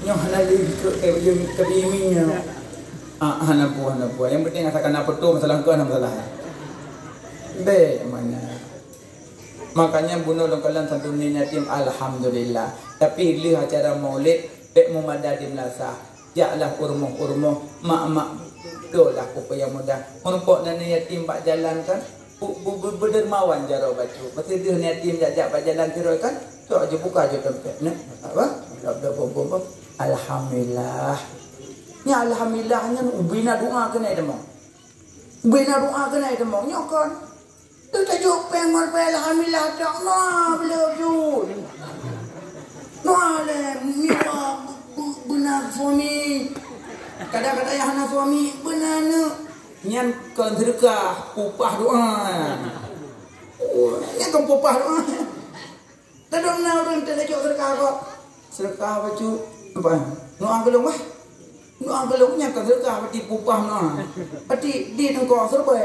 Yang halal ke yang kebiminya. Hanapu. Yang penting asalkan apa tu masalah kau masalah. Be mana. Makanya bunuh longkalan santunin yatim alhamdulillah. Tapi lihat acara maulid be mumadadim lasa. Jaklah urmoh mak dolah upaya mudah. Untuk nana yatim pak jalan kan berdermawan jaro baju. Pasti dia yatim jak pak jalan tiroy kan. Tu aja buka aja tempat nak apa? Bom. Alhamdulillah. Ni alhamdulillahnya ubina doa kena demo. Ubina doa kena demo nyokon. Tu tajuk pengol pe alhamdulillah tak nah beliau ju. Nah le mira benar suami. Kadang-kadang yang anak suami benar ni. Nyan kon sedekah upah doa. Oh, nyan kon upah doa. Tadong na orang terlejok sedekah kok. Sedekah baju apa? Nuang gelung wah. Nuang gelungnya kan sedekah pati pupah nah. Pati di tengkok serba.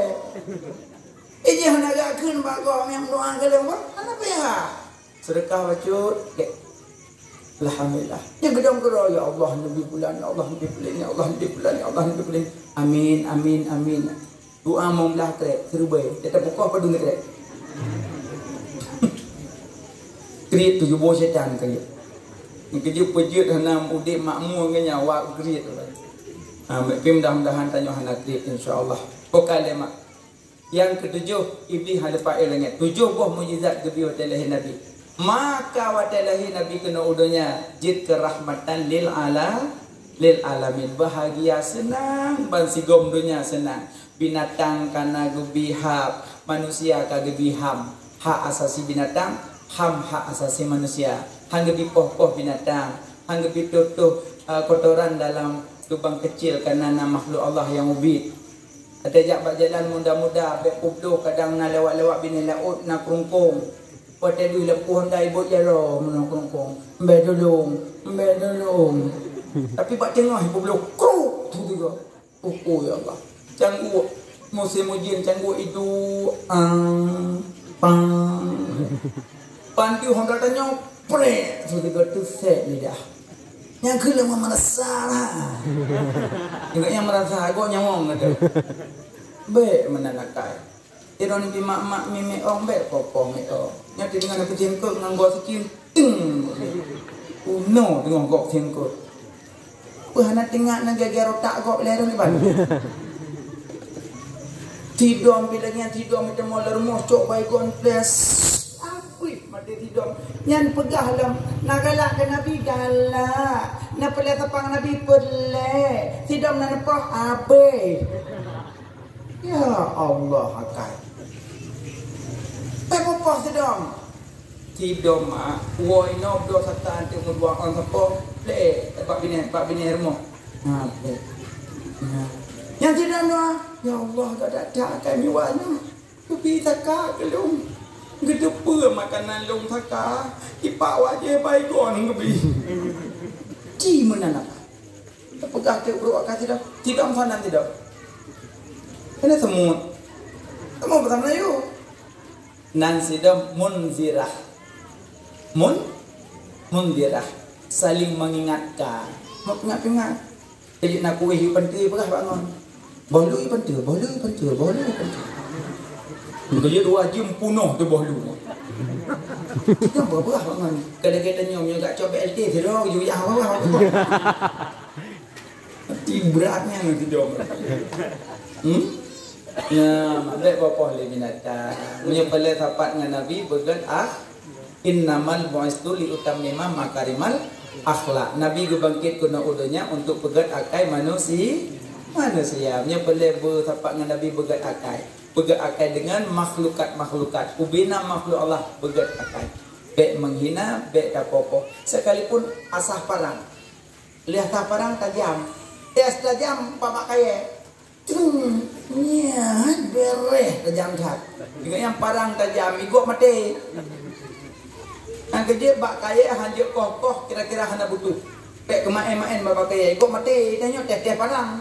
Ije hendak keun bak kok yang nuang gelung wah. Apa ya? Sedekah baju. Alhamdulillah. Yang gedong gero ya Allah nabi bulan, ya Allah nabi bulan, ya Allah nabi bulan, ya Allah nabi bulan. Amin. Doa mau belah krek serba. Tetap buka apa dulu krek. Kriat tu jubo setan kriat. Kerja pejut hanam udik makmur ke nyawa kriat tu. Mudah-mudahan tanya anak kriat insya-Allah. Pokoknya mak. Yang ketujuh iblis hadapan langit. 7 buah mukjizat gebiu telahi Nabi. Maka watelahi Nabi kena udunya jid kerahmatan lil alamin. Bahagia senang ban sigom dunia senang. Binatang kana gebihab, manusia ka gebiham. Hak asasi binatang hak asasi manusia. Hangga dipoh-poh binatang, hangga ditutuh kotoran dalam lubang kecil kerana makhluk Allah yang ubit. Ada jak berjalan muda-muda, bek publo kadang na lewat-lewat bini laut na kerungkung. Pada dulu lepuh ndai bot jaro na kerungkung. Mbak dolong. Tapi bak tengah publo kruk tu juga. Oh ya Allah. Canggu musim ujian canggu itu Pantiu honda tanya pre sudah tu set ni dah. Yang kelima merasa lah. Yang merasa agak nyawang ada. Baik mana nak kai. Iron di mak mimi ong baik popong itu. Yang dengan apa jengkok nganggo sikit. No dengan gok jengkok. Hana tengah nak geger otak gok lero ni ban. Tidur bila yang tidur kita mau lermoh cok baik konfles. Mati tidur. Yang pegah dalam nak galak ke Nabi galak. Nak pelai tapang Nabi pelai. Tidur nak nepah abe. Ya Allah akan. Apa tidur? Tidur mak. Woi no do satan tu buang on sepo. Play pak bini rumah. Abe. Yang tidur doa. Ya Allah tak ada akan jiwanya. Tapi takak gelung. Gedepa makanan long taka. Ipak wajah baik on kebi. Ci mana nak? Pegah ke urut akak tidak? Tidak sanan tidak. Ini semut. Kamu bahasa Melayu. Nan sidam munzirah. Munzirah. Saling mengingatkan. Mengingat. Jadi nak kuih penting pegah bangun. Bolu penting. Kerja 2 jam punuh tu bolu. Kita berbuah bangan. Kadang-kadang nyom juga coba LT terus you yang awal. Mati beratnya nanti dong. Ya, maklum bapa le binatang. Punya pala tapat dengan Nabi begat innamal bu'istu li utammima makarimal akhlak. Nabi gebangkit kuna udunya untuk begat akai manusia. Punya pala bertapak dengan Nabi begat akai. Begat akai dengan makhlukat. Ubina makhluk Allah begat akai. Bek menghina, bek tapopo. Sekalipun asah parang. Lihat parang tajam. Tes tajam papak kaya. Ya, bereh tajam tak. Jika yang parang tajam, igok mati. Yang kerja bak kaya hanjuk kokoh kira-kira hana butuh. Bek kemain-main bapak kaya, igok mati. Tanya teh parang.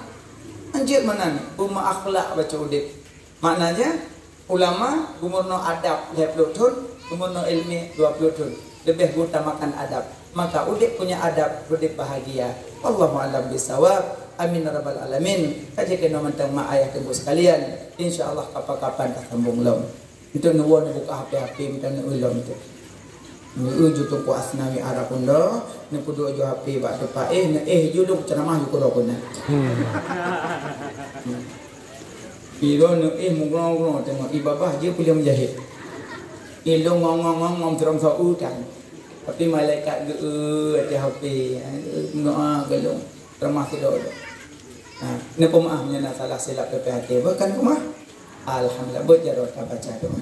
Anjir mana ni? Buma akhlak baca udip. Maknanya ulama gumurno adab 20 tahun, gumurno ilmi 20 tahun. Lebih utamakan adab. Maka udip punya adab, udip bahagia. Wallahu a'lam bisawab. Amin rabbal alamin. Kaji kena mentang mak ayah tunggu sekalian. Insyaallah kapan-kapan tak sambung lom. Itu nuwun buka HP minta ulom tu. Uju tu ku asnawi arakundo, ne kudu uju HP bak depa julung ceramah ku rokuna. Ilo nu mungrong tengok ibabah je boleh menjahit. Ilo ngong terang sau kan. Tapi malaikat ada HP. Ngoa gelung ceramah kedok. Ni pemaafnya nak salah silap PPHT. Bukan pemaaf. Alhamdulillah berjarot baca doa.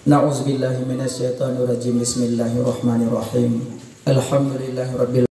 Na'udzubillahi minasyaitonirrajim. Bismillahirrahmanirrahim. Alhamdulillahirabbil